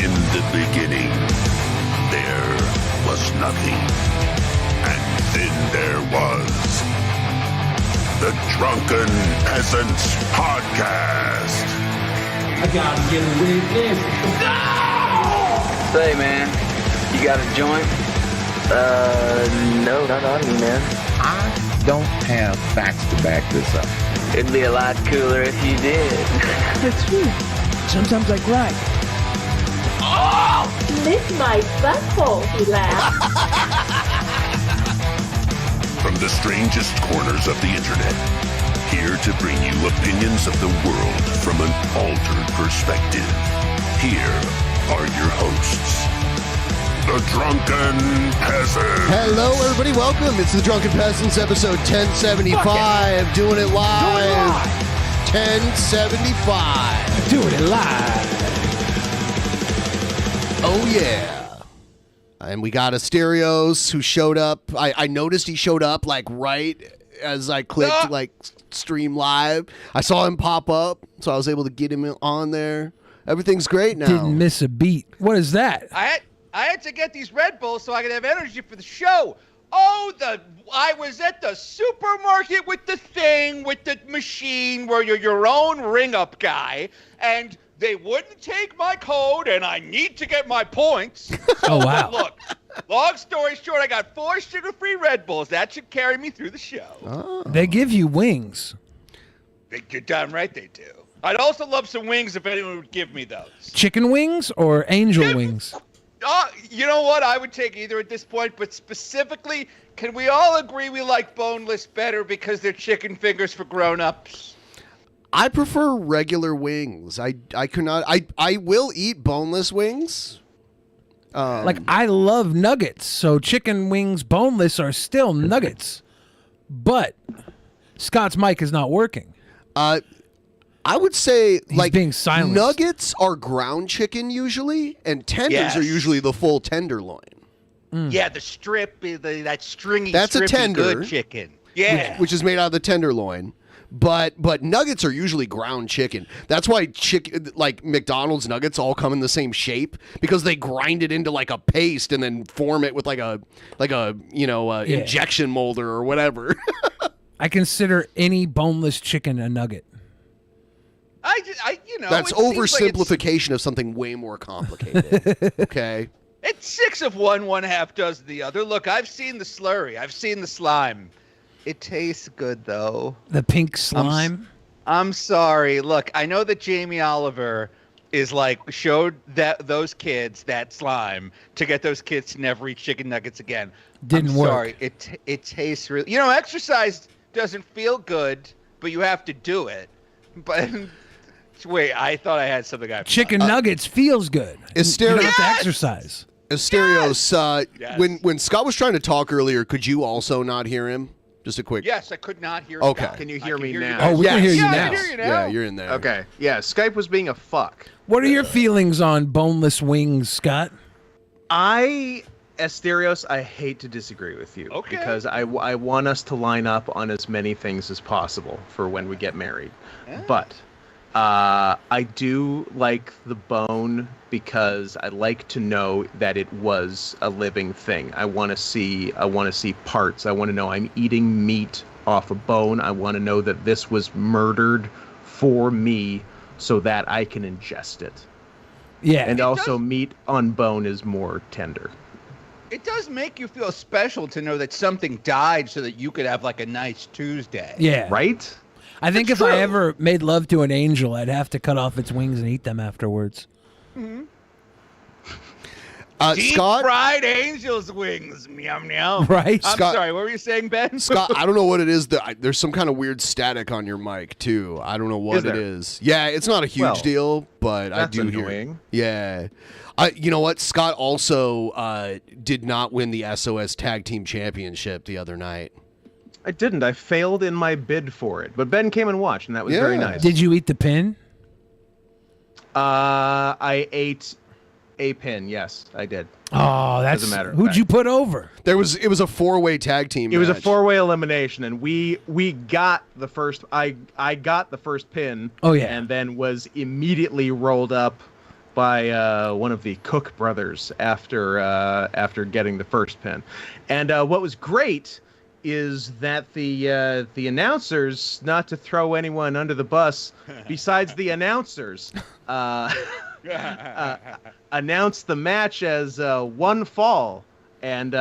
In the beginning, there was nothing. And then there was the Drunken Peasants Podcast. I gotta get away with this. No! Say, man, you got a joint? No, not on me, man. I don't have facts to back this up. It'd be a lot cooler if you did. That's true. Sometimes I cry. Oh! Lick my butthole, he laughed. From the strangest corners of the internet, here to bring you opinions of the world from an altered perspective. Here are your hosts, the Drunken Peasants. Hello, everybody. Welcome. It's the Drunken Peasants, episode 1075. Doing it live. 1075. Doing it live. Oh, yeah. And we got Asterios who showed up. I noticed he showed up like right as I clicked like stream live. I saw him pop up, so I was able to get him on there. Everything's great now. Didn't miss a beat. What is that? I had to get these Red Bulls so I could have energy for the show. Oh, I was at the supermarket with the machine where you're your own ring-up guy, and they wouldn't take my code, and I need to get my points. Oh, wow. Look, long story short, I got 4 sugar-free Red Bulls. That should carry me through the show. Oh. They give you wings. You're damn right they do. I'd also love some wings if anyone would give me those. Chicken wings or angel wings? You know what? I would take either at this point, but specifically, can we all agree we like boneless better because they're chicken fingers for grown-ups? I prefer regular wings. I will eat boneless wings. I love nuggets, so chicken wings boneless are still nuggets. But Scott's mic is not working. I would say He's being silenced. Nuggets are ground chicken usually, and tenders are usually the full tenderloin. Yeah, the strip, that stringy, That's a strippy tender. good chicken. Yeah. Which is made out of the tenderloin. But nuggets are usually ground chicken. That's why like McDonald's nuggets all come in the same shape, because they grind it into like a paste and then form it with like a injection molder or whatever. I consider any boneless chicken a nugget. That's oversimplification of something way more complicated. Okay. It's 6 of one, 1/2 does the other. Look, I've seen the slurry. I've seen the slime. It tastes good, though. The pink slime? I'm sorry. Look, I know that Jamie Oliver is showed those kids that slime to get those kids to never eat chicken nuggets again. Didn't work. Sorry. It tastes really... exercise doesn't feel good, but you have to do it. But... Wait, I thought I had something. Chicken nuggets feels good. You don't have to exercise. Asterios, Yes. when Scott was trying to talk earlier, could you also not hear him? Just a quick... Yes, I could not hear Okay. Scott. Can you hear me you now? Oh, we can hear you Yeah, now. I can hear you now. Yeah, you're in there. Okay. Yeah, Skype was being a fuck. What are your feelings on boneless wings, Scott? Asterios, I hate to disagree with you. Okay. Because I want us to line up on as many things as possible for when we get married. Yeah. But I do like the bone because I like to know that it was a living thing. I want to see parts. I want to know I'm eating meat off a bone. I want to know that this was murdered for me so that I can ingest it. Yeah. And also meat on bone is more tender. It does make you feel special to know that something died so that you could have a nice Tuesday. Yeah. Right? I think if I ever made love to an angel, I'd have to cut off its wings and eat them afterwards. Mm-hmm. Scott? Deep-fried angel's wings. Meow, meow. Right? I'm Scott- sorry, what were you saying, Ben? Scott, I don't know what it is. There's some kind of weird static on your mic, too. I don't know what it is. Yeah, it's not a huge deal, but I That's do hear annoying. it. Yeah. You know what? Scott also did not win the SOS Tag Team Championship the other night. I didn't. I failed in my bid for it. But Ben came and watched, and that was very nice. Did you eat the pin? I ate a pin. Yes, I did. Oh, that's... As a matter of Who'd fact. you put over? It was a 4-way tag team It was a match. 4-way elimination, and we got the first. I got the first pin. Oh, yeah. And then was immediately rolled up by one of the Cook brothers after getting the first pin. And what was great is that the announcers, not to throw anyone under the bus, besides the announcers, announced the match as one fall. And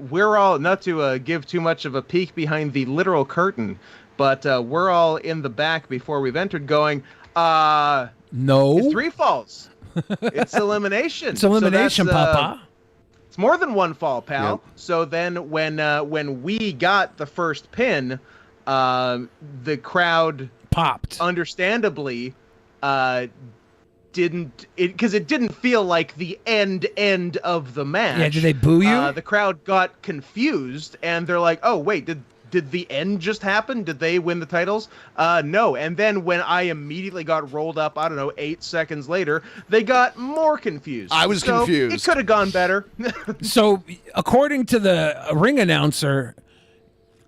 we're all, not to give too much of a peek behind the literal curtain, but we're all in the back before we've entered going, no. It's 3 falls. It's elimination. It's elimination, So that's, Papa. it's more than 1 fall, pal. Yep. So then when we got the first pin, the crowd Popped. understandably because it didn't feel like the end of the match. Yeah, did they boo you? The crowd got confused and they're like, "Oh, wait, did the end just happen? Did they win the titles?" No. And then when I immediately got rolled up, I don't know, 8 seconds later, they got more confused. I was So confused. It could have gone better. So, according to the ring announcer,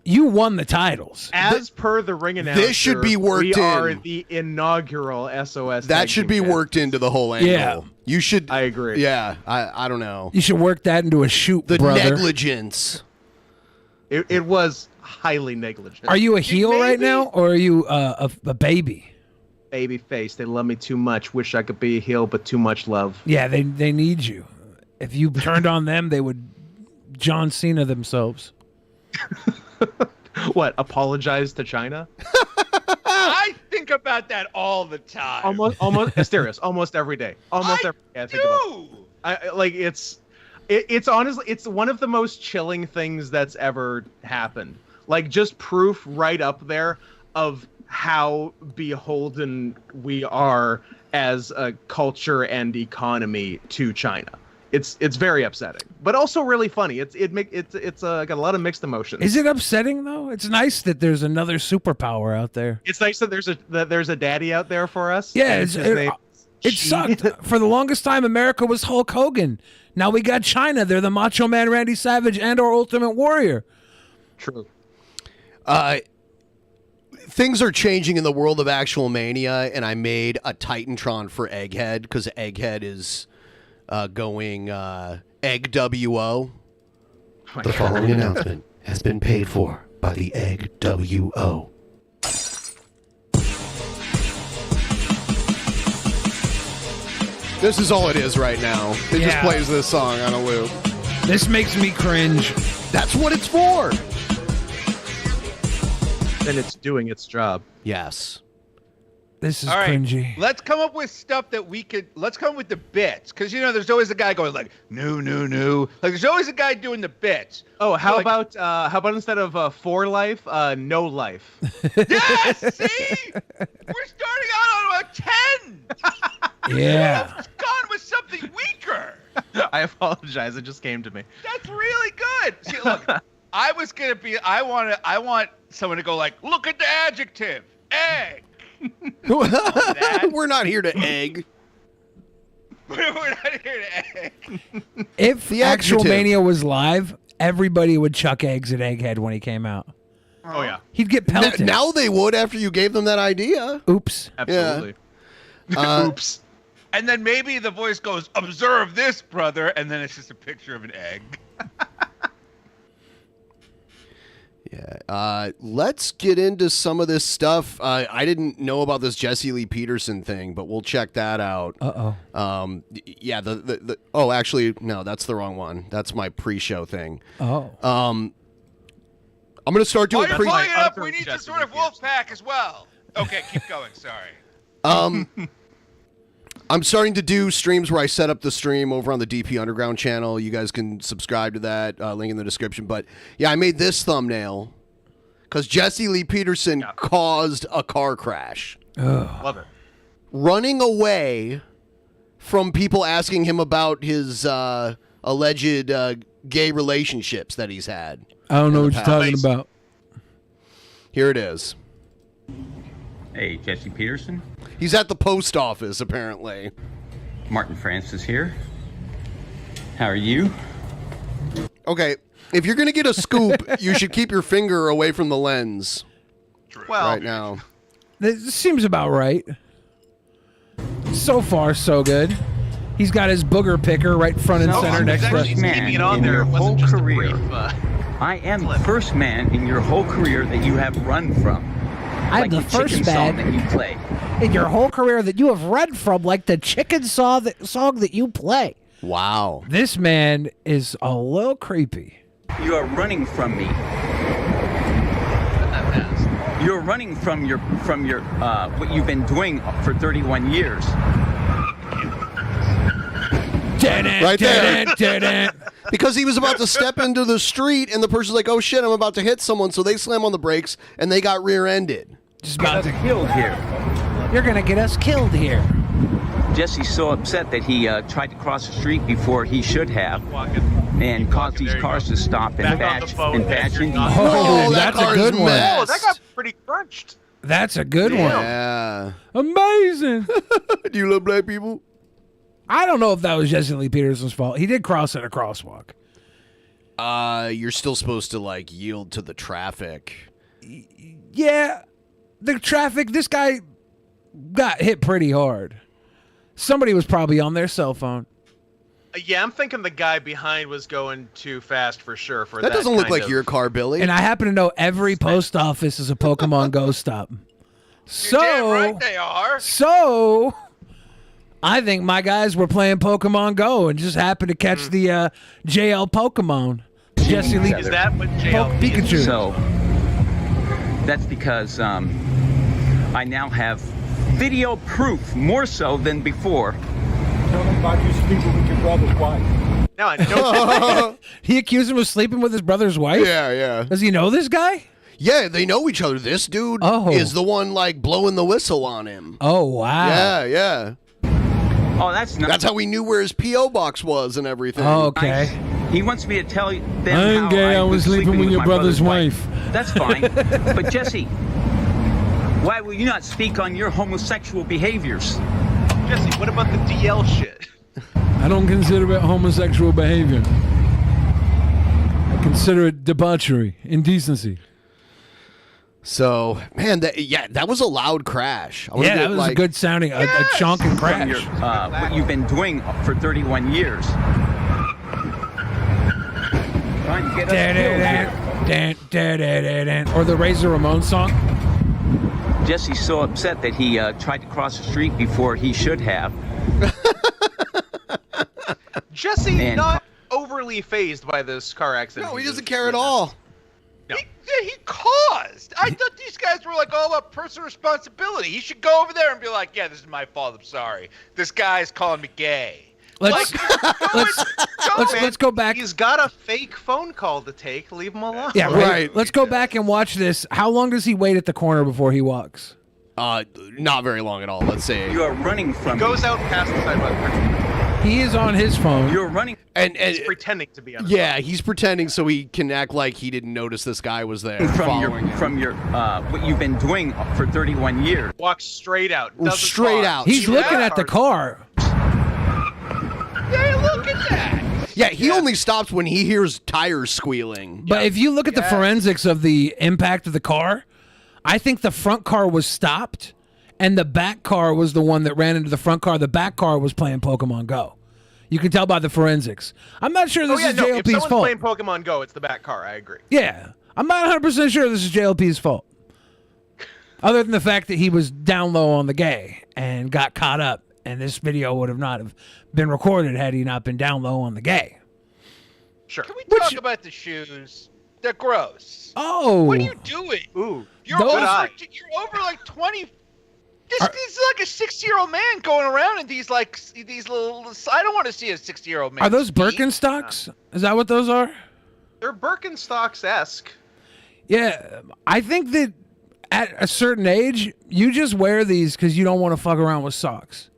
you won the titles. As per the ring announcer, This should be worked we are in. the inaugural SOS. That tag should team be champions. worked into the whole angle. Yeah. You should. I agree. Yeah, I don't know. You should work that into a shoot, The brother. negligence. It was highly negligent. Are you a heel right now, or are you a baby? Baby face? They love me too much. Wish I could be a heel, but too much love. Yeah, they need you. If you turned on them, they would John Cena themselves. What? Apologize to China? I think about that all the time. Almost Asterios. Almost every day. Almost every day. I think about it. It's honestly, it's one of the most chilling things that's ever happened. Like, just proof right up there of how beholden we are as a culture and economy to China. It's very upsetting, but also really funny. It's got a lot of mixed emotions. Is it upsetting though? It's nice that there's another superpower out there. It's nice that there's a daddy out there for us. Yeah, and his name it is Xi. sucked. For the longest time, America was Hulk Hogan. Now we got China. They're the Macho Man Randy Savage and our Ultimate Warrior. True. Things are changing in the world of Actual Mania, and I made a Titantron for Egghead because Egghead is going Egg WO. The following announcement has been paid for by the Egg WO. This is all it is right now. It just Yeah. plays this song on a loop. This makes me cringe. That's what it's for. And it's doing its job. Yes. This is All right, cringy. let's come up with stuff that we could. Let's come up with the bits, because there's always a guy going like, no. Like there's always a guy doing the bits. Oh, how Like- about instead of for life, no life? Yes, see, we're starting out on a 10. Yeah. It's gone with something weaker. I apologize. It just came to me. That's really good. See, look, I want someone to go like, look at the adjective, egg. We're not here to egg. We're not here to egg. If The Actual adjective. Mania was live, everybody would chuck eggs at Egghead when he came out. Oh yeah, He'd get pelted. Now they would after you gave them that idea. Oops. absolutely. Oops. And then maybe the voice goes, observe this, brother, and then it's just a picture of an egg. Yeah. Let's get into some of this stuff. I didn't know about this Jesse Lee Peterson thing, but we'll check that out. Uh-oh. Yeah. Oh, actually, no, that's the wrong one. That's my pre-show thing. Oh. I'm gonna start doing While you're pre. pulling it up, other we need some Jesse sort of Lee wolf pack as well. Okay, keep going. Sorry. I'm starting to do streams where I set up the stream over on the DP Underground channel. You guys can subscribe to that. Link in the description. But yeah, I made this thumbnail because Jesse Lee Peterson caused a car crash, Love it. running away from people asking him about his alleged gay relationships that he's had. I don't know what the you're talking past. about. Here it is. Hey, Jesse Peterson. He's at the post office, apparently. Martin Francis here. How are you? Okay, if you're going to get a scoop, you should keep your finger away from the lens Well, right now. This seems about right. So far, so good. He's got his booger picker right front and So center I'm the next to first us. man Keeping it on in there your wasn't whole just a career. brief, I am the first man in your whole career that you have run from. I'm Like the chicken first song man that you play. in your whole career that you have run from, like the chicken song that you play. Wow. This man is a little creepy. You are running from me. You're running from your what you've been doing for 31 years. Right there. Because he was about to step into the street and the person's like, oh shit, I'm about to hit someone. So they slam on the brakes and they got rear-ended. Just about to Killed here. You're gonna get us killed here. Jesse's so upset that he tried to cross the street before he should have, and caused these cars to stop and bash into each other. Oh, that that's a car good is one. messed. Oh, that got pretty crunched. That's a good one. Yeah. Amazing. Do you love black people? I don't know if that was Jesse Lee Peterson's fault. He did cross at a crosswalk. You're still supposed to like yield to the traffic. Yeah, the traffic. This guy got hit pretty hard. Somebody was probably on their cell phone. Yeah, I'm thinking the guy behind was going too fast for sure. For that doesn't look kind like of- your car, Billy. And I happen to know every post office is a Pokemon Go stop. So, Damn right they are. so I think my guys were playing Pokemon Go and just happened to catch the JL Pokemon. Jesse Lee Is that what JL Pikachu. So that's because I now have video proof, more so than before. Tell them about you sleeping with your brother's wife. No, I don't. He accused him of sleeping with his brother's wife? Yeah. Does he know this guy? Yeah, they know each other. This dude is the one like blowing the whistle on him. Oh, wow. Yeah. Oh, that's not. That's how we knew where his P.O. box was and everything. Oh, okay. He wants me to tell them I ain't how gay, I was sleeping with your my brother's wife. That's fine. But Jesse, why will you not speak on your homosexual behaviors? Jesse, what about the DL shit? I don't consider it homosexual behavior. I consider it debauchery, indecency. So, man, that was a loud crash. I wanna Yeah, get, that was a like- good sounding, a chonking From your, crash. what you've been doing for 31 years. Trying to get us killed here. Or the Razor Ramon song. Jesse's so upset that he tried to cross the street before he should have. Jesse And- not overly phased by this car accident. No, he doesn't care at all. No. He caused. I thought these guys were like all about personal responsibility. He should go over there and be like, "Yeah, this is my fault. I'm sorry. This guy's calling me gay." Let's go back. He's got a fake phone call to take. Leave him alone. Yeah, right. Let's go back and watch this. How long does he wait at the corner before he walks? Not very long at all. Let's say You are running from He goes out past the sidewalk. He is on his phone. You're running. and He's pretending to be on. yeah, he's pretending so he can act like he didn't notice this guy was there. From your what you've been doing for 31 years. Walks straight out. Doesn't Straight pause. out. He's looking at the car. Hey, look at that. Yeah, he only stops when he hears tires squealing. But if you look at the forensics of the impact of the car, I think the front car was stopped and the back car was the one that ran into the front car. The back car was playing Pokemon Go. You can tell by the forensics. I'm not sure this is If JLP's someone's fault. playing Pokemon Go, it's the back car. I agree. Yeah. I'm not 100% sure this is JLP's fault. Other than the fact that he was down low on the gay and got caught up, and this video would have not have been recorded had he not been down low on the gay. Sure. Can we talk about the shoes? They're gross. Oh. What are you doing? Ooh. You're Those- over like 20. This is like a 60-year-old man going around in these little. I don't want to see a 60-year-old man. Are those Birkenstocks? Is that what those are? They're Birkenstocks-esque. Yeah. I think that at a certain age, you just wear these because you don't want to fuck around with socks.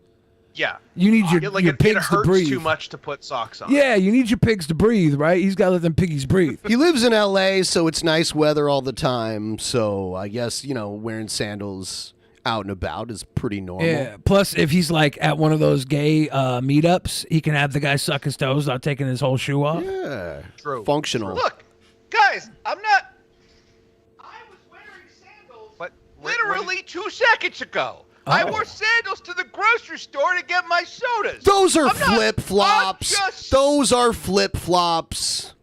Yeah. You need your it pigs to hurts breathe. too much to put socks on. Yeah, you need your pigs to breathe, right? He's got to let them piggies breathe. He lives in L.A., so it's nice weather all the time. So I guess, wearing sandals out and about is pretty normal. Yeah. Plus, if he's like at one of those gay meetups, he can have the guy suck his toes without taking his whole shoe off. Yeah. True. Functional. Look, guys, I was wearing sandals But literally 2 seconds ago. I wore sandals to the grocery store to get my sodas. Those are I'm not- flip-flops. I'm just- Those are flip-flops.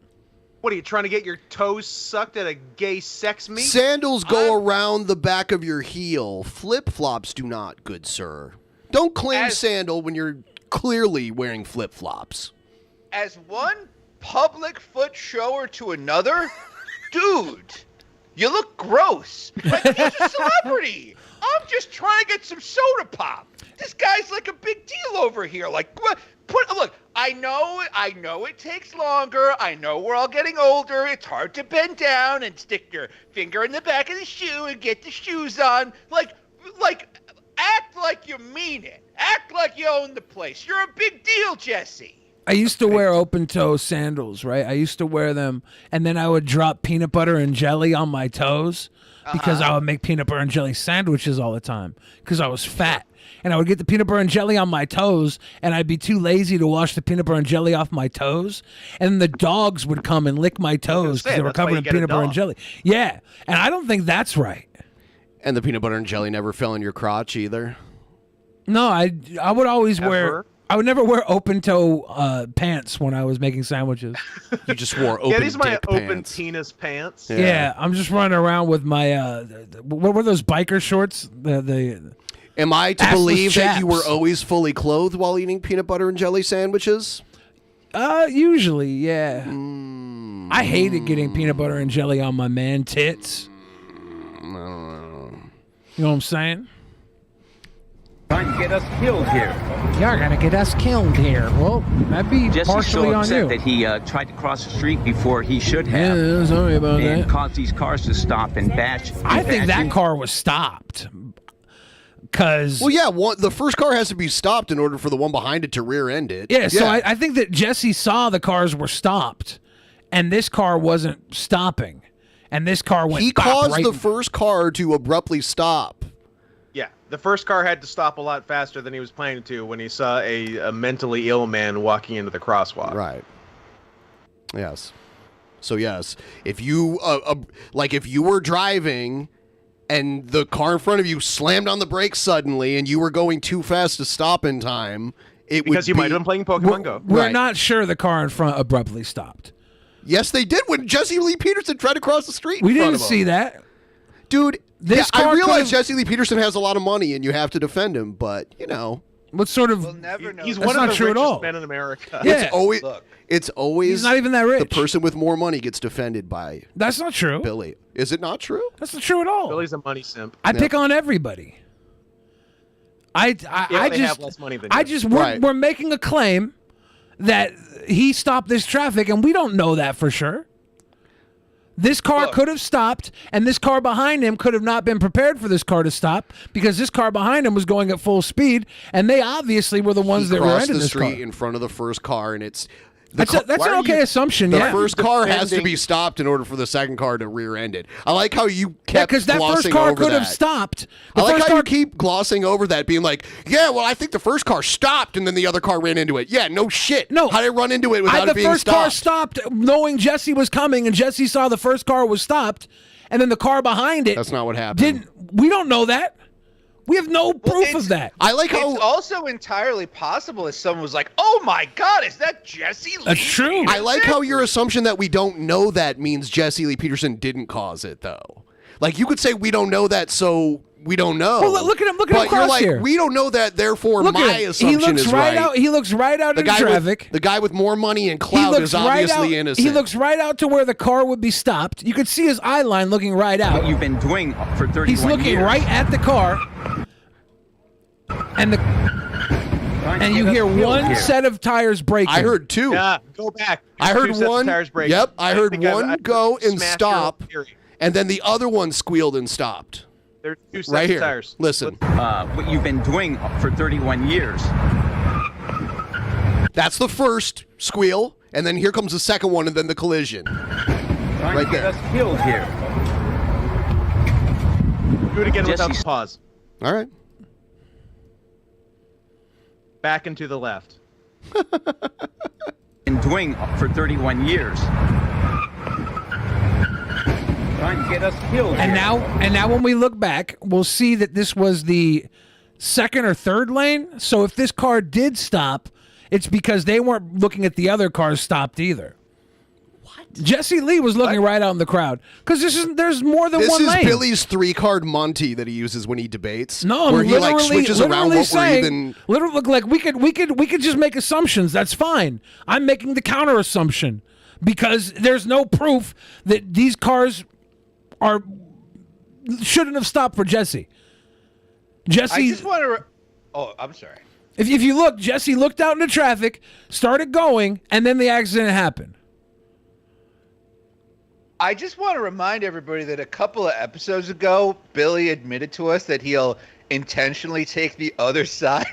What are you trying to get your toes sucked at a gay sex meet? Sandals go around the back of your heel. Flip-flops do not, good sir. Don't claim sandal when you're clearly wearing flip-flops. As one public foot shower to another, dude, you look gross. Like, you're a celebrity. I'm just trying to get some soda pop. This guy's like a big deal over here. Like, look, I know it takes longer. I know we're all getting older. It's hard to bend down and stick your finger in the back of the shoe and get the shoes on. Like, act like you mean it. Act like you own the place. You're a big deal, Jesse. I used to wear open-toe sandals, right? I used to wear them, and then I would drop peanut butter and jelly on my toes because I would make peanut butter and jelly sandwiches all the time because I was fat. And I would get the peanut butter and jelly on my toes, and I'd be too lazy to wash the peanut butter and jelly off my toes. And the dogs would come and lick my toes because they were covered in peanut butter and jelly. Yeah, and I don't think that's right. And the peanut butter and jelly never fell in your crotch either? No, I would always wear... I would never wear open-toe pants when I was making sandwiches. You just wore open these are my open pants. penis pants. Yeah, I'm just running around with my... what were those biker shorts? Am I to assless believe that you chaps. were always fully clothed while eating peanut butter and jelly sandwiches? Usually, yeah. I hated getting peanut butter and jelly on my man tits. You know what I'm saying? Trying to get us killed here. You're gonna get us killed here. Well, that'd be Jesse's partially so on upset you. that he tried to cross the street before he should have. Yeah, sorry about and that. caused these cars to stop and bash. I think that bash car was stopped. Because Well, yeah, the first car has to be stopped in order for the one behind it to rear end it. yeah, so I think that Jesse saw the cars were stopped, and this car wasn't stopping, and this car went. He bop caused right the in- first car to abruptly stop. Yeah, the first car had to stop a lot faster than he was planning to when he saw a mentally ill man walking into the crosswalk. Right. Yes. So yes, if you if you were driving and the car in front of you slammed on the brakes suddenly and you were going too fast to stop in time, Because you might have been playing Pokemon Go. We're Right. not sure the car in front abruptly stopped. Yes, they did when Jesse Lee Peterson tried to cross the street. We in front didn't of him. see that. Dude. This I car realize could've- Jesse Lee Peterson has a lot of money and you have to defend him, but you know, What sort of? We'll never know. He's That's one not of the true at richest all. men in America. Yeah. it's always He's not even that rich. the person with more money gets defended by That's not true. Billy. Is it not true? That's not true at all. Billy's a money simp. I pick on everybody. I they just have less money than I you. just Right. we're making a claim that he stopped this traffic, and we don't know that for sure. This car could have stopped, and this car behind him could have not been prepared for this car to stop because this car behind him was going at full speed, and they obviously were the ones He that crossed rear-ended the this car. street in front of the first car, and it's That's an okay assumption. The Yeah, first car has to defending- be stopped in order for the second car to rear-end it. I like how you kept because that first glossing car over could have that. stopped. I The like first how you car keep glossing over that, being like, "Yeah, well, I think the first car stopped, and then the other car ran into it." Yeah, no shit. No. How did it run into it without the it being first stopped? car stopped knowing Jesse was coming, and Jesse saw the first car was stopped, and then the car behind it. That's not what happened. We don't know that. We have no proof of that. I like how It's also entirely possible that someone was like, "Oh my God, is that Jesse Lee?" That's true. I like how your assumption that we don't know that means Jesse Lee Peterson didn't cause it, though. Like, you could say we don't know that, so we don't know. Well, look at him. Look at him but you're cross like, here. we don't know that, therefore Look my at him. assumption He looks is right right. out. He looks right out in traffic. The guy with more money and He clout looks is obviously right out. innocent. He looks right out to where the car would be stopped. You could see his eye line looking right out. What you've been doing for 31 He's looking years. right at the car, and Trying to you get us hear killed one here. set of tires breaking. I heard two. Yeah, go back. I Two heard sets of one. tires break. Yep, I heard think one I go and smashed stop, your theory. and then the other one squealed and stopped. There's two sets Right of here. tires. Listen, What you've been doing for 31 years. that's the first squeal, and then here comes the second one, and then the collision. Trying Right to get there. us killed here. Do it again without Jesse's- the pause. All right. Back and to the left. Been doing for 31 years. Trying to get us killed And here. now when we look back, we'll see that this was the second or third lane. So if this car did stop, it's because they weren't looking at the other cars stopped either. What? Jesse Lee was looking right out in the crowd because there's more than one lane. This is Billy's 3-card Monty that he uses when he debates. No, where he like switches around what saying, we're even. Literally, look like we could just make assumptions. That's fine. I'm making the counter assumption because there's no proof that these cars shouldn't have stopped for Jesse. I just want to. Oh, I'm sorry. If you look, Jesse looked out into traffic, started going, and then the accident happened. I just want to remind everybody that a couple of episodes ago, Billy admitted to us that he'll intentionally take the other side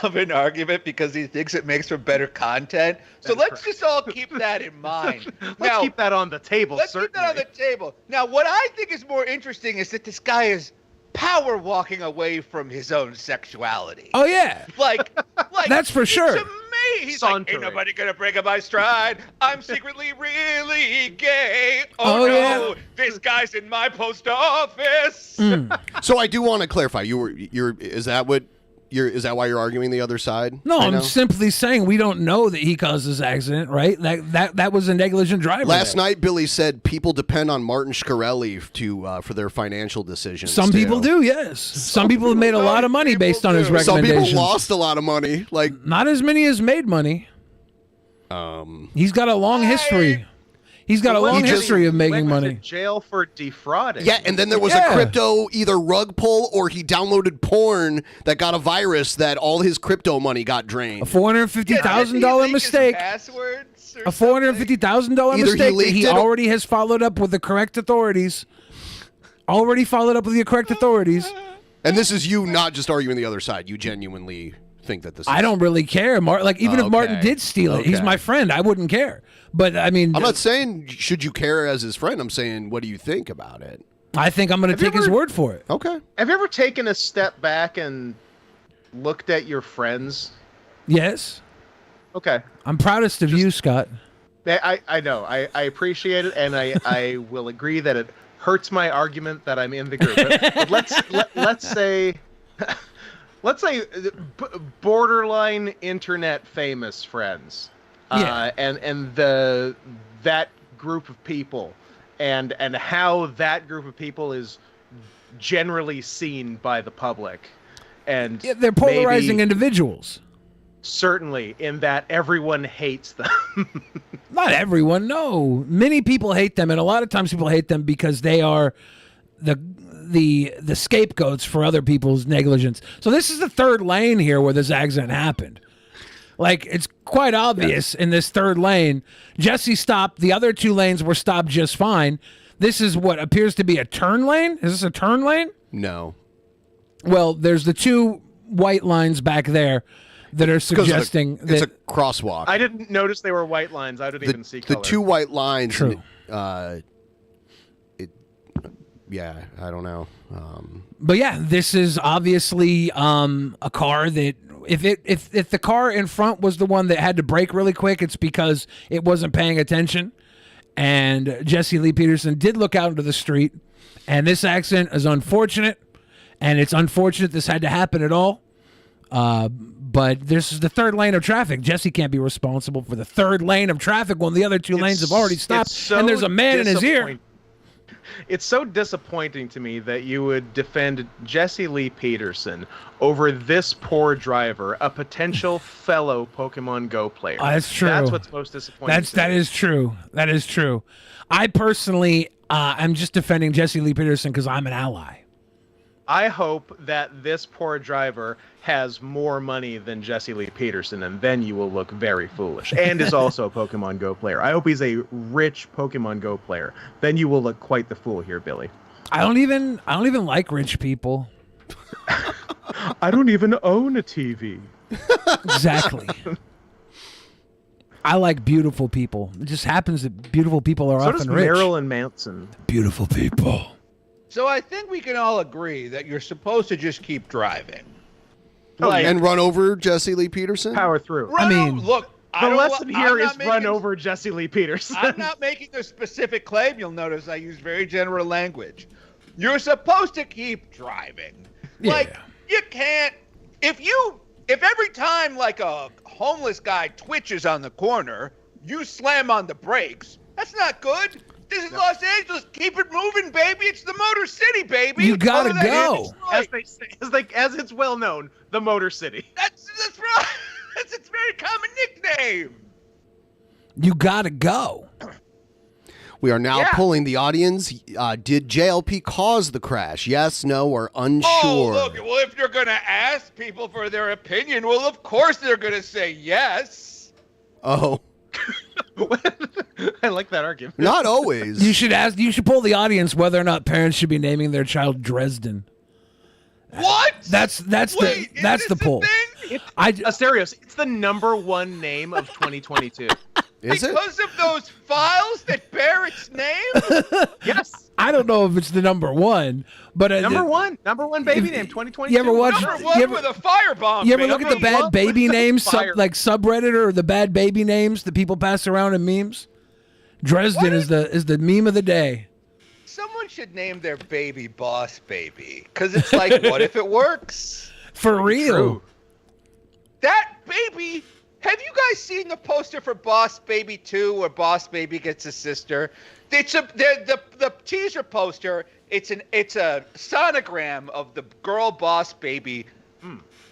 of an argument because he thinks it makes for better content. So let's just all keep that in mind. Let's keep that on the table, certainly. Keep that on the table. Now, what I think is more interesting is that this guy is power walking away from his own sexuality. Oh, yeah. Like that's for sure. To me, he's like, ain't nobody gonna break up my stride. I'm secretly really gay. Oh no, yeah. This guy's in my post office. So I do want to clarify. Is that why you're arguing the other side? No, I'm simply saying we don't know that he caused this accident, right? That was a negligent driver. Last night, Billy said people depend on Martin Shkreli for their financial decisions. Some people do, yes. Some people have made a lot of money based on his recommendations. Some people lost a lot of money. Like not as many as made money. He's got a long history. He's got a long history of making money. Went to jail for defrauding. Yeah, and then there was a crypto either rug pull or he downloaded porn that got a virus that all his crypto money got drained. A $450,000 mistake. A $450,000 mistake that he already has followed up with the correct authorities. And this is you not just arguing the other side. You genuinely think that this is... I don't really care. Even if Martin did steal it, he's my friend. I wouldn't care. But I mean... I'm not saying should you care as his friend. I'm saying what do you think about it? I think I'm going to take his word for it. Okay. Have you ever taken a step back and looked at your friends? Yes. Okay. I'm proudest of you, Scott. I know. I appreciate it, and I will agree that it hurts my argument that I'm in the group. But let's say... Let's say borderline internet famous friends, and that group of people, and how that group of people is generally seen by the public, and they're polarizing individuals. Certainly, in that everyone hates them. Not everyone, no. Many people hate them, and a lot of times people hate them because they are the scapegoats for other people's negligence. So this is the third lane here where this accident happened. Like, it's quite obvious in this third lane. Jesse stopped. The other two lanes were stopped just fine. This is what appears to be a turn lane. Is this a turn lane? No. Well, there's the two white lines back there that are suggesting that... It's a crosswalk. I didn't notice they were white lines. I didn't even see color. The two white lines... True. Yeah, I don't know. But yeah, this is obviously a car that if the car in front was the one that had to brake really quick, it's because it wasn't paying attention. And Jesse Lee Peterson did look out into the street, and this accident is unfortunate, and it's unfortunate this had to happen at all. But this is the third lane of traffic. Jesse can't be responsible for the third lane of traffic when the other two lanes have already stopped, and there's a man in his ear. It's so disappointing to me that you would defend Jesse Lee Peterson over this poor driver, a potential fellow Pokemon Go player. That's true. That's what's most disappointing. That is true. That is true. I personally, I'm just defending Jesse Lee Peterson because I'm an ally. I hope that this poor driver has more money than Jesse Lee Peterson, and then you will look very foolish. And is also a Pokemon Go player. I hope he's a rich Pokemon Go player. Then you will look quite the fool here, Billy. I don't even like rich people. I don't even own a TV. Exactly. I like beautiful people. It just happens that beautiful people are often rich. So does Marilyn Manson. Beautiful people. So I think we can all agree that you're supposed to just keep driving. And run over Jesse Lee Peterson? Power through. Look, the lesson here is run over Jesse Lee Peterson. I'm not making a specific claim. You'll notice I use very general language. You're supposed to keep driving. Yeah. Like, You can't. If every time like a homeless guy twitches on the corner, you slam on the brakes. That's not good. This is Los Angeles. Keep it moving, baby. It's the Motor City, baby. You gotta go. As they say, as it's well known, the Motor City. That's right. That's its very common nickname. You gotta go. We are now polling the audience. Did JLP cause the crash? Yes, no, or unsure? Oh, look. Well, if you're going to ask people for their opinion, well, of course they're going to say yes. Oh. I like that argument. Not always. You should poll the audience whether or not parents should be naming their child Dresden. What? That's the poll. Asterios, it's the #1 name of 2022. Is it? Because of those files that bear its name? Yes. I don't know if it's the #1, but number one baby name 2022. You ever watch? #1 with a firebomb. You ever look at the bad baby names, like subreddit or the bad baby names that people pass around in memes? Dresden is the meme of the day. Someone should name their baby Boss Baby, because it's like, what if it works? For real. True. That baby. Have you guys seen the poster for Boss Baby 2 where Boss Baby gets a sister? It's the teaser poster. It's a sonogram of the girl Boss Baby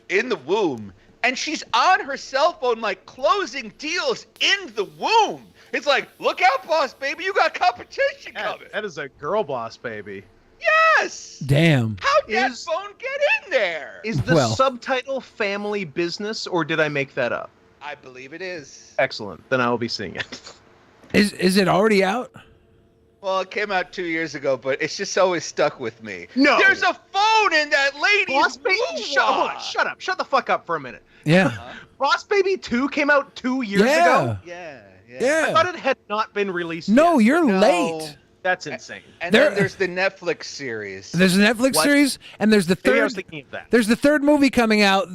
in the womb, and she's on her cell phone like closing deals in the womb. It's like, look out, Boss Baby, you got competition coming. That is a girl boss baby. Yes. Damn. How'd that phone get in there? Is the subtitle Family Business, or did I make that up? I believe it is. Excellent. Then I will be seeing it. Is it already out? Well, it came out 2 years ago, but it's just always stuck with me. No. There's a phone in that lady's Boss Baby. womb. Shut up. Shut the fuck up for a minute. Yeah. Boss Baby 2 came out 2 years ago. Yeah. I thought it had not been released. No, yet. you're late. That's insane. And then there's the Netflix series. There's a Netflix series, and there's the third. Maybe I was thinking of that. There's the third movie coming out,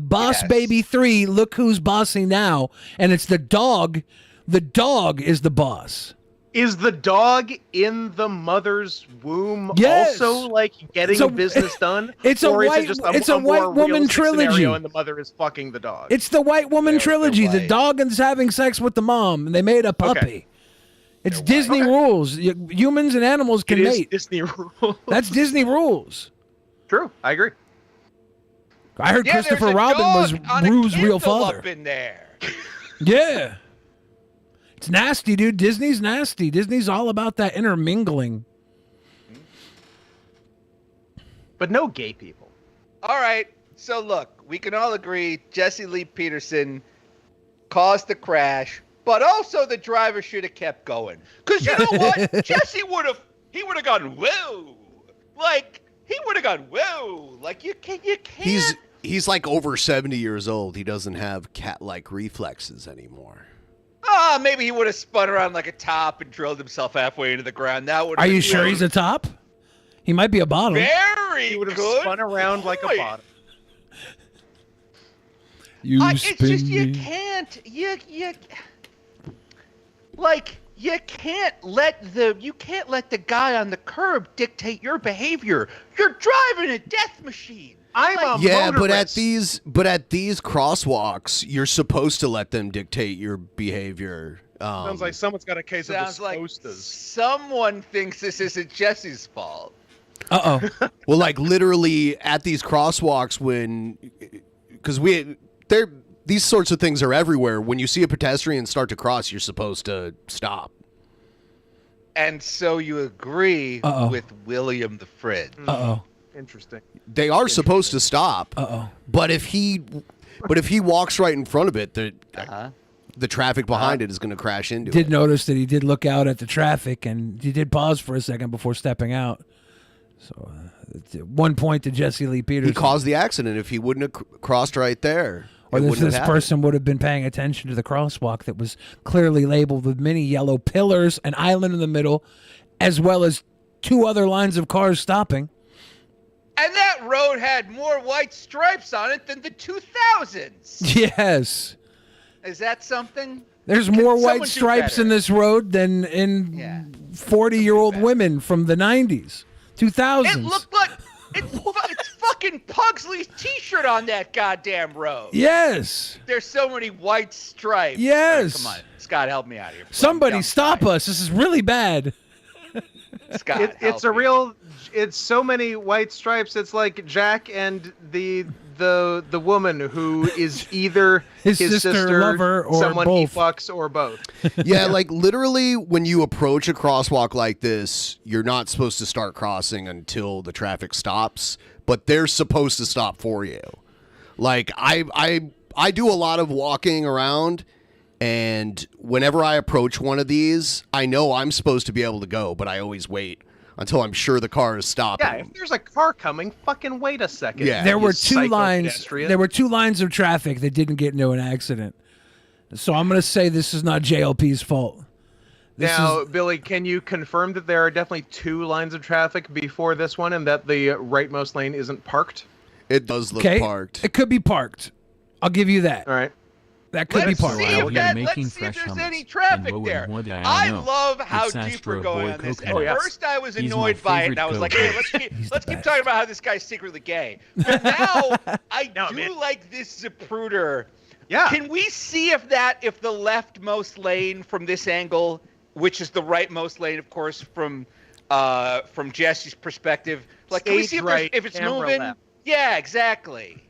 Boss Baby 3. Look who's bossy now, and it's the dog. The dog is the boss. Is the dog in the mother's womb Yes. also like getting business done? It's a or is white. it just It's a more white woman realistic trilogy. scenario and the mother is fucking the dog. It's the white woman trilogy. The white. dog is having sex with the mom, and they made a puppy. Okay. It's Disney rules. Humans and animals can It is mate. Disney rules. That's Disney rules. True. I agree. I heard Christopher there's a Robin was dog on a Rue's real Kindle father. Up in there. Yeah. It's nasty, dude. Disney's nasty. Disney's all about that intermingling. But no gay people. All right. So look, we can all agree Jesse Lee Peterson caused the crash, but also the driver should have kept going. Because you know what? Jesse would have gone, whoa. Like, he would have gone, whoa. Like, you can't. He's like over 70 years old. He doesn't have cat-like reflexes anymore. Maybe he would have spun around like a top and drilled himself halfway into the ground. That would. Are you sure he's a top? He might be a bottom. Very He would have good spun around like a point. bottom. It's just you can't. You can't let the guy on the curb dictate your behavior. You're driving a death machine. Yeah, but at these crosswalks, you're supposed to let them dictate your behavior. Sounds like someone's got a case of the Sounds like posters. someone thinks this isn't Jesse's fault. Well, like literally at these crosswalks, because these sorts of things are everywhere. When you see a pedestrian start to cross, you're supposed to stop. And so you agree with William the Fridge. Interesting. They are supposed to stop. But if he walks right in front of it, the traffic behind it is going to crash into it. Did notice that he did look out at the traffic, and he did pause for a second before stepping out. So, at one point to Jesse Lee Peterson. He caused the accident. If he wouldn't have crossed right there, or this person would have been paying attention to the crosswalk that was clearly labeled with many yellow pillars, an island in the middle, as well as two other lines of cars stopping. And that road had more white stripes on it than the 2000s. Yes. Is that something? There's more white stripes in this road than in 40-year-old women from the 90s, 2000s. It looked like it's fucking fucking Pugsley's T-shirt on that goddamn road. Yes. There's so many white stripes. Yes. Come on, Scott, help me out here. Somebody stop us. This is really bad. Scott, It's a real. It's so many white stripes. It's like Jack and the woman who is either his sister, lover, or someone both. he fucks, or both. Yeah, like literally when you approach a crosswalk like this, you're not supposed to start crossing until the traffic stops, but they're supposed to stop for you. Like I do a lot of walking around, and whenever I approach one of these, I know I'm supposed to be able to go, but I always wait until I'm sure the car is stopping. Yeah, if there's a car coming, fucking wait a second. Yeah. There you were two lines. psycho-pedestrian. There were 2 lines of traffic that didn't get into an accident. So I'm going to say this is not JLP's fault. Now, Billy, can you confirm that there are definitely 2 lines of traffic before this one, and that the rightmost lane isn't parked? It does look parked. It could be parked. I'll give you that. All right. That could be parked. Let's see if there's any traffic there. I love how deep we're going on this. At first, I was annoyed by it, and I was like, hey, let's keep talking about how this guy's secretly gay. But now, I do like this Zapruder. Yeah. Can we see if the leftmost lane from this angle, which is the rightmost lane, of course, from Jesse's perspective, like, can we see if it's moving? Left. Yeah, exactly.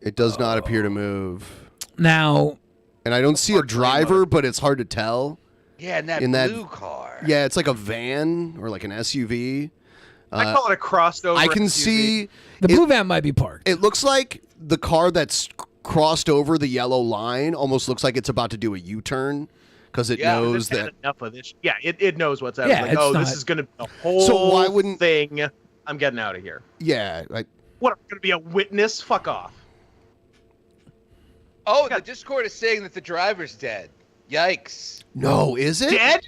It does not appear to move. Now, and I don't see a driver, but it's hard to tell. Yeah, in that blue car. Yeah, it's like a van or like an SUV. I call it a crossed-over I can SUV. see the blue van might be parked. It looks like the car that's crossed over the yellow line almost looks like it's about to do a U-turn because it knows that. Enough of this. Yeah, it knows what's Yeah, happening. it's This is going to be a whole So why wouldn't thing. I'm getting out of here. Yeah. What, I'm going to be a witness? Fuck off. Oh, the Discord is saying that the driver's dead. Yikes. No, is it? Dead?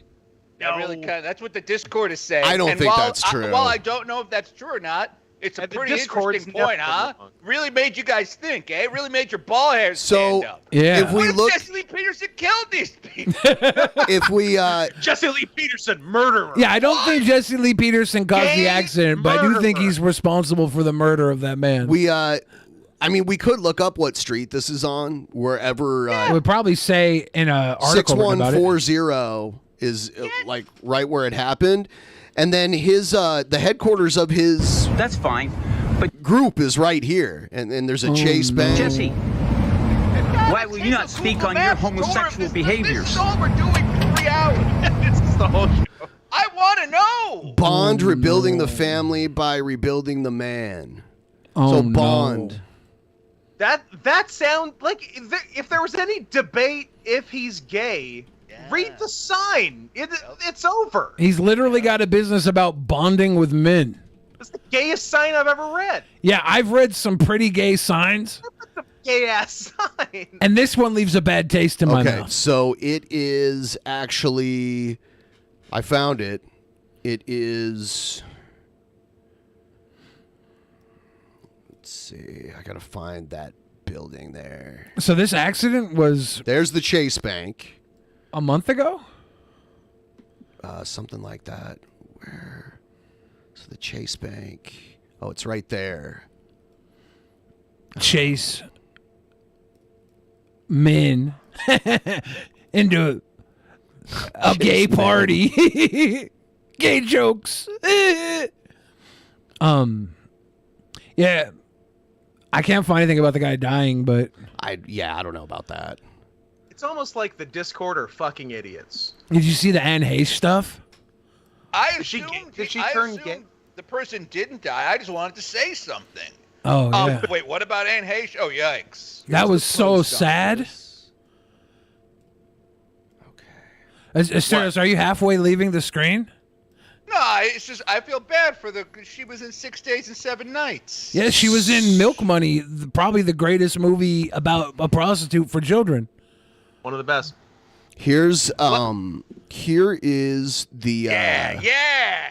No. Really that's what the Discord is saying. I don't think that's true. While I don't know if that's true or not, it's a pretty interesting point, huh? Really made you guys think, eh? Really made your ball hairs stand up. Yeah. If we look, Jesse Lee Peterson killed these people. if we Jesse Lee Peterson, murderer. Yeah, I don't think Jesse Lee Peterson caused the accident, but I do think he's responsible for the murder of that man. I mean, we could look up what street this is on, wherever. It would probably say in an article about it. 6140 is like right where it happened, and then his the headquarters of his That's fine, but group is right here, and there's a Chase Bank. Jesse, why will you not speak on your homosexual behaviors? This is all we're doing for 3 hours. This is the whole show. I want to know. Bond rebuilding the family by rebuilding the man. Oh, so Bond. no. That sound like if there was any debate if he's gay, read the sign. It's over. He's literally got a business about bonding with men. It's the gayest sign I've ever read. Yeah, I've read some pretty gay signs. Gay ass sign. And this one leaves a bad taste in my mouth. Okay, so it is actually, I found it. It is. Let's see. I gotta find that building there. So this accident was. There's the Chase Bank. A month ago? Something like that. Where? So the Chase Bank. Oh, it's right there. Chase men into a gay party. Gay jokes. Yeah. I can't find anything about the guy dying, but I don't know about that. It's almost like the Discord are fucking idiots. did you see the Anne Hayes stuff? I Did she assumed turn gay? the person didn't die. I just wanted to say something. Oh, yeah. Wait, what about Anne Hayes? Oh, yikes. That was so sad. Asterios, are you halfway leaving the screen? No, it's just I feel bad for she was in 6 days and 7 nights. Yeah, she was in Milk Money, probably the greatest movie about a prostitute for children. One of the best. Here is the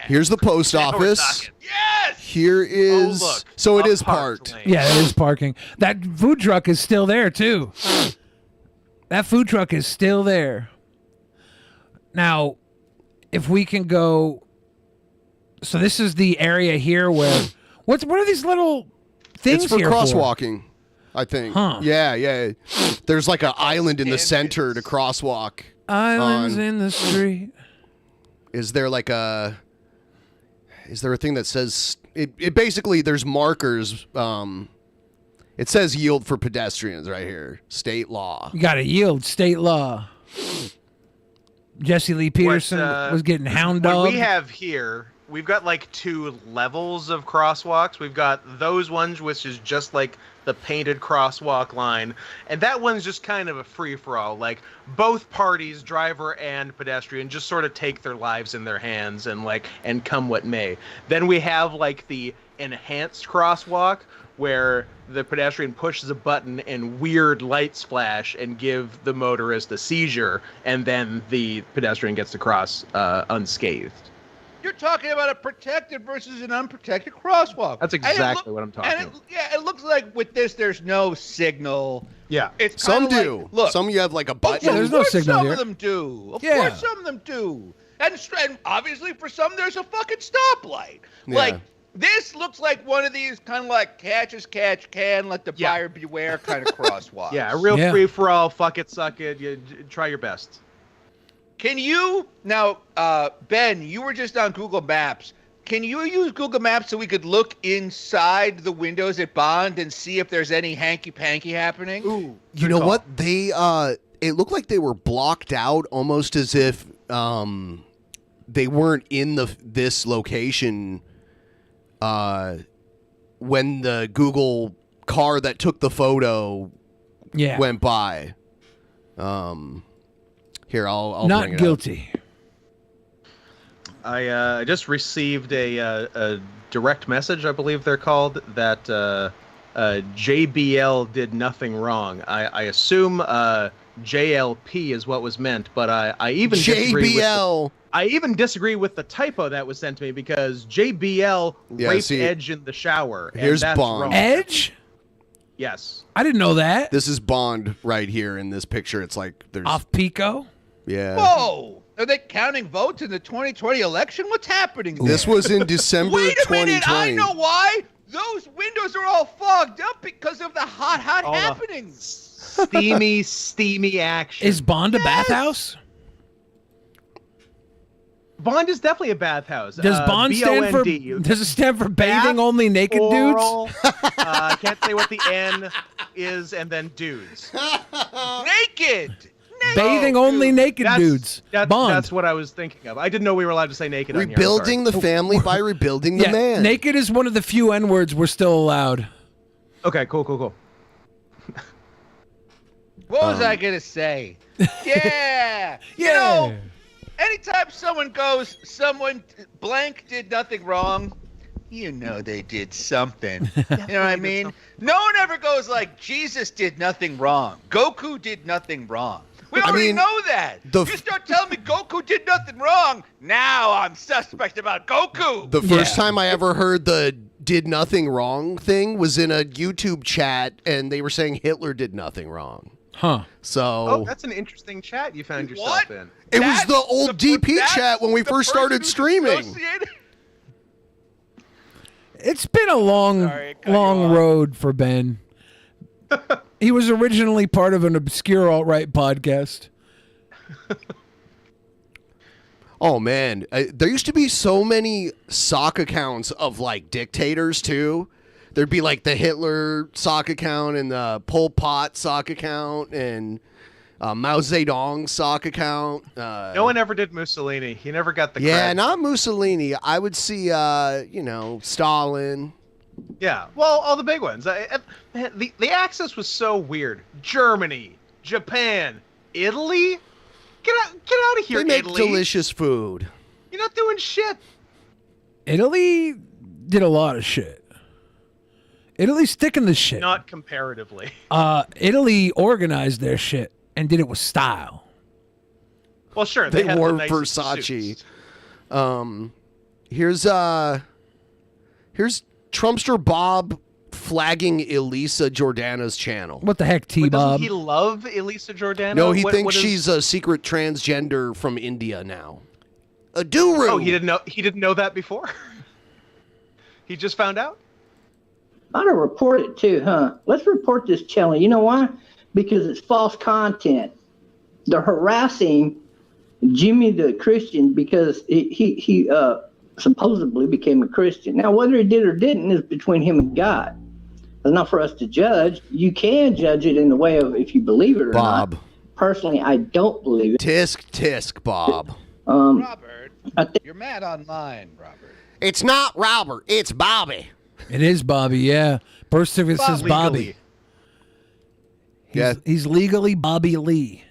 here's the post office. Yes. Here is look, so it a is parked parked. lane. Yeah, it is parking. That food truck is still there too. That food truck is still there. Now, if we can go, so this is the area here where What are these little things It's for here crosswalking, I think. Huh. Yeah. There's like an island in the center to crosswalk. Islands in the street. Is there a thing that says it basically there's markers it says yield for pedestrians right here. State law. You got to yield. State law. Jesse Lee Peterson was getting hound dogged. What we have here, we've got like 2 levels of crosswalks. We've got those ones, which is just like the painted crosswalk line. And that one's just kind of a free-for-all. Like, both parties, driver and pedestrian, just sort of take their lives in their hands and come what may. Then we have like the enhanced crosswalk, where the pedestrian pushes a button and weird lights flash and give the motorist a seizure, and then the pedestrian gets to cross unscathed. You're talking about a protected versus an unprotected crosswalk. That's exactly what I'm talking about. Yeah, it looks like with this, there's no signal. Yeah. It's Some kinda do. Like, look, Some you have like a button. Yeah, there's no signal some here. of them do. Of Yeah. course some of them do. And obviously for some, there's a fucking stoplight. Yeah. Like, this looks like one of these kind of like catch as catch can, let the buyer beware kind of crosswalk. Yeah, a real free-for-all, fuck it, suck it, you try your best. Can you, now, Ben, you were just on Google Maps. Can you use Google Maps so we could look inside the windows at Bond and see if there's any hanky-panky happening? Ooh. You know what? They it looked like they were blocked out almost as if they weren't in this location when the Google car that took the photo went by. Here, I'll Not bring it guilty. I just received a direct message, I believe they're called, that JBL did nothing wrong. I assume JLP is what was meant, but I even JBL. I even disagree with the typo that was sent to me, because JBL raped Edge in the shower. Here's and that's Bond. wrong. Edge? Yes. I didn't know that. This is Bond right here in this picture. It's like there's Off Pico? Yeah. Whoa! Are they counting votes in the 2020 election? What's happening there? This was in December Wait a 2020. minute! I know why! Those windows are all fogged up because of the hot happenings. Steamy action. Is Bond a bathhouse? Bond is definitely a bathhouse. Does Bond stand for? B-O-N-D. Does it stand for bathing only naked oral, dudes? I can't say what the N is, and then dudes. Naked. Bathing only naked dudes. Bond. That's what I was thinking of. I didn't know we were allowed to say naked. Rebuilding the family by rebuilding the man. Naked is one of the few N words we're still allowed. Okay, cool. What was I gonna say? Yeah. You Yeah. know, anytime someone goes, someone blank did nothing wrong, you know they did something. You know what I mean? No one ever goes like, Jesus did nothing wrong. Goku did nothing wrong. We already know that. You start telling me Goku did nothing wrong, now I'm suspect about Goku. The first time I ever heard the did nothing wrong thing was in a YouTube chat, and they were saying Hitler did nothing wrong. Huh. So that's an interesting chat you found yourself in. it was the old DP chat when we first started streaming. It's been a long road for Ben. He was originally part of an obscure alt-right podcast. Oh man, there used to be so many sock accounts of like dictators too. There'd be like the Hitler sock account and the Pol Pot sock account and Mao Zedong sock account. No one ever did Mussolini. He never got the Yeah, cred. not Mussolini. I would see, Stalin. Yeah, well, all the big ones. The axis was so weird. Germany, Japan, Italy. Get out of here, They make Italy. delicious food. You're not doing shit. Italy did a lot of shit. Italy's sticking the shit. Not comparatively. Italy organized their shit and did it with style. Well, sure. They had wore the nicest Versace. suits. Here's Trumpster Bob flagging Elisa Jordana's channel. What the heck, Doesn't T-Bob? he love Elisa Jordana? No, he What thinks is- she's a secret transgender from India now. A duru. Oh, he didn't know. He didn't know that before. He just found out. Ought to report it too, huh? Let's report this challenge. You know why? Because it's false content. They're harassing Jimmy the Christian because he supposedly became a Christian. Now, whether he did or didn't is between him and God. It's not for us to judge. You can judge it in the way of if you believe it or Bob. not. Personally, I don't believe it. Tisk, Bob. Robert, you're mad online, Robert. It's not Robert. It's Bobby. It is Bobby, yeah. Birth certificate says Bobby. He's legally Bobby Lee.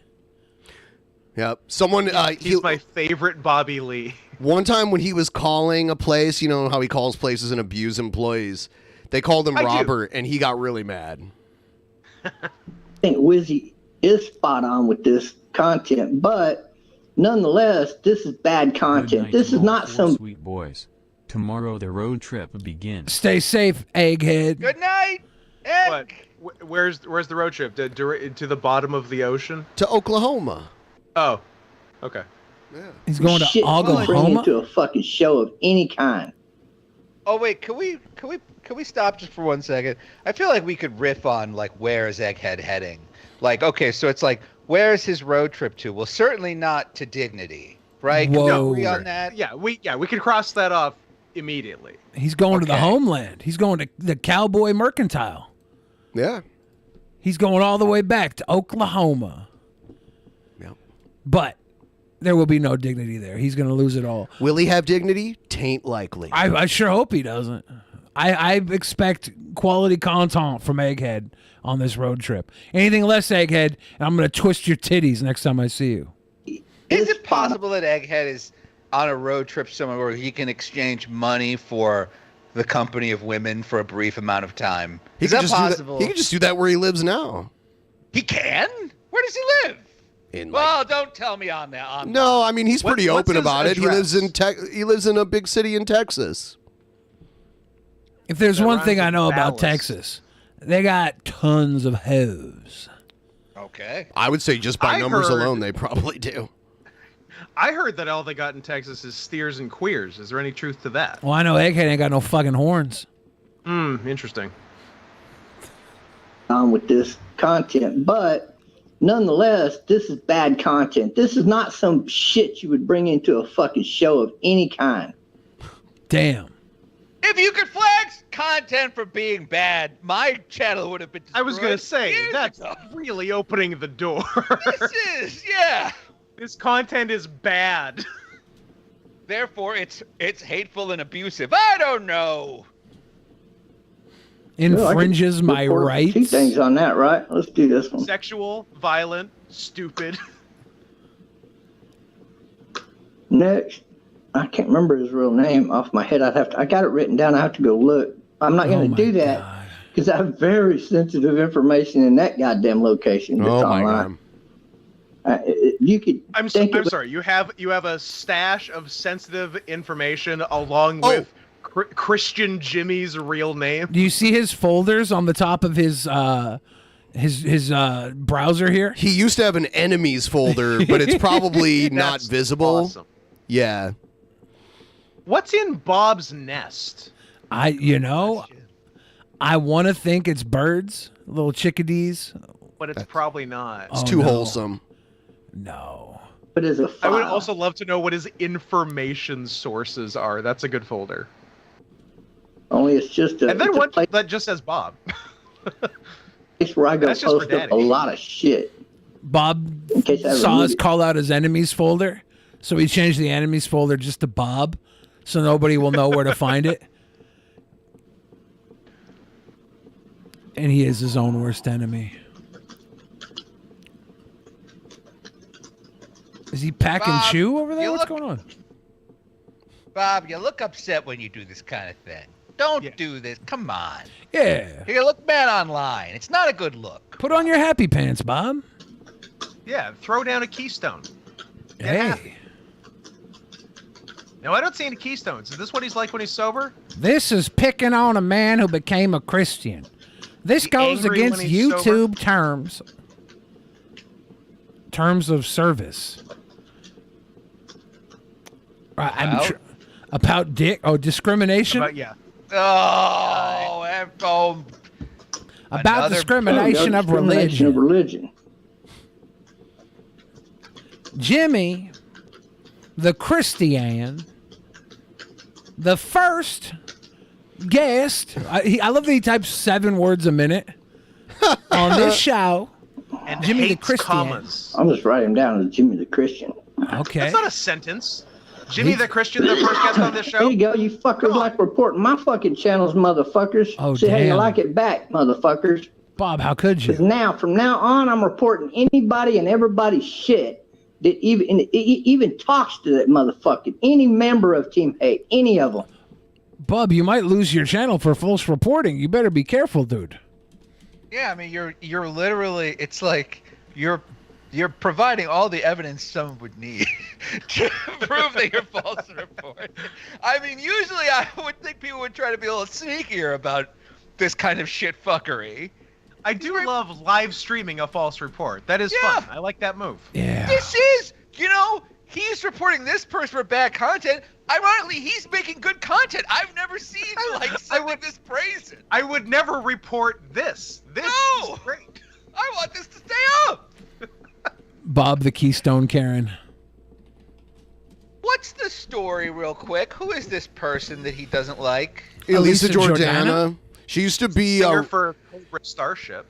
Yep. Someone. He's my favorite Bobby Lee. One time when he was calling a place, you know how he calls places and abuse employees. They called him Robert, and he got really mad. I think Wizzy is spot on with this content, but nonetheless, this is bad content. This is not some sweet boys. Tomorrow the road trip begins. Stay safe, egghead. Good night, Egg. What? Where's the road trip? To the bottom of the ocean? To Oklahoma. Oh, okay. Yeah. He's going to shit Oklahoma. bring into a fucking show of any kind. Oh wait, can we stop just for 1 second? I feel like we could riff on like where is Egghead heading? Like, okay, so it's like where is his road trip to? Well, certainly not to Dignity, right? Whoa. Can we agree on that? Yeah, we could cross that off immediately. He's going to the homeland. He's going to the Cowboy Mercantile. Yeah. He's going all the way back to Oklahoma. Yep. But there will be no dignity there. He's going to lose it all. Will he have dignity? Tain't likely. I sure hope he doesn't. I expect quality content from Egghead on this road trip. Anything less Egghead, and I'm going to twist your titties next time I see you. Is it possible that Egghead is on a road trip somewhere where he can exchange money for the company of women for a brief amount of time? Is that possible? He can just do that where he lives now. He can? Where does he live? Well, don't tell me on that. No, I mean he's pretty open about it. address? He lives in a big city in Texas. If there's one thing I know about Texas, they got tons of hoes. Okay. I would say just by numbers alone, they probably do. I heard that all they got in Texas is steers and queers. Is there any truth to that? Well, I know Egghead ain't got no fucking horns. Interesting. With this content, but nonetheless, this is bad content. This is not some shit you would bring into a fucking show of any kind. Damn. If you could flex content for being bad, my channel would have been destroyed. I was going to say, years that's ago. really opening the door. This content is bad. Therefore, it's hateful and abusive. I don't know. Infringes my rights. 2 things on that, right? Let's do this one. Sexual, violent, stupid. Next, I can't remember his real name off my head. I got it written down. I have to go look. I'm not going to do that because I have very sensitive information in that goddamn location. That's online. You could. I'm sorry. You have a stash of sensitive information along with Christian Jimmy's real name. Do you see his folders on the top of his browser here? He used to have an enemies folder, but it's probably not That's visible. awesome. Yeah. What's in Bob's nest? I want to think it's birds, little chickadees. But it's probably not. It's too wholesome. No. But as a I would also love to know what his information sources are. That's a good folder. Only it's just a. And then it's a one place that just says Bob. where I go That's just for post up a Daddy. lot of shit. Bob case I saw remove us it. call out his enemies folder, so he changed the enemies folder just to Bob, so nobody will know where to find it. And he is his own worst enemy. Is he packing Bob, chew over there? you What's look- going on? Bob, you look upset when you do this kind of thing. Don't do this. Come on. Yeah. You look bad online. It's not a good look. Put on your happy pants, Bob. Yeah, throw down a keystone. Hey. No, I don't see any keystones. Is this what he's like when he's sober? This is picking on a man who became a Christian. This Is he goes angry when against he's YouTube terms of service. About? About discrimination. About, yeah. Oh, About another- discrimination of religion. religion. Jimmy, the Christian, the first guest. I love that he types 7 words a minute on this show. And Jimmy the hates Christian. commas. I'll just write him down as Jimmy the Christian. Okay. That's not a sentence. Jimmy the Christian, the first guest on this show. There you go, you fuckers like reporting my fucking channels, motherfuckers. Oh, See how you damn. like it back, motherfuckers. Bob, how could you? Because from now on, I'm reporting anybody and everybody's shit that even talks to that motherfucker. Any member of Team Hate, any of them. Bob, you might lose your channel for false reporting. You better be careful, dude. Yeah, I mean, you're literally. It's like you're providing all the evidence someone would need to prove that you're false report. I mean, usually I would think people would try to be a little sneakier about this kind of shit fuckery. I do love live streaming a false report. That is fun. I like that move. Yeah. This is, he's reporting this person for bad content. Ironically, he's making good content. I've never seen something this brazen. I would never report this. This is great. I want this to stay up. Bob the Keystone Karen. What's the story, real quick? Who is this person that he doesn't like? Elisa Jordana. She used to be Singer for Cobra Starship.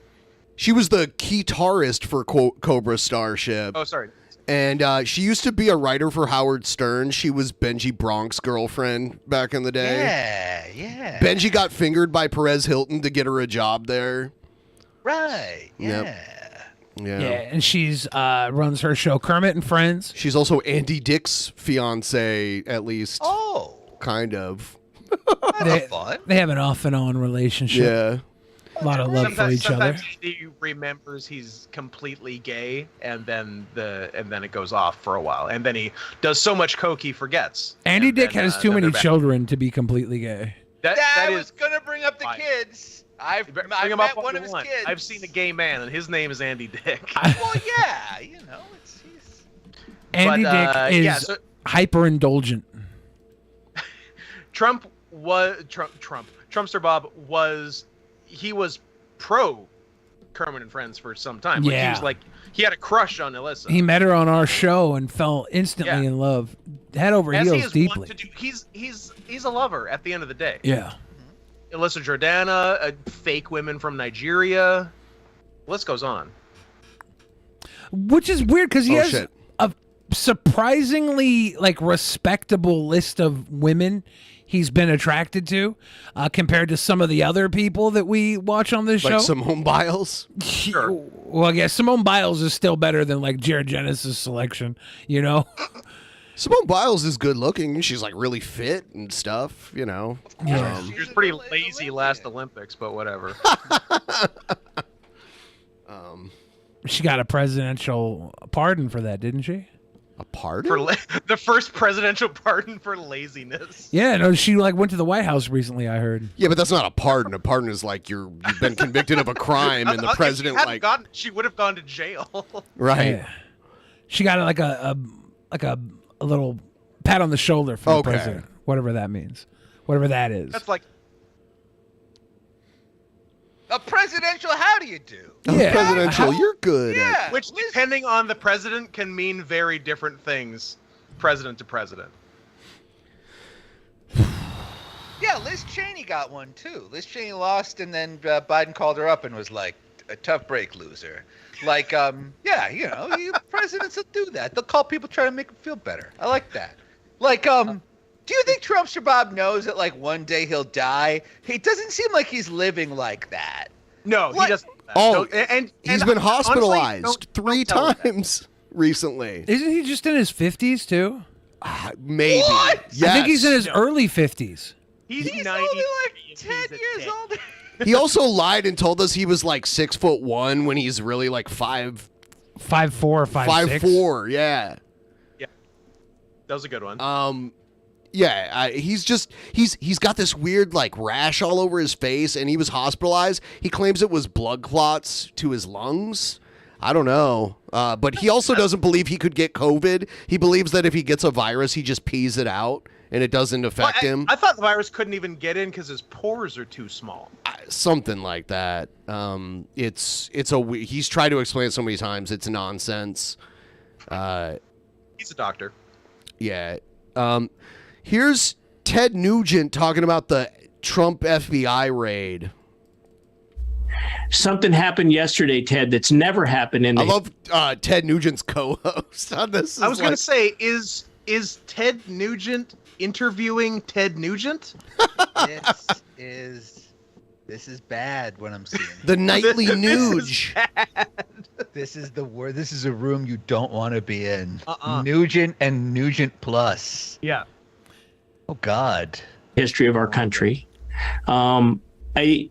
She was the guitarist for Cobra Starship. Oh, sorry. And she used to be a writer for Howard Stern. She was Benji Bronk's girlfriend back in the day. Yeah. Benji got fingered by Perez Hilton to get her a job there. Right. Yeah. Yeah. Yeah, and she's runs her show Kermit and Friends. She's also Andy Dick's fiance, at least. Oh. Kind of. They have an off and on relationship. Yeah. A lot of love for each other. Sometimes he remembers he's completely gay, and then it goes off for a while, and then he does so much coke he forgets. Andy And Dick then, has too then many they're back. children to be completely gay. I was gonna bring up the kids. I've Bring met him up one of his kids. I've seen a gay man, and his name is Andy Dick. Well, yeah, he's. Andy Dick is hyper indulgent. Trumpster Bob was pro Kermit and Friends for some time. Like, Yeah. he had a crush on Elisa. He met her on our show and fell instantly in love, head over As he heels is deeply. wont to do. He's a lover at the end of the day. Yeah. Elisa Jordana, fake women from Nigeria. List goes on. Which is weird because he has shit. a surprisingly respectable list of women he's been attracted to, compared to some of the other people that we watch on this show. Like Simone Biles? Sure. Well, I guess Simone Biles is still better than Jared Genesis' selection, Simone Biles is good looking. She's really fit and stuff, Yeah. She was pretty lazy last Olympics, but whatever. She got a presidential pardon for that, didn't she? A pardon? The first presidential pardon for laziness. Yeah, no, she went to the White House recently, I heard. Yeah, but that's not a pardon. A pardon is you've been convicted of a crime and the president she would have gone to jail. Right. Yeah. She got a little pat on the shoulder from the president, whatever that means, whatever that is. That's like a presidential. How do you do? Yeah. Presidential, you're good. Yeah. Which, depending on the president, can mean very different things, president to president. Yeah, Liz Cheney got one too. Liz Cheney lost, and then Biden called her up and was like, "A tough break, loser." Presidents will do that. They'll call people, try to make them feel better. I like that. Do you think Trumpster Bob knows that one day he'll die? He doesn't seem like he's living like that. No, he doesn't. Oh, and he's been hospitalized honestly, three times recently. Isn't he just in his 50s too? Maybe. What? Yes. I think he's in his early 50s. He's only 10 years old. He also lied and told us he was 6'1" when he's really 5'4" or 5'6". 5'4", yeah. Yeah. That was a good one. Yeah, he's got this weird rash all over his face, and he was hospitalized. He claims it was blood clots to his lungs. I don't know, but he also doesn't believe he could get COVID. He believes that if he gets a virus, he just pees it out and it doesn't affect him. I thought the virus couldn't even get in because his pores are too small. Something like that. He's tried to explain it so many times. It's nonsense. He's a doctor. Yeah. Here's Ted Nugent talking about the Trump FBI raid. Something happened yesterday, Ted, that's never happened in the... I love Ted Nugent's co-host on this. I was going to say, is Ted Nugent interviewing Ted Nugent? This is bad what I'm seeing. The nightly Nuge. This is the word. This is a room you don't want to be in. Nugent and Nugent Plus. Yeah. Oh God. History of our country. A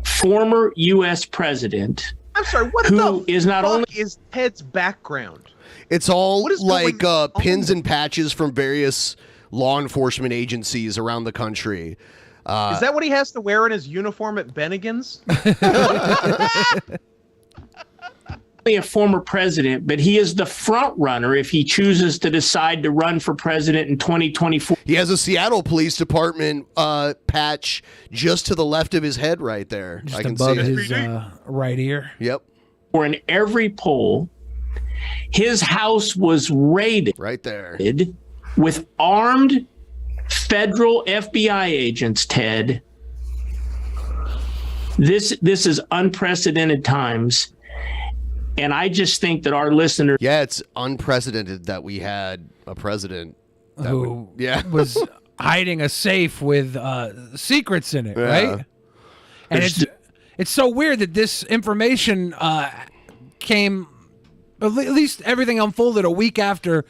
former U.S. president. I'm sorry. What who is not only is Ted's background? It's all like pins and patches from various law enforcement agencies around the country. Is that what he has to wear in his uniform at Bennigan's? a former president, but he is the front runner if he chooses to decide to run for president in 2024. He has a Seattle Police Department patch just to the left of his head right there. Just I can above see his it. right ear. Yep. Or in every poll, his house was raided. Right there. With armed federal FBI agents, Ted. This is unprecedented times. And I just think that our listeners... Yeah, it's unprecedented that we had a president who was hiding a safe with secrets in it, Yeah. right? And it's so weird that this information came... At least everything unfolded a week after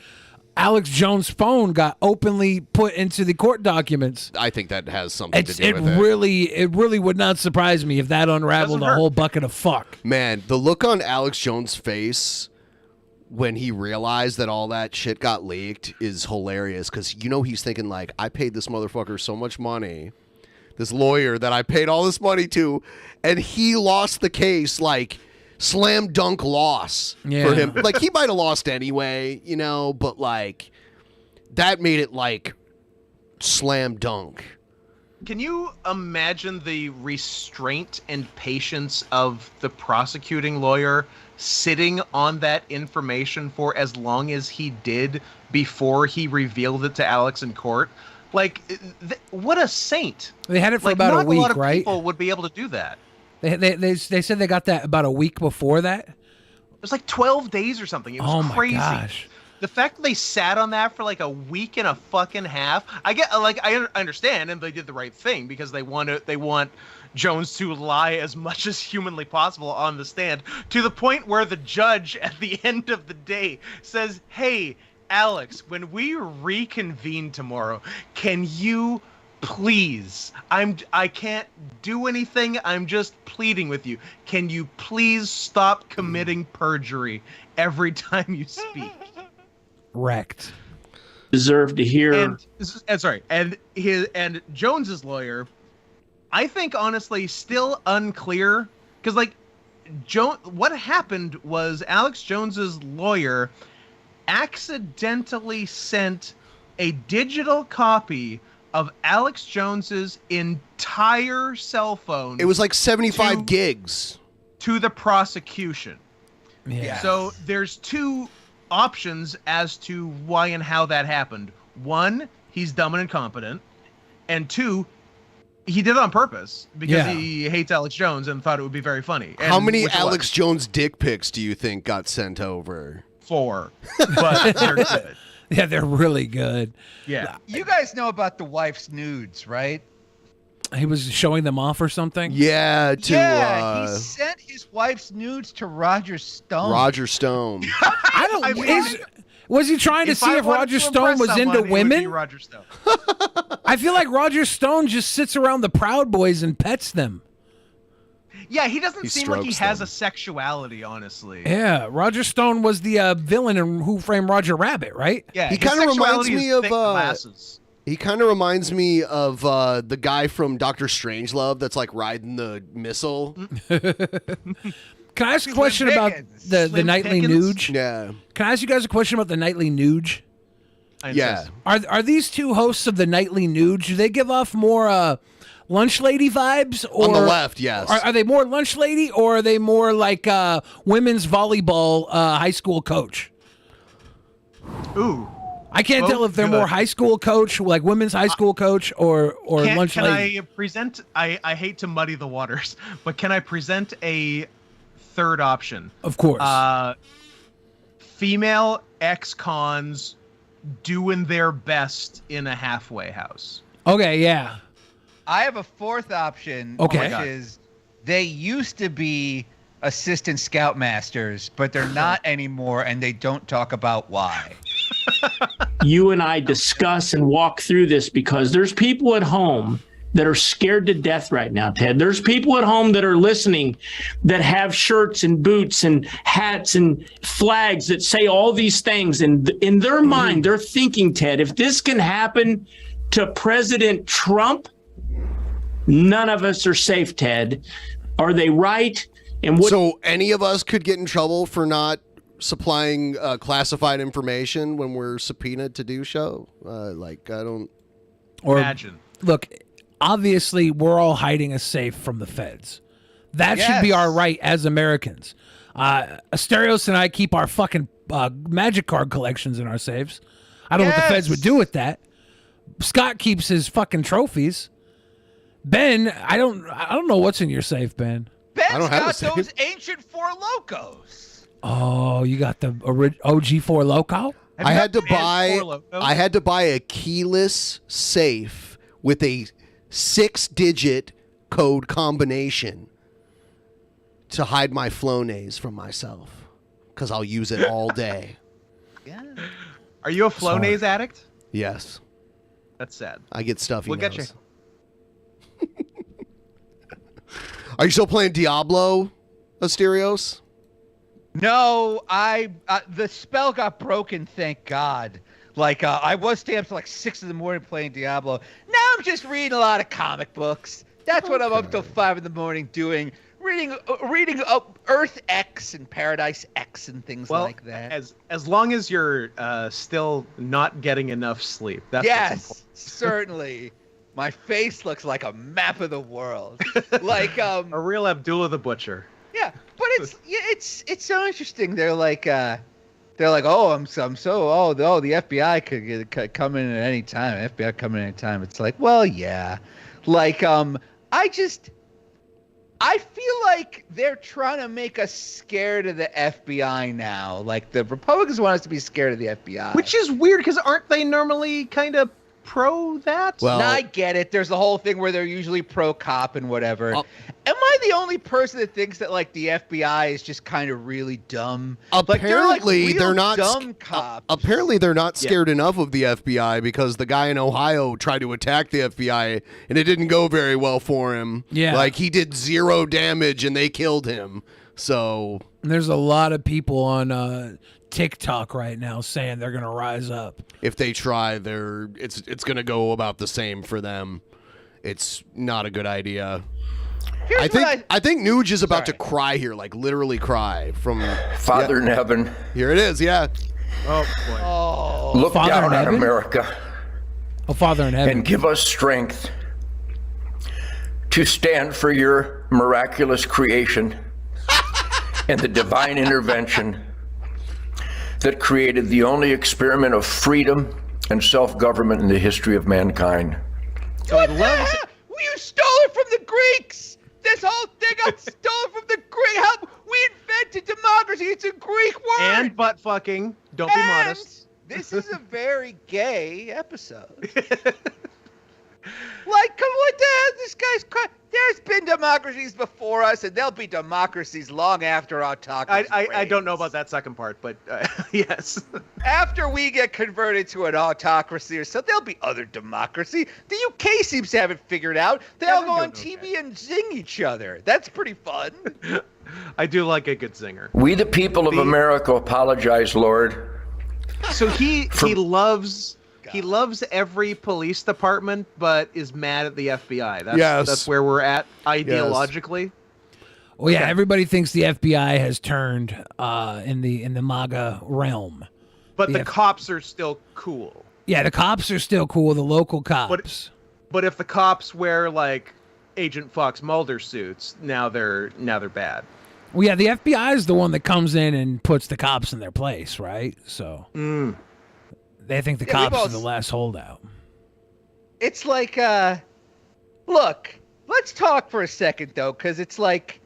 Alex Jones' phone got openly put into the court documents. I think that has something to do with it. It really would not surprise me if that unraveled a whole bucket of fuck. Man, the look on Alex Jones' face when he realized that all that shit got leaked is hilarious, because you know he's thinking like, I paid this motherfucker so much money, this lawyer that I paid all this money to, and he lost the case like slam dunk loss for him. Like, he might have lost anyway, you know, but like that made it like slam dunk. Can you imagine the restraint and patience of the prosecuting lawyer sitting on that information for as long as he did before he revealed it to Alex in court? Like, what a saint. They had it for like, about not a week, a lot of right? people would be able to do that. They said they got that about a week before that. It was like 12 days or something. It was crazy. My gosh. The fact that they sat on that for like a week and a fucking half, I understand, and they did the right thing because they want Jones to lie as much as humanly possible on the stand, to the point where the judge at the end of the day says, "Hey, Alex, when we reconvene tomorrow, can you please, I can't do anything, I'm just pleading with you. Can you please stop committing perjury every time you speak?" Wrecked. Deserve to hear. And Jones's lawyer, I think honestly still unclear, because like what happened was Alex Jones's lawyer accidentally sent a digital copy of Alex Jones's entire cell phone. It was like 75 gigs to the prosecution. Yeah. So there's two options as to why and how that happened. One, he's dumb and incompetent, and two, he did it on purpose because he hates Alex Jones and thought it would be very funny. How many Alex Jones dick pics do you think got sent over? 4, but they're good. Yeah, they're really good. Yeah. You guys know about the wife's nudes, right? He was showing them off or something? Yeah, he sent his wife's nudes to Roger Stone. Roger Stone. Was he trying to see if Roger Stone was into women? Roger Stone. I feel like Roger Stone just sits around the Proud Boys and pets them. Yeah, he doesn't seem like he strokes has them. a sexuality, honestly. Yeah, Roger Stone was the villain in Who Framed Roger Rabbit, right? Yeah, He his kind of reminds sexuality me is of thick glasses. he kind of reminds me of the guy from Dr. Strangelove that's like riding the missile. Can I ask a question about the nightly Pickens? nuge? Yeah. Can I ask you guys a question about the nightly nuge? Yeah. Are these two hosts of the Nightly Nude? Do they give off more lunch lady vibes? Or, On the left, yes. Are they more lunch lady, or are they more like women's volleyball high school coach? Ooh. I can't tell if they're more high school coach, like women's high school coach, or lunch lady. Can I present? I hate to muddy the waters, but can I present a third option? Of course. Female ex-cons doing their best in a halfway house. Okay, yeah. I have a fourth option, Okay. which is they used to be assistant scoutmasters, but they're not anymore, and they don't talk about why. You and I discuss and walk through this because there's people at home that are scared to death right now, Ted. There's people at home that are listening that have shirts and boots and hats and flags that say all these things. And in their mind, they're thinking, Ted, if this can happen to President Trump, none of us are safe, Ted. Are they right? And what? So any of us could get in trouble for not supplying classified information when we're subpoenaed to do show? I don't... Imagine. Look, obviously, we're all hiding a safe from the feds. That should be our right as Americans. Asterios and I keep our fucking magic card collections in our safes. I don't know what the feds would do with that. Scott keeps his fucking trophies. Ben, I don't know what's in your safe, Ben. Ben's got those ancient Four Locos. Oh, you got the OG Four Loco? I had to buy a keyless safe with a 6-digit code combination to hide my Flonase from myself, because I'll use it all day. Yeah. Are you a Flonase addict? Yes. That's sad. I get stuffy We'll get you. nose. Are you still playing Diablo, Asterios? No, the spell got broken, thank God. I was staying up till 6 a.m. playing Diablo. Now I'm just reading a lot of comic books. That's what I'm up till 5 a.m. doing. Reading Earth X and Paradise X and things like that. As long as you're still not getting enough sleep. That's what's important. Certainly. My face looks like a map of the world. A real Abdullah the Butcher. Yeah, but it's so interesting. They're like, oh, the FBI could come in at any time. FBI come in at any time. It's like, well, yeah, I feel like they're trying to make us scared of the FBI now. Like the Republicans want us to be scared of the FBI, Which is weird because aren't they normally kind of pro that? Well, I get it. There's the whole thing where they're usually pro cop and whatever. Am I the only person that thinks that the FBI is just kind of really dumb? Apparently, they're not dumb cops. Apparently, they're not scared enough of the FBI because the guy in Ohio tried to attack the FBI and it didn't go very well for him. Yeah, he did 0 damage and they killed him. So there's a lot of people on TikTok right now saying they're going to rise up. If they try, it's going to go about the same for them. It's not a good idea. I think Nuge is about to cry here, literally cry from Father in heaven. Here it is, yeah. Oh boy. Oh, look Father down in on heaven? America. Oh, Father in heaven. And give us strength to stand for your miraculous creation and the divine intervention that created the only experiment of freedom and self-government in the history of mankind. What the hell? You stole it from the Greeks! This whole thing got stolen from the Greeks! We invented democracy! It's a Greek word! And butt fucking. Don't be modest. This is a very gay episode. Come what the hell? This guy's crying. There's been democracies before us, and there'll be democracies long after autocracy. I don't know about that second part, but yes. After we get converted to an autocracy or so, there'll be other democracy. The UK seems to have it figured out. They all go on TV and zing each other. That's pretty fun. I do like a good zinger. We the people of America apologize, Lord. So he loves every police department, but is mad at the FBI. That's where we're at ideologically. Well, yeah, everybody thinks the FBI has turned in the MAGA realm. But the cops are still cool. Yeah, the cops are still cool. The local cops. But if the cops wear like Agent Fox Mulder suits, now they're bad. Well, yeah, the FBI is the one that comes in and puts the cops in their place, right? So they think the cops are the last holdout. It's like, look, let's talk for a second though, because it's like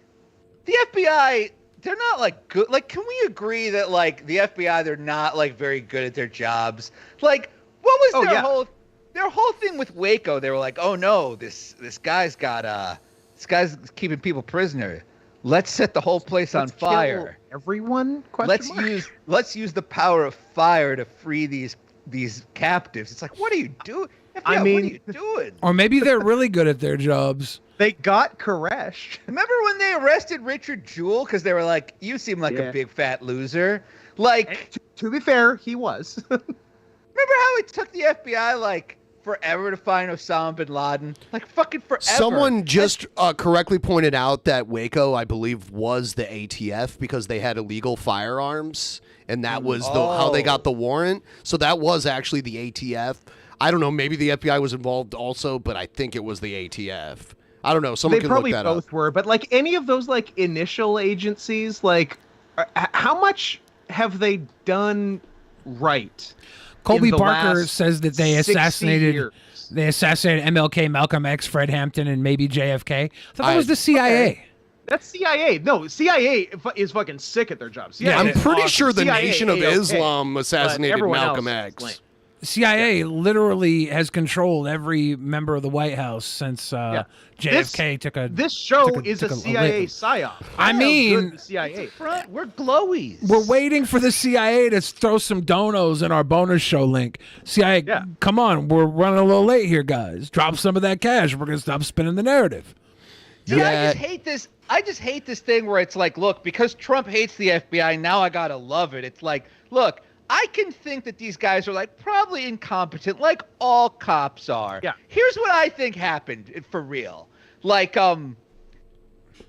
the FBI. They're not like good. Like, can we agree that like the FBI, they're not like very good at their jobs? Like, what was their whole thing with Waco? They were like, oh no, this guy's keeping people prisoner. Let's set the whole place on fire. Everyone? Let's use the power of fire to free these captives. It's like, what are you doing? FBI, what are you doing? Or maybe they're really good at their jobs. They got Koresh. Remember when they arrested Richard Jewell because they were like, "You seem like a big fat loser." Like, to be fair, he was. Remember how it took the FBI like forever to find Osama bin Laden? Like fucking forever. Someone just correctly pointed out that Waco, I believe, was the ATF because they had illegal firearms, and that was how they got the warrant. So that was actually the ATF. I don't know. Maybe the FBI was involved also, but I think it was the ATF. I don't know. Someone can look that up. They probably both were, but like any of those like initial agencies, like how much have they done right? Colby Barker says that they assassinated MLK, Malcolm X, Fred Hampton, and maybe JFK. I thought that was the CIA. Okay. That's CIA. No, CIA is fucking sick at their jobs. Yeah, I'm pretty sure the Nation of Islam assassinated Malcolm X. CIA literally has controlled every member of the White House since JFK took a. This show is a CIA psyop. I mean, CIA. We're glowies. We're waiting for the CIA to throw some donos in our bonus show link. CIA, come on, we're running a little late here, guys. Drop some of that cash. We're gonna stop spinning the narrative. See, I just hate this thing where it's like, look, because Trump hates the FBI, now I gotta love it. It's like, look, I can think that these guys are like probably incompetent, like all cops are. Yeah. Here's what I think happened for real. Like,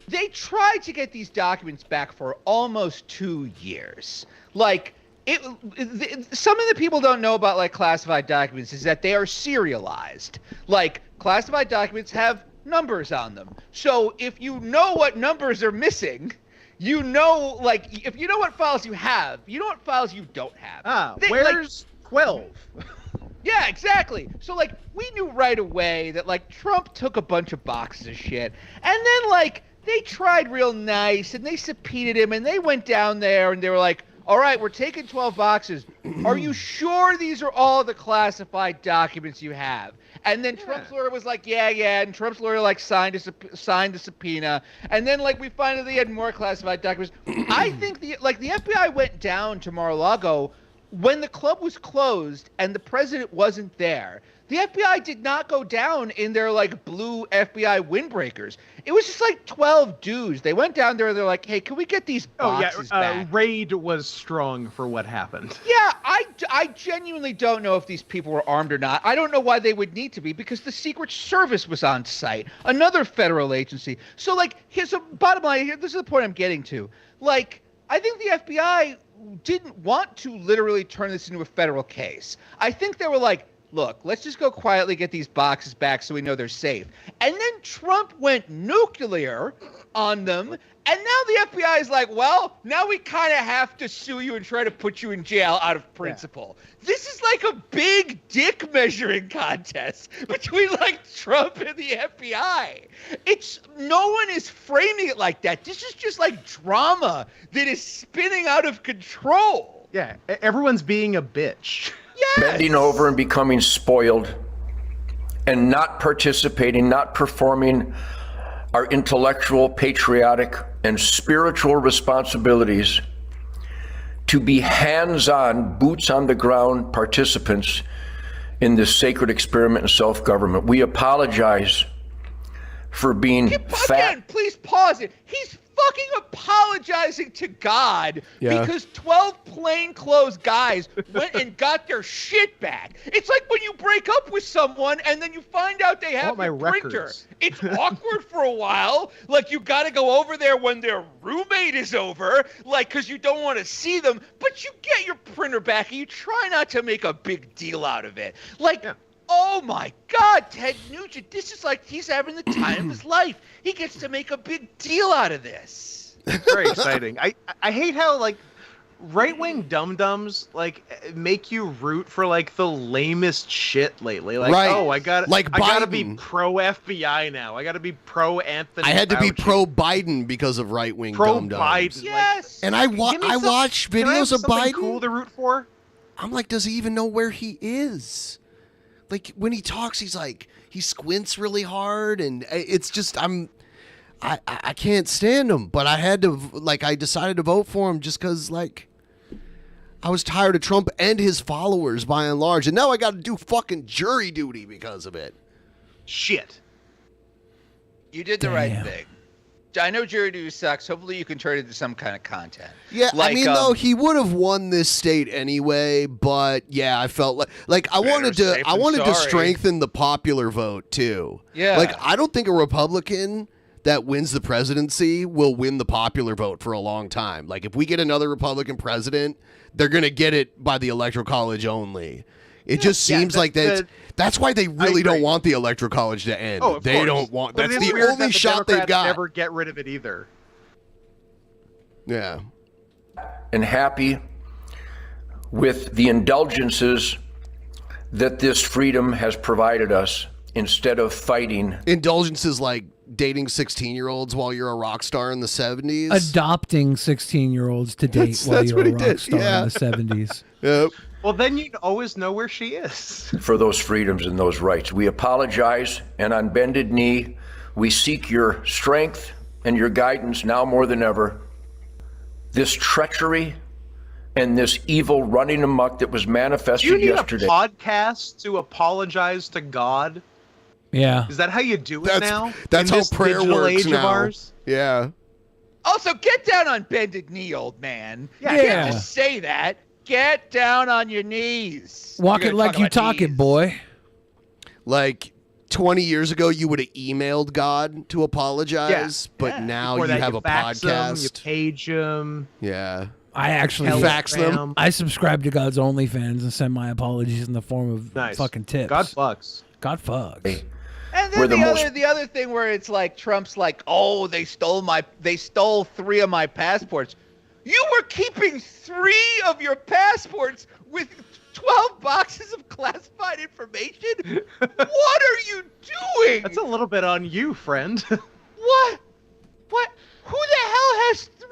they tried to get these documents back for almost 2 years. Like, something that people don't know about like classified documents is that they are serialized. Like, classified documents have numbers on them. So if you know what numbers are missing, you know, like, if you know what files you have, you know what files you don't have. Where's 12? Yeah, exactly. So, like, we knew right away that, like, Trump took a bunch of boxes of shit. And then, like, they tried real nice, and they subpoenaed him, and they went down there, and they were like, all right, we're taking 12 boxes. Are you sure these are all the classified documents you have? And then Trump's lawyer was like, yeah. And Trump's lawyer, like, signed the subpoena. And then, like, we find out they had more classified documents. I think the FBI went down to Mar-a-Lago when the club was closed and the president wasn't there. The FBI did not go down in their, like, blue FBI windbreakers. It was just, like, 12 dudes. They went down there and they're like, hey, can we get these boxes back? Raid was strong for what happened. Yeah, I genuinely don't know if these people were armed or not. I don't know why they would need to be, because the Secret Service was on site, another federal agency. So, like, here's the bottom line here. This is the point I'm getting to. Like, I think the FBI didn't want to literally turn this into a federal case. I think they were like, look, let's just go quietly get these boxes back so we know they're safe. And then Trump went nuclear on them, and now the FBI is like, well, now we kind of have to sue you and try to put you in jail out of principle. Yeah. This is like a big dick measuring contest between, like, Trump and the FBI. No one is framing it like that. This is just like drama that is spinning out of control. Yeah, everyone's being a bitch. Yes. Bending over and becoming spoiled and not participating, not performing our intellectual, patriotic, and spiritual responsibilities to be hands-on, boots-on-the-ground participants in this sacred experiment in self-government. We apologize for being fat. Again, please pause it. He's fucking apologizing to God because 12 plainclothes guys went and got their shit back. It's like when you break up with someone and then you find out they have your printer. It's awkward for a while. Like, you got to go over there when their roommate is over, like, because you don't want to see them. But you get your printer back and you try not to make a big deal out of it. Like, oh my God, Ted Nugent, this is like he's having the time of his life. He gets to make a big deal out of this. Very exciting. I hate how, like, right-wing dum-dums, like, make you root for, like, the lamest shit lately. Like, oh, I gotta be pro-FBI now. I gotta be pro-Anthony I had to be Fauci. pro-Biden because of right-wing dum-dums. Pro-Biden. Yes. And I watch videos of Biden. Cool to root for? I'm like, does he even know where he is? Like, when he talks, he's like, he squints really hard, and it's just, I can't stand him. But I had to, like, I decided to vote for him just because, like, I was tired of Trump and his followers by and large, and now I got to do fucking jury duty because of it. Shit. You did the right thing. I know jury duty sucks. Hopefully you can turn it into some kind of content. Yeah, like, I mean, though, he would have won this state anyway, but yeah, I felt like I wanted to strengthen the popular vote too. Yeah. Like, I don't think a Republican that wins the presidency will win the popular vote for a long time. Like, if we get another Republican president, they're going to get it by the Electoral College only. It just seems like that's why they really don't want the Electoral College to end. Oh, of they course. don't want. But That's it is the weird only that the shot they've Democrats got. Never get rid of it either. Yeah. And happy with the indulgences that this freedom has provided us instead of fighting. Indulgences like dating 16-year-olds while you're a rock star in the 70s. Adopting 16-year-olds to date while you're a rock star in the 70s. Yep. Well, then you'd always know where she is. For those freedoms and those rights. We apologize, and on bended knee, we seek your strength and your guidance now more than ever. This treachery and this evil running amok that was manifested Do you need yesterday. a podcast to apologize to God? Yeah. Is that how you do it now? That's in how this prayer digital works age of now. ours? Yeah. Also, get down on bended knee, old man. Yeah. You can't just say that. Get down on your knees. Walk it like you talk it, boy. Like 20 years ago, you would have emailed God to apologize, but now Before you that, have a fax them, you podcast. page them. Yeah. I actually fax them. I subscribe to God's OnlyFans and send my apologies in the form of Nice. fucking tips. God fucks. God fucks. And We're then the the other thing where it's like Trump's like, oh, they stole 3 of my passports. You were keeping 3 of your passports with 12 boxes of classified information? What are you doing? That's a little bit on you, friend. What? Who the hell has 3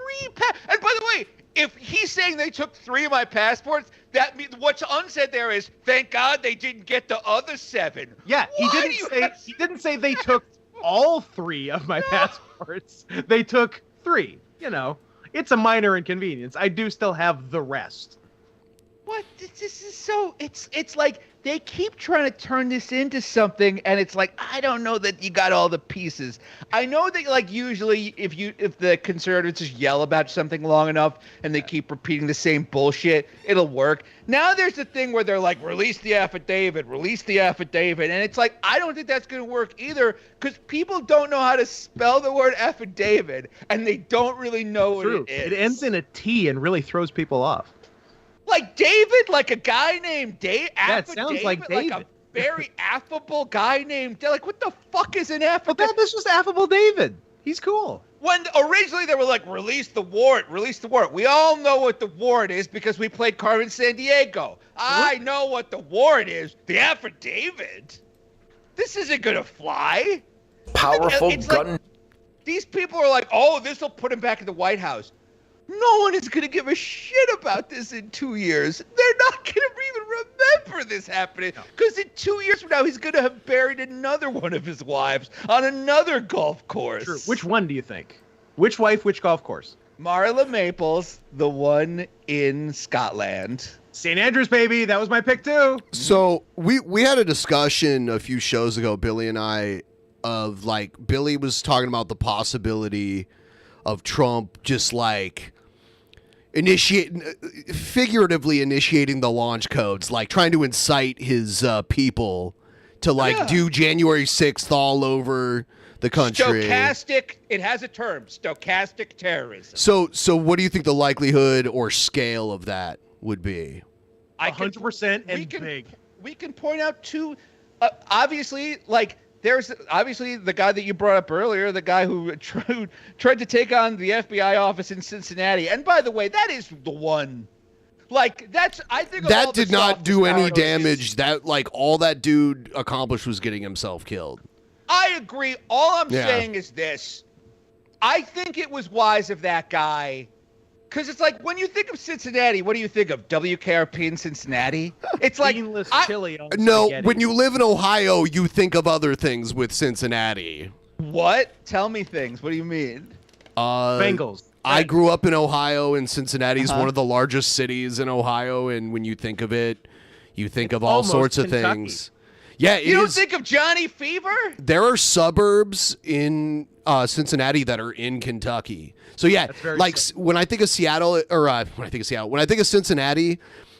And by the way, if he's saying they took 3 of my passports, that means what's unsaid there is, thank God they didn't get the other 7. Yeah, he didn't say they took all 3 of my passports. They took 3. You know, it's a minor inconvenience. I do still have the rest. What? This is so. It's like they keep trying to turn this into something, and it's like, I don't know that you got all the pieces. I know that, like, usually if the conservatives just yell about something long enough and they keep repeating the same bullshit, it'll work. Now there's a thing where they're like, release the affidavit, and it's like, I don't think that's going to work either, because people don't know how to spell the word affidavit, and they don't really know what it is. It ends in a T and really throws people off. Like David, like a guy named Dave. Yeah, it sounds like David. Like a very affable guy named Dave. Like, what the fuck is an affidavit? But that's just affable David. He's cool. When originally they were like, release the warrant. We all know what the warrant is because we played Carmen Sandiego. I know what the warrant is. The affidavit? This isn't going to fly. Powerful It's gun. like, these people are like, oh, this will put him back in the White House. No one is going to give a shit about this in 2 years. They're not going to even remember this happening. Because in 2 years from now, he's going to have buried another one of his wives on another golf course. True. Which one do you think? Which wife, which golf course? Marla Maples, the one in Scotland. St. Andrews, baby. That was my pick, too. So we had a discussion a few shows ago, Billy and I, of like Billy was talking about the possibility of Trump just like figuratively initiating the launch codes, like trying to incite his people to like do January 6th all over the country. Stochastic, it has a term, stochastic terrorism. So what do you think the likelihood or scale of that would be? 100% and big. We can point out two, obviously, like there's obviously the guy that you brought up earlier, the guy who tried to take on the FBI office in Cincinnati. And by the way, that is the one. Like I think that did not do any damage. That like all that dude accomplished was getting himself killed. I agree. All I'm saying is this. I think it was wise of that guy. Because it's like, when you think of Cincinnati, what do you think of? WKRP in Cincinnati? It's like... chili on no, spaghetti. when you live in Ohio, you think of other things with Cincinnati. What? Tell me things. What do you mean? Bengals. I grew up in Ohio, and Cincinnati is one of the largest cities in Ohio, and when you think of it, you think of all sorts of things. Yeah, you don't think of Johnny Fever? There are suburbs in Cincinnati that are in Kentucky. So yeah, like when I think of Seattle, or when I think of Cincinnati,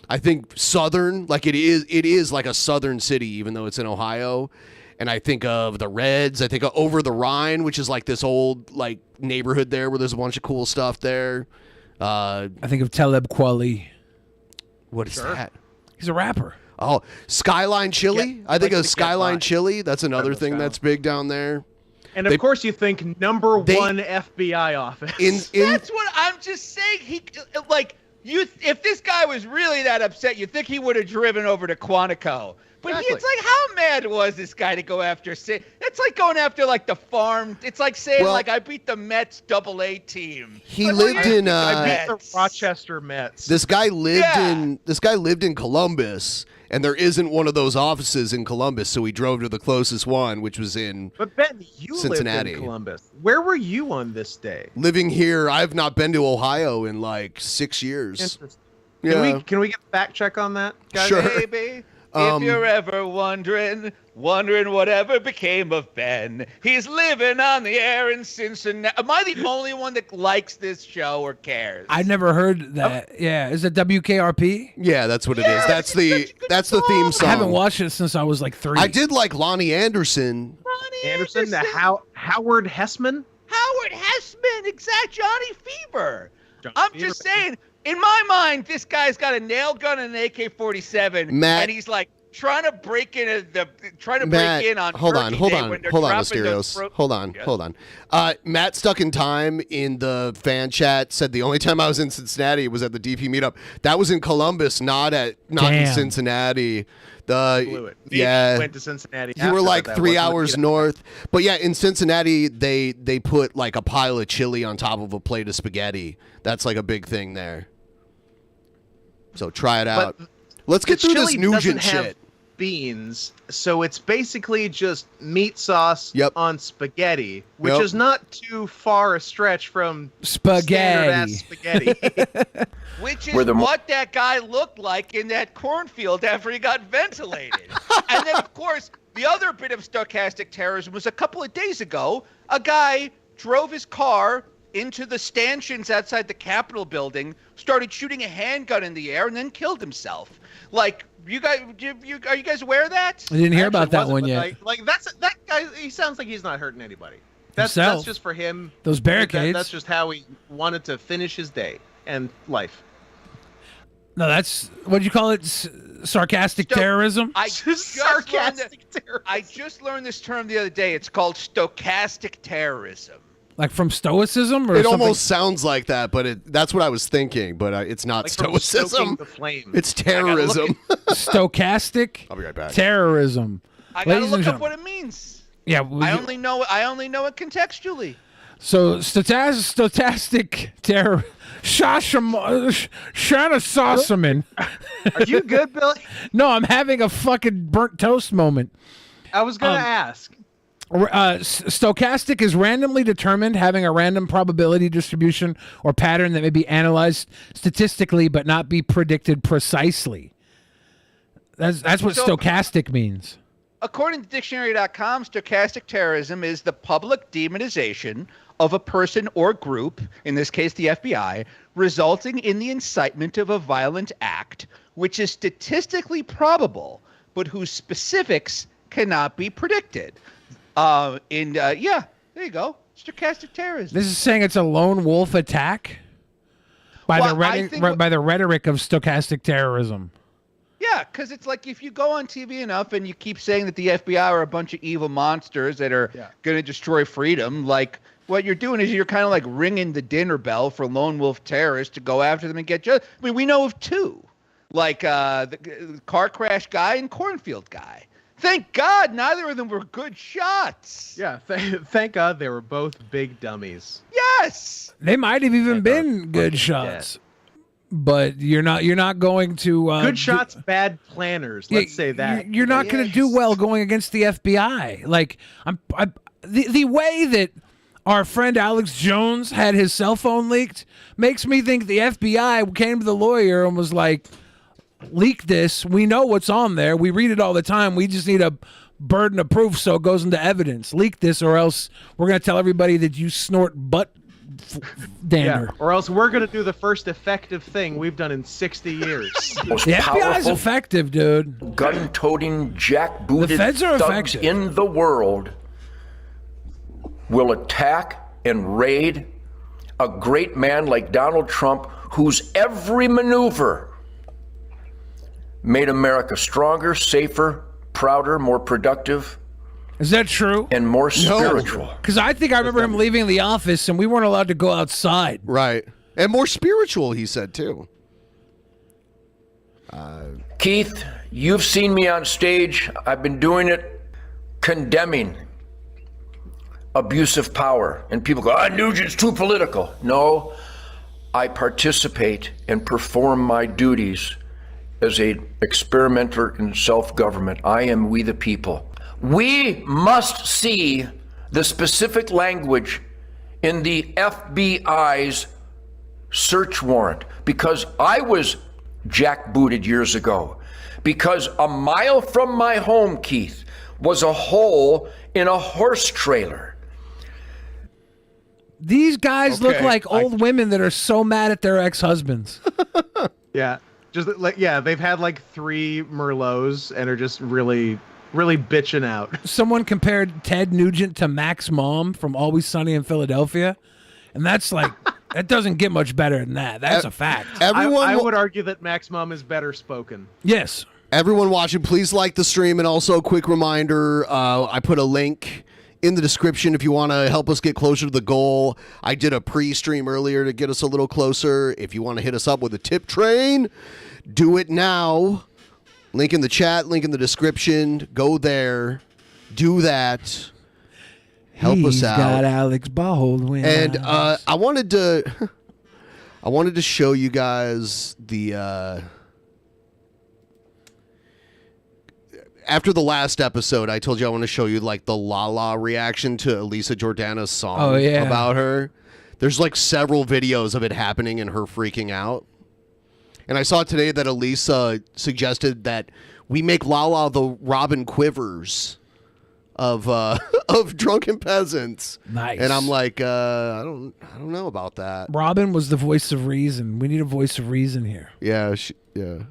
I think southern. Like it is like a southern city, even though it's in Ohio. And I think of the Reds. I think of Over the Rhine, which is like this old like neighborhood there where there's a bunch of cool stuff there. I think of Talib Kweli. What is that? He's a rapper. Oh, Skyline Chili. I think of Skyline Chili. That's another thing that's big down there. And of course, you think number one FBI office. That's what I'm just saying. If this guy was really that upset, you think he would have driven over to Quantico. But it's like, how mad was this guy to go after? It's like going after like the farm. It's like saying like I beat the Mets AA team. He lived in. I beat the Rochester Mets. This guy lived in Columbus. And there isn't one of those offices in Columbus, so we drove to the closest one, which was in Cincinnati. Lived in Columbus. Where were you on this day? Living here, I've not been to Ohio in like 6 years. Interesting. Yeah. Can we get a fact check on that, guys? Sure. Baby, if you're ever wondering whatever became of Ben, he's living on the air in Cincinnati. Am I the only one that likes this show or cares? I never heard that. Yeah, is it WKRP? Yeah, that's what it is. That's the theme song. I haven't watched it since I was like 3. I did like Lonnie Anderson. Howard Hessman. Howard Hessman, exact Johnny Fever. I'm just saying. In my mind, this guy's got a nail gun and an AK-47, and he's like trying to break in on. Hold on, Asterios. Hold on. Matt Stuck in Time in the fan chat said the only time I was in Cincinnati was at the DP meetup. That was in Columbus, not in Cincinnati. Went to Cincinnati. You were like 3 hours north, but yeah, in Cincinnati they put like a pile of chili on top of a plate of spaghetti. That's like a big thing there. So try it out. Let's get through this Nugent shit. Beans, so it's basically just meat sauce on spaghetti, which is not too far a stretch from spaghetti. Which is what that guy looked like in that cornfield after he got ventilated. And then, of course, the other bit of stochastic terrorism was a couple of days ago. A guy drove his car into the stanchions outside the Capitol building, started shooting a handgun in the air, and then killed himself. Like, you guys, are you guys aware of that? I didn't hear about that one yet. Like that guy. He sounds like he's not hurting anybody. That's just for him. Those barricades. That's just how he wanted to finish his day and life. No, that's what do you call it? Sarcastic terrorism. I just learned this term the other day. It's called stochastic terrorism. Like from stoicism, or it something? almost sounds like that, but that's what I was thinking. But it's not like stoicism. The flame. It's terrorism. Stochastic. I'll be right back. Terrorism. I gotta look up what it means. Yeah, I only know it contextually. So stochastic terror. Shana Sossaman. Are you good, Billy? No, I'm having a fucking burnt toast moment. I was gonna ask. Stochastic is randomly determined, having a random probability distribution or pattern that may be analyzed statistically but not be predicted precisely. That's what stochastic means. According to dictionary.com, stochastic terrorism is the public demonization of a person or group, in this case the FBI, resulting in the incitement of a violent act, which is statistically probable, but whose specifics cannot be predicted. Yeah, there you go. Stochastic terrorism. This is saying it's a lone wolf attack by the rhetoric of stochastic terrorism. Yeah, because it's like if you go on TV enough and you keep saying that the FBI are a bunch of evil monsters that are going to destroy freedom, like what you're doing is you're kind of like ringing the dinner bell for lone wolf terrorists to go after them and get justice. I mean, we know of two, like the car crash guy and cornfield guy. Thank God neither of them were good shots. Yeah, thank God they were both big dummies. Yes! They might have even been good shots. But you're not going to good shots, bad planners. Let's say that you're not going to do well going against the FBI. Like the way that our friend Alex Jones had his cell phone leaked makes me think the FBI came to the lawyer and was like, "Leak this. We know what's on there. We read it all the time. We just need a burden of proof so it goes into evidence. Leak this, or else we're going to tell everybody that you snort butt." Dander. Yeah, or else we're going to do the first effective thing we've done in 60 years. Most the FBI is powerful effective, dude. Gun-toting, jackbooted The feds are thugs effective. in the world will attack and raid a great man like Donald Trump, whose every maneuver made America stronger, safer, prouder, more productive. Is that true? And more spiritual. Because I think I remember him leaving the office and we weren't allowed to go outside. Right. And more spiritual, he said, too. Keith, you've seen me on stage. I've been doing it condemning abuse of power. And people go, Nugent's too political. No, I participate and perform my duties as a experimenter in self-government. I am we the people. We must see the specific language in the FBI's search warrant, because I was jackbooted years ago, because a mile from my home, Keith, was a hole in a horse trailer. These guys look like old women that are so mad at their ex-husbands. Yeah, just like they've had like 3 Merlots and are just really bitching out. Someone compared Ted Nugent to Mac's mom from Always Sunny in Philadelphia, and that's like that doesn't get much better than that. That's a fact. Everyone, I would argue that Mac's mom is better spoken. Yes. Everyone watching, please like the stream, and also a quick reminder: I put a link in the description if you want to help us get closer to the goal. I did a pre-stream earlier to get us a little closer. If you want to hit us up with a tip train, do it now. Link in the chat, link in the description. Go there. Do that. Help us out. Got Alex Baldwin. And I wanted to show you guys the after the last episode, I told you I want to show you like the Lala reaction to Elisa Jordana's song about her. There's like several videos of it happening and her freaking out. And I saw today that Elisa suggested that we make Lala the Robin Quivers of Drunken Peasants. Nice. And I'm like, I don't know about that. Robin was the voice of reason. We need a voice of reason here. Yeah, yeah.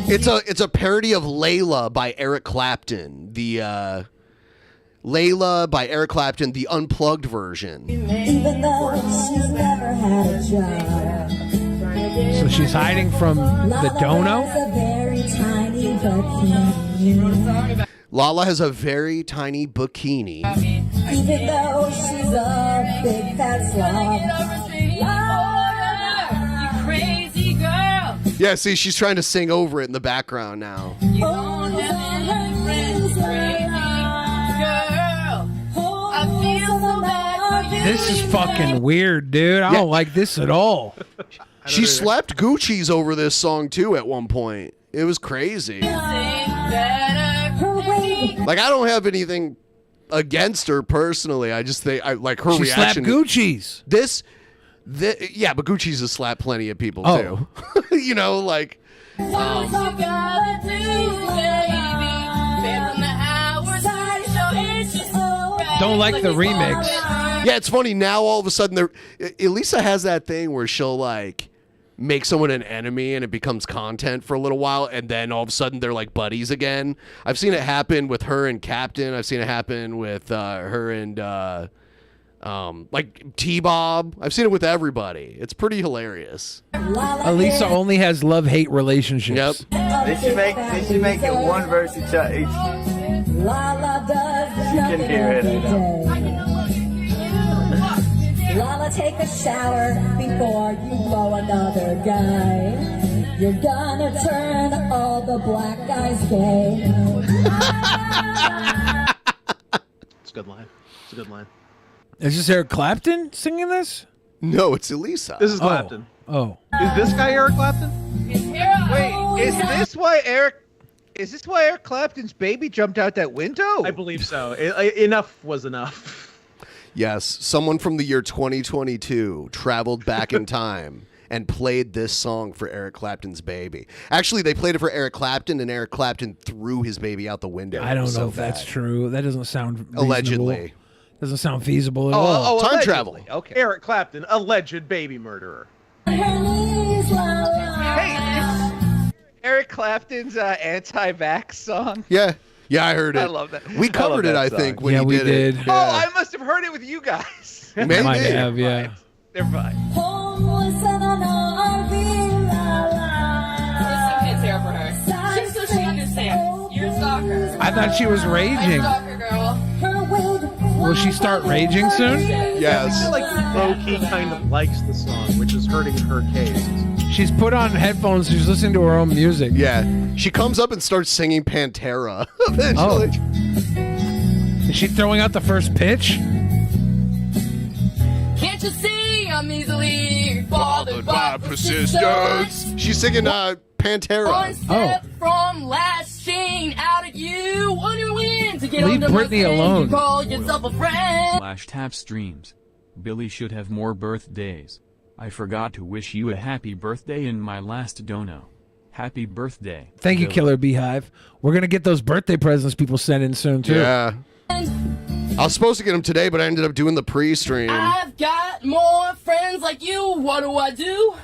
It's a parody of Layla by Eric Clapton. The Layla by Eric Clapton, the unplugged version. Even though she's never had a job. So she's hiding from the dono? Lala has a very tiny bikini. Even though she's a big fat slob. You crazy girl. Yeah, see, she's trying to sing over it in the background now. This is fucking weird, dude. I don't like this at all. She slept Gucci's over this song, too, at one point. It was crazy. Like, I don't have anything against her personally. I just think, like, her She reaction. slapped Gucci's. Yeah, but Gucci's has slapped plenty of people Oh. too. You know, like. Don't like the remix. Yeah, it's funny now. All of a sudden, Elisa has that thing where she'll like make someone an enemy and it becomes content for a little while, and then all of a sudden they're like buddies again. I've seen it happen with her and Captain. I've seen it happen with her and like T-Bob. I've seen it with everybody. It's pretty hilarious. Elisa only has love-hate relationships. Yep. They should make it one verse each. You can hear it. Lala, take a shower before you blow another guy. You're gonna turn all the black guys gay. It's a good line. It's a good line. Is this Eric Clapton singing this? No, it's Elisa. This is Clapton. Oh. Is this guy Eric Clapton? Wait, is this why Eric Clapton's baby jumped out that window? I believe so. Enough was enough. Yes, someone from the year 2022 traveled back in time and played this song for Eric Clapton's baby. Actually, they played it for Eric Clapton, and Eric Clapton threw his baby out the window. I don't know if that's true. That doesn't sound reasonable. Allegedly. Doesn't sound feasible at all. Time travel. Okay. Eric Clapton, alleged baby murderer. Eric Clapton's anti-vax song. Yeah. Yeah, I heard it. I love that. We covered it, I think, when he did it. Oh, I must have heard it with you guys. Maybe. Might have, yeah. They're fine. It's here for her. Just so she understands. You're a stalker. I thought she was raging. Stalker girl. Will she start raging soon? Yes. I feel like low-key kind of likes the song, which is hurting her case. She's put on headphones. She's listening to her own music. Yeah. She comes up and starts singing Pantera eventually. Is she throwing out the first pitch? Can't you see I'm easily bothered by persistence? She's singing Pantera. One step from lashing out at you. On your win to get Leave under my Britney skin. alone. You call yourself a friend. /tap streams. Billy should have more birthdays. I forgot to wish you a happy birthday in my last dono. Happy birthday. Thank you, Billy. Killer Beehive. We're going to get those birthday presents people send in soon, too. Yeah. I was supposed to get them today, but I ended up doing the pre-stream. I've got more friends like you. What do?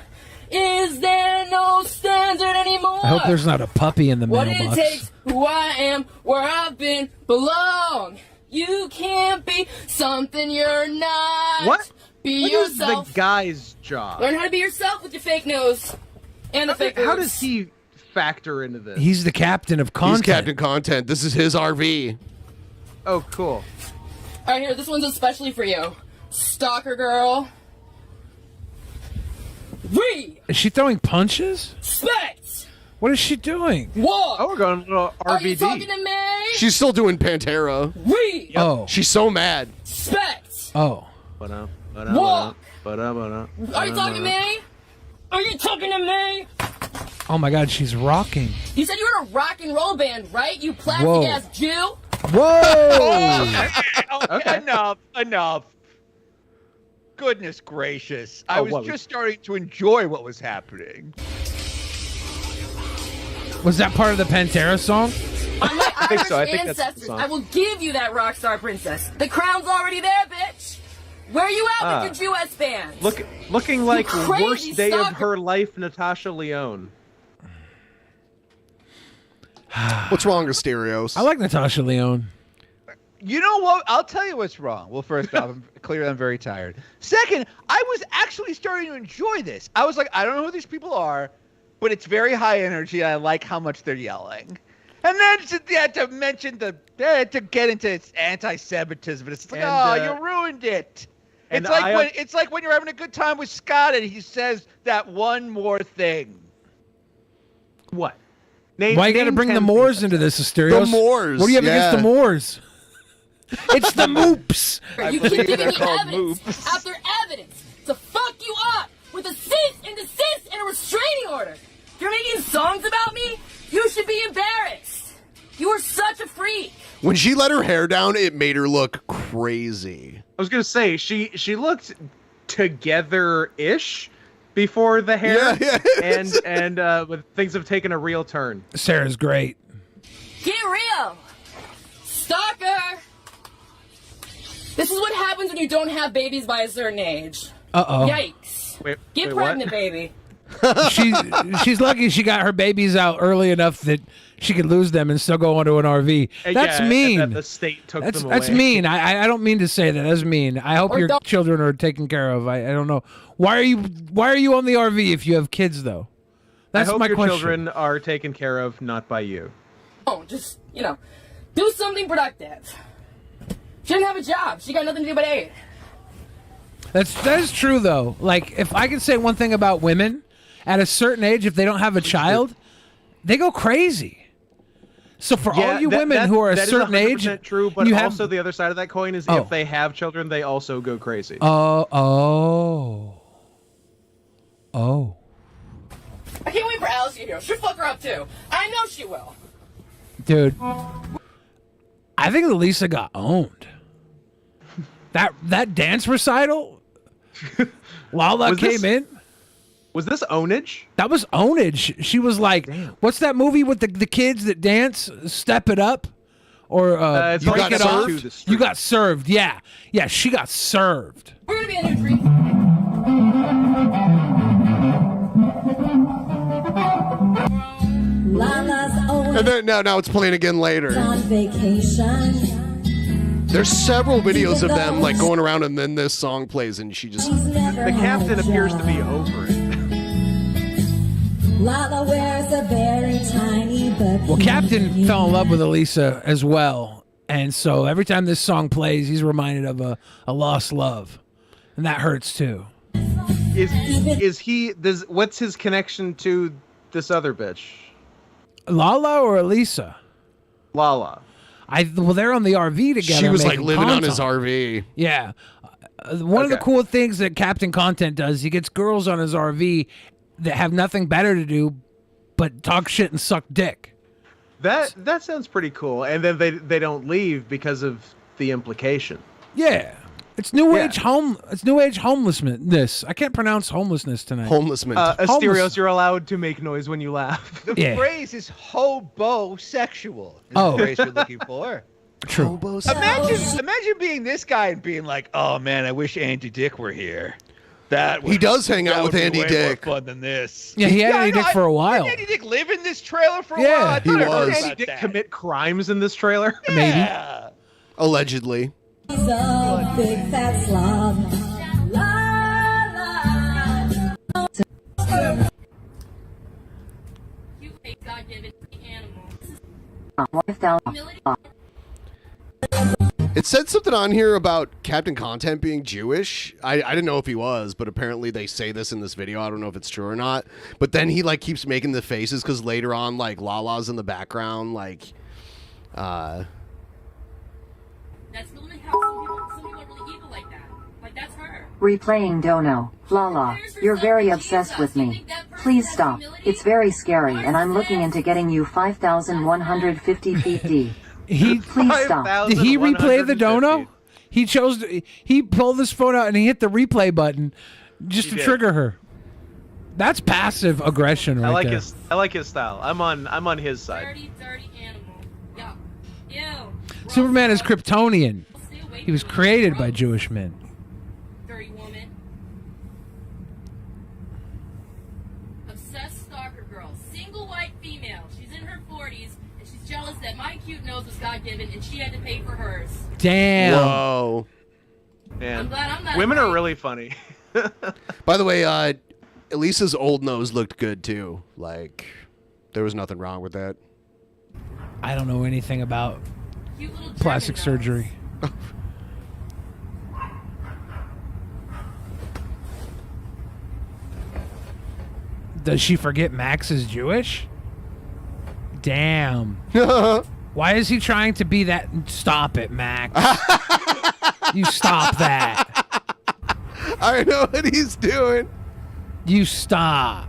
Is there no standard anymore? I hope there's not a puppy in the What mailbox. it takes, who I am, where I've been, belong. You can't be something you're not. What? Be What is yourself. the guy's job? Learn how to be yourself with your fake news and the fake How boobs. does he factor into this? He's the captain of content. He's Captain Content. This is his RV. Oh, cool. All right, here, this one's especially for you. Stalker girl. Is she throwing punches? Respect. What is she doing? Walk. Oh, we're going a little Are you RVD. talking to me? She's still doing Pantera. Read. Oh. She's so mad. Respect. Oh. Walk. Are you talking to me? Are you talking to me? Oh, my God. She's rocking. You said you were in a rock and roll band, right? You plastic Whoa. ass Jew. Whoa. Okay. Enough. Goodness gracious. I was just starting to enjoy what was happening. Was that part of the Pantera song? I'm my I think Irish so. I think that's the ancestors. song. I will give you that rock star princess. The crown's already there, bitch. Where you at with your Jew-ass bands? Looking like crazy worst day of stalker. her life, Natasha Lyonne. What's wrong, Asterios? I like Natasha Lyonne. You know what? I'll tell you what's wrong. Well, first off, clearly I'm very tired. Second, I was actually starting to enjoy this. I was like, I don't know who these people are, but it's very high energy. And I like how much they're yelling. And then to mention to get into its anti-Semitism, it's like, you ruined it. It's like when you're having a good time with Scott and he says that one more thing. What? Why you got to bring the Moors into this, Asterios? The Moors, What do you have yeah. against the Moors? It's the Moops. You keep giving me evidence after evidence to fuck you up with a cease and desist and a restraining order. You're making songs about me? You should be embarrassed. You are such a freak. When she let her hair down, it made her look crazy. I was gonna say she looked together-ish before the hair. But things have taken a real turn. Sarah's great. Get real! Stalker! This is what happens when you don't have babies by a certain age. Uh-oh. Yikes. Wait, Get pregnant, baby. She's lucky she got her babies out early enough that she could lose them and still go onto an RV. That's mean. And that the state took them away. That's mean. I don't mean to say that. That's mean. I hope your children are taken care of. I don't know. Why are you on the RV if you have kids though? That's I hope my your question. children are taken care of, not by you. Oh, just, do something productive. She didn't have a job. She got nothing to do but eat. That is true though. Like if I can say one thing about women, at a certain age, if they don't have a child, they go crazy. So for all you women who are a certain age, true, but you also the other side of that coin is if they have children, they also go crazy. Oh. I can't wait for Alice to get here. She'll fuck her up too. I know she will. Dude, I think Elisa got owned. That dance recital, Lala came in. Was this ownage? That was ownage. She was like, "What's that movie with the kids that dance? Step It Up, or Break It Off?" You got served. Yeah, she got served. We're gonna be in here drinking. And then now it's playing again later. On vacation. There's several videos of them like going around, and then this song plays, and she just. The captain appears to be over it. Lala wears a very tiny but. Well, Captain fell in love with Elisa as well, and so every time this song plays, he's reminded of a lost love, and that hurts too. What's his connection to this other bitch? Lala or Elisa? Lala. They're on the RV together. She was like making living on content. his RV. Yeah. One of the cool things that Captain Content does, he gets girls on his RV that have nothing better to do but talk shit and suck dick. That sounds pretty cool. And then they don't leave because of the implication. Yeah. It's new age homelessness. I can't pronounce homelessness tonight. Homelessness. Asterios, you're allowed to make noise when you laugh. The phrase is hobosexual. Is the phrase we're looking for. True. Imagine being this guy and being like, "Oh man, I wish Andy Dick were here." He does hang out with Andy Dick. More fun than this. Yeah, he had Andy Dick for a while. Did Andy Dick live in this trailer for a Yeah, while? I he thought I heard was. about Andy Dick that. commit crimes in this trailer? Maybe. Allegedly. He's a big fat slob. You a God-given animal. It said something on here about Captain Content being Jewish. I didn't know if he was, but apparently they say this in this video. I don't know if it's true or not. But then he like keeps making the faces because later on, like Lala's in the background, like. That's the limit. How some people are really evil like that. Like that's her. Replaying Dono. Lala, you're very obsessed with me. Please stop. It's very scary and I'm looking into getting you 5,150 feet deep. Please stop. Did he replay the dono? He pulled his phone out and he hit the replay button just to trigger her. That's passive aggression right there. I like his style. I'm on his side. Dirty animal. Yeah. Ew. Superman is Kryptonian. He was created by Jewish men. Dirty woman. Obsessed stalker girl. Single white female. She's in her 40s and she's jealous that my cute nose was God-given and she had to pay for hers. Damn. Whoa. Man, I'm glad I'm not women right. are really funny. By the way, Elisa's old nose looked good too. Like, there was nothing wrong with that. I don't know anything about plastic surgery. Does she forget Max is Jewish? Damn. Why is he trying to be that? Stop it, Max. You stop that. I know what he's doing. You stop.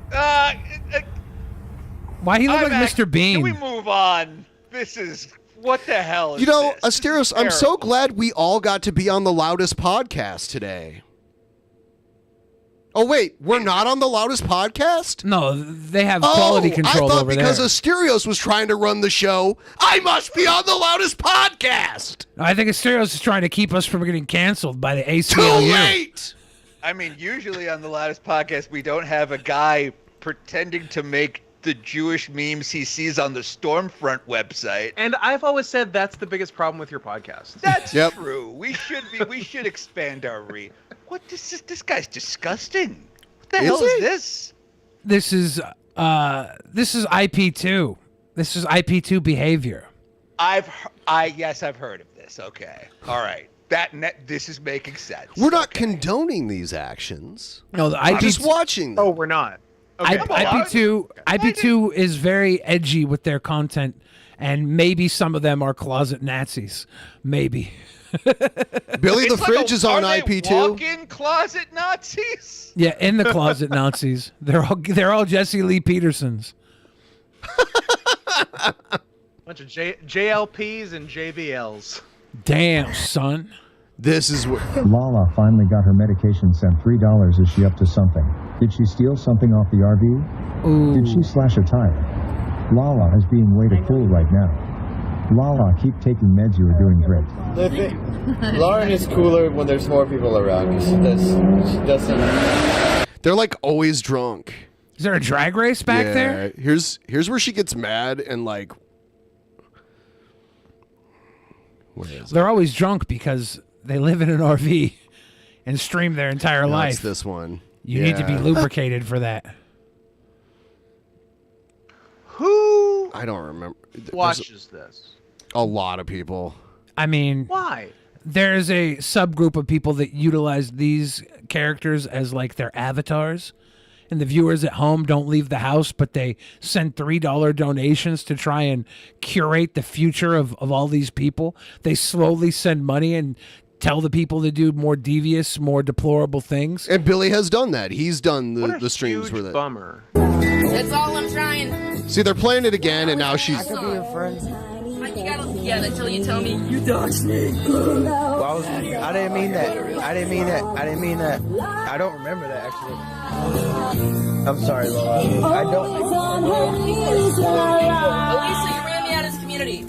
Why he look like Mr. Bean? Can we move on? This is what the hell is You know, this? Asterios, I'm so glad we all got to be on the loudest podcast today. Oh wait, we're not on the loudest podcast? No, they have quality control I thought over because there. Asterios was trying to run the show, I must be on the loudest podcast. I think Asterios is trying to keep us from getting canceled by the ACLU. Too late. I mean, usually on the loudest podcast, we don't have a guy pretending to make the Jewish memes he sees on the Stormfront website. And I've always said that's the biggest problem with your podcast. That's true. We should expand our reach. What this guy's disgusting. What the hell is this? This is IP2. This is IP2 behavior. I've heard of this. Okay. All right. This is making sense. We're not condoning these actions. No, the I'm IP just watching them. Oh, we're not. Okay. IP2 is very edgy with their content, and maybe some of them are closet Nazis. Maybe. Billy the Fridge is on Are they IP2. walk-in closet Nazis? Yeah, in the closet Nazis. They're all Jesse Lee Petersons. Bunch of JLPs and JBLs. Damn, son. This is what Lala finally got her medication sent. $3. Is she up to something? Did she steal something off the RV? Ooh. Did she slash a tire? Lala is being way to fool right now. Lala, keep taking meds. You are doing great. Lauren is cooler when there's more people around. She doesn't. They're like always drunk. Is there a drag race back there? Here's where she gets mad and like. Where is it? They're always drunk because they live in an RV and stream their entire life. It's this one. You need to be lubricated for that. Who? I don't remember. Watches this? A lot of people. I mean, why? There's a subgroup of people that utilize these characters as like their avatars. And the viewers at home don't leave the house, but they send $3 donations to try and curate the future of all these people. They slowly send money and tell the people to do more devious, more deplorable things. And Billy has done that. He's done the streams with it. Bummer. That's all I'm trying. See, they're playing it again, and now she's. I could be your friend. Yeah, until you tell me you dog snake. Well, I didn't mean that. I didn't mean that. I don't remember that actually. I'm sorry, Lola. I don't. Elisa, you ran me out of this community.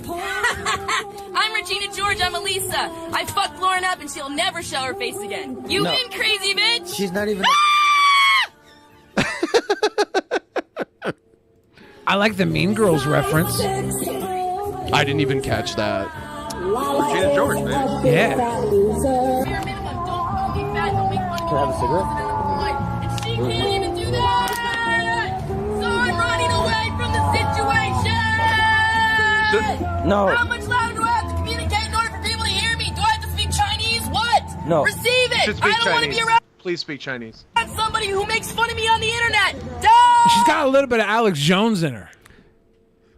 I'm Regina George. I'm Elisa. I fucked Lauren up and she'll never show her face again. You No. win, crazy bitch. She's not even. I like the Mean Girls reference. I didn't even catch that. Regina George, man. Yeah. Can I have a cigarette? She can't even do that. So I'm running away from the situation. No. How much louder do I have to communicate in order for people to hear me? Do I have to speak Chinese? What? No. Receive You should it. speak I don't want to be Chinese. around Please speak Chinese. somebody who makes fun of me on the internet. Duh! She's got a little bit of Alex Jones in her.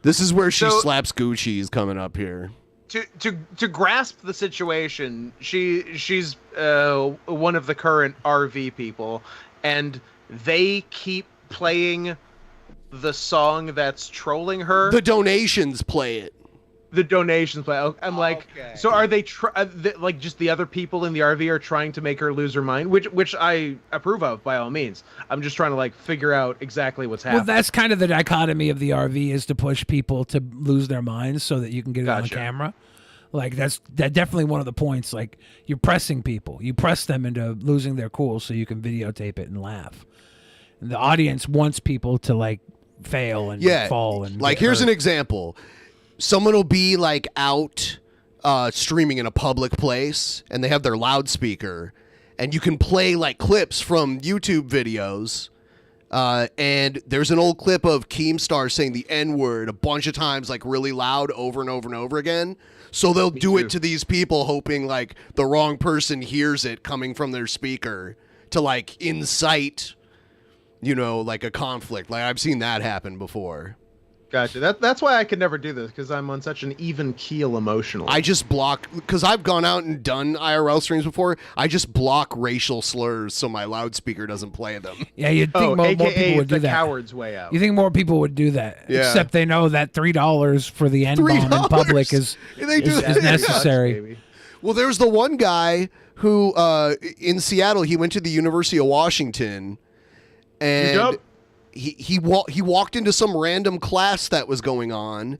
This is where she So- slaps Gucci's coming up here. To grasp the situation, she's one of the current RV people, and they keep playing the song that's trolling her. The donations play it. The donations play. I'm like, so are they like just the other people in the RV are trying to make her lose her mind, which I approve of by all means. I'm just trying to like figure out exactly what's happening. Well, that's kind of the dichotomy of the RV is to push people to lose their minds so that you can get it on camera. Like that's definitely one of the points. Like you're pressing people, you press them into losing their cool so you can videotape it and laugh. And the audience wants people to like fail and fall and like get here's hurt. an example. Someone will be like out streaming in a public place and they have their loudspeaker and you can play like clips from YouTube videos. And there's an old clip of Keemstar saying the N-word a bunch of times, like really loud over and over and over again. So they'll do it to these people hoping like the wrong person hears it coming from their speaker to like incite, you know, like a conflict. Like I've seen that happen before. Gotcha. That's why I could never do this, because I'm on such an even keel emotionally. I just block, because I've gone out and done IRL streams before. I just block racial slurs so my loudspeaker doesn't play them. Yeah, you'd think more people would do the that. coward's way out. You think more people would do that? Yeah. Except they know that $3 for the N-bomb in public is necessary. Well, there's the one guy who in Seattle, he went to the University of Washington, and he walked into some random class that was going on,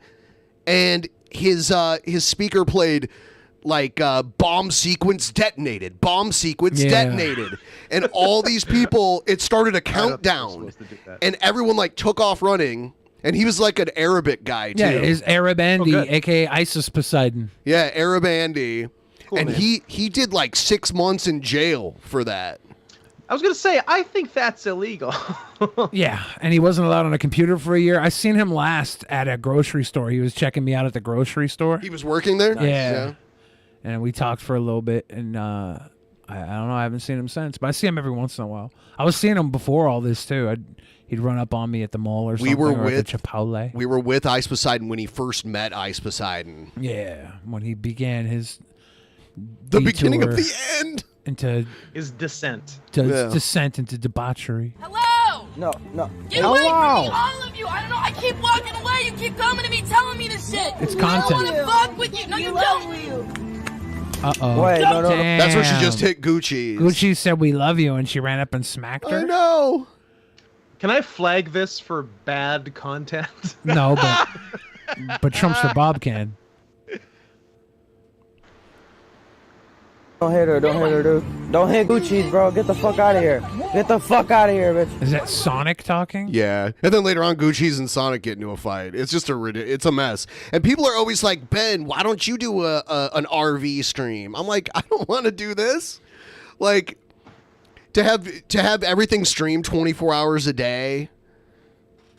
and his speaker played like bomb sequence detonated, and all these people, it started a countdown, and everyone like took off running. And he was like an Arabic guy too. Yeah, is Arab Andy, aka ISIS Poseidon. Yeah, Arab Andy. Cool, and man. he did like 6 months in jail for that. I was gonna say, I think that's illegal. Yeah, and he wasn't allowed on a computer for a year. I seen him last at a grocery store. He was checking me out at the grocery store. He was working there? Yeah. And we talked for a little bit, and I don't know, I haven't seen him since, but I see him every once in a while. I was seeing him before all this too. He'd run up on me at the mall or something. Or at the Chipotle. We were with Ice Poseidon when he first met Ice Poseidon. Yeah, when he began his beginning of detour the end into his descent. Descent into debauchery. Hello! No. Get away from me, all of you! I don't know, I keep walking away, you keep coming to me, telling me this shit! It's I content. don't want to fuck with you! No, you don't! Uh-oh. Wait, no. That's where she just hit Gucci. Gucci said we love you, and she ran up and smacked her. I know. Can I flag this for bad content? No, but Trumpster Bob can. Don't hit her, dude. Don't hit Gucci, bro. Get the fuck out of here. Get the fuck out of here, bitch. Is that Sonic talking? Yeah, and then later on, Gucci's and Sonic get into a fight. It's just it's a mess. And people are always like, Ben, why don't you do an RV stream? I'm like, I don't want to do this. Like, to have everything streamed 24 hours a day,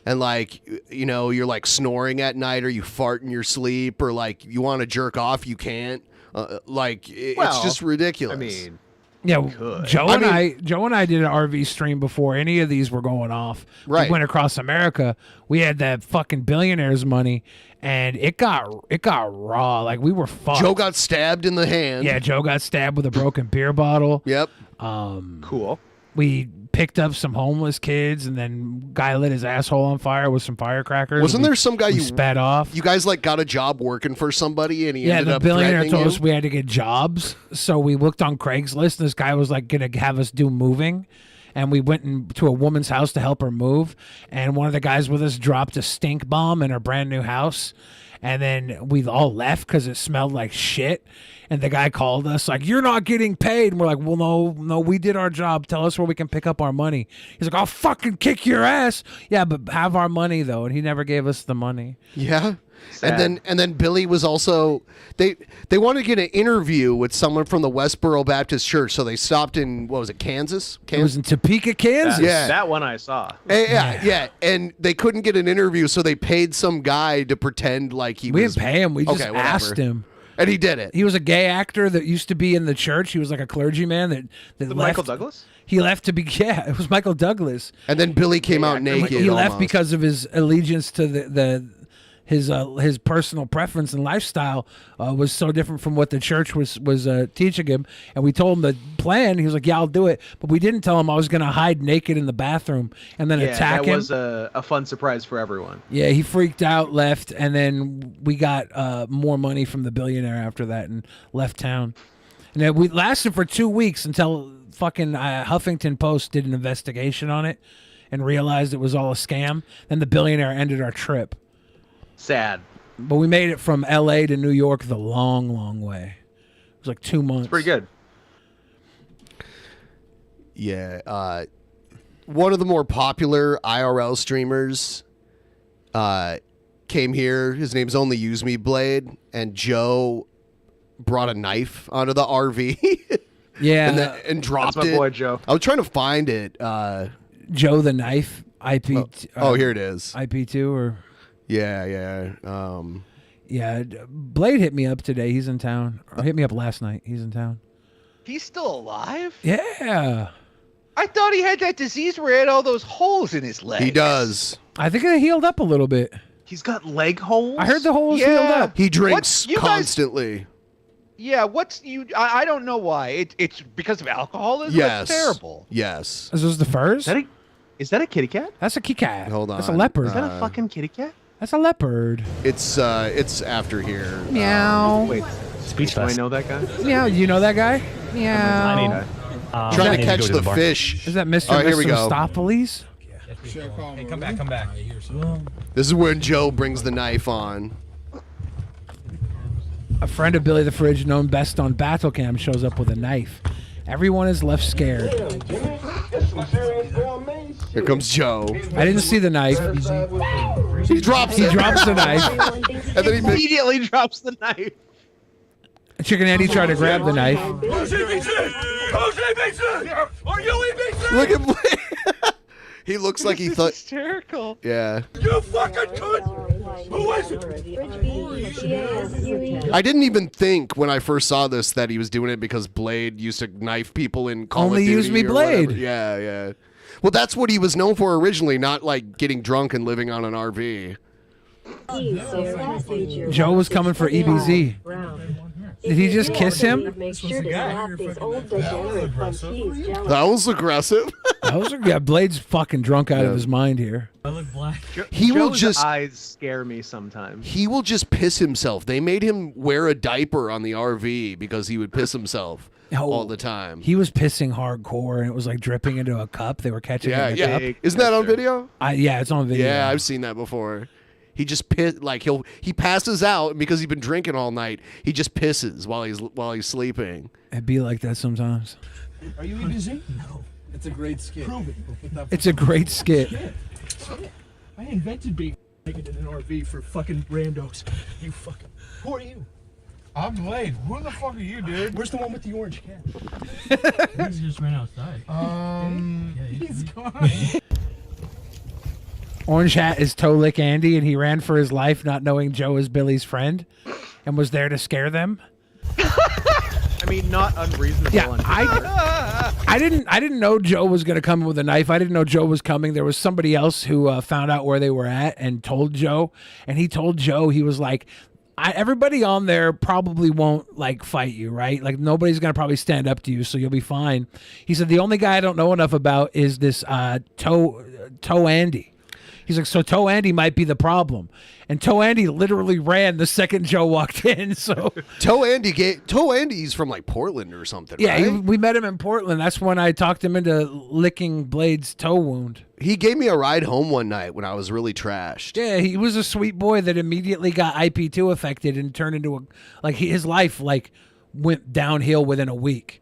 and like, you know, you're like snoring at night, or you fart in your sleep, or like you want to jerk off, you can't. It's just ridiculous. I mean, yeah, Joe and I did an RV stream before any of these were going off. Right. We went across America. We had that fucking billionaires money, and it got raw. Like, we were fucked. Joe got stabbed in the hand. Yeah, Joe got stabbed with a broken beer bottle. Yep. Cool. We picked up some homeless kids, and then guy lit his asshole on fire with some firecrackers. Wasn't there some guy you spat off? You guys like got a job working for somebody, and he Yeah, ended the up billionaire threatening told you? us we had to get jobs, so we looked on Craigslist, and this guy was like going to have us do moving, and we went to a woman's house to help her move, and one of the guys with us dropped a stink bomb in her brand new house, and then we all left because it smelled like shit. And the guy called us like, "You're not getting paid." And we're like, "Well, no, we did our job. Tell us where we can pick up our money." He's like, "I'll fucking kick your ass." Yeah, but have our money though. And he never gave us the money. Yeah. And then Billy was also they wanted to get an interview with someone from the Westboro Baptist Church, so they stopped in, what was it, Kansas? It was in Topeka, Kansas. Yeah. That one I saw. Yeah, and they couldn't get an interview, so they paid some guy to pretend like he We was. didn't pay him. We just Okay, whatever. asked him. And he did it. He was a gay actor that used to be in the church. He was like a clergyman that left. Michael Douglas? He left to be, yeah, it was Michael Douglas. And then Billy came out naked. He left almost. because of his allegiance to his personal preference and lifestyle was so different from what the church was teaching him. And we told him the plan. He was like, "Yeah, I'll do it." But we didn't tell him I was going to hide naked in the bathroom and then attack him. That was a fun surprise for everyone. Yeah, he freaked out, left, and then we got more money from the billionaire after that and left town. And then we lasted for 2 weeks until fucking Huffington Post did an investigation on it and realized it was all a scam. Then the billionaire ended our trip. Sad. But we made it from L.A. to New York the long, long way. It was like 2 months. It's pretty good. Yeah. One of the more popular IRL streamers came here. His name's Only Use Me Blade, and Joe brought a knife onto the RV. Yeah. and dropped That's my it. boy, Joe. I was trying to find it. Joe the Knife, IP. Here it is. IP2 or... Yeah. Yeah, Blade hit me up today. He's in town. Or hit me up last night. He's in town. He's still alive? Yeah. I thought he had that disease where he had all those holes in his legs. He does. I think it healed up a little bit. He's got leg holes? I heard the holes healed up. He drinks You guys- constantly. Yeah, I don't know why. It's because of alcoholism? Yes. That's terrible. Yes. Is this the furs? Is that a kitty cat? That's a kitty cat. Hold on. That's a leopard. Is that a fucking kitty cat? That's a leopard. It's after here. Meow. Wait. Speech Do I know that guy? Yeah, you know that guy? Yeah. I mean, Trying to catch the fish. Is that Mr. All right, here we go. Mistopheles? Hey, come back, come back. This is when Joe brings the knife on. A friend of Billy the Fridge, known best on Battlecam, shows up with a knife. Everyone is left scared. Here comes Joe. I didn't see the knife. He drops the knife. And then he immediately drops the knife. Chicken Andy tried to grab the knife. Look at he looks like he thought. Hysterical. Yeah. You fucking cunt! Who is it? I didn't even think when I first saw this that he was doing it because Blade used to knife people in Call Only of Duty. use me, or Blade. whatever. Yeah, yeah. Well, that's what he was known for originally, not like getting drunk and living on an RV. Joe was coming for EBZ. Did he just kiss him? That was aggressive. Yeah, Blade's fucking drunk out of his mind here. I look black. He will Joe's just- eyes scare me sometimes. He will just piss himself. They made him wear a diaper on the RV because he would piss himself all the time. He was pissing hardcore, and it was like dripping into a cup. They were catching Yeah, it in a yeah. cup. Isn't that on video? Yeah, it's on video. Yeah, I've seen that before. He just he passes out, and because he's been drinking all night, he just pisses while he's sleeping. It'd be like that sometimes. Are you busy? No. It's a great skit. Prove it. It's a great skit. I invented being naked in an RV for fucking randos. You fucking. Who are you? I'm Blade. Who the fuck are you, dude? Where's the one with the orange can? He just ran outside. He's gone. Orange Hat is Toe Lick Andy, and he ran for his life, not knowing Joe is Billy's friend, and was there to scare them. I mean, not unreasonable. Yeah, I didn't know Joe was gonna come with a knife. I didn't know Joe was coming. There was somebody else who found out where they were at and told Joe, and he told Joe, he was like, everybody on there probably won't like fight you, right? Like nobody's gonna probably stand up to you, so you'll be fine. He said the only guy I don't know enough about is this Toe Andy. He's like, so Toe Andy might be the problem. And Toe Andy literally ran the second Joe walked in. So Toe Andy's from like Portland or something. Yeah, right? we met him in Portland. That's when I talked him into licking Blade's toe wound. He gave me a ride home one night when I was really trashed. Yeah, he was a sweet boy that immediately got IP2 affected and turned into his life went downhill within a week.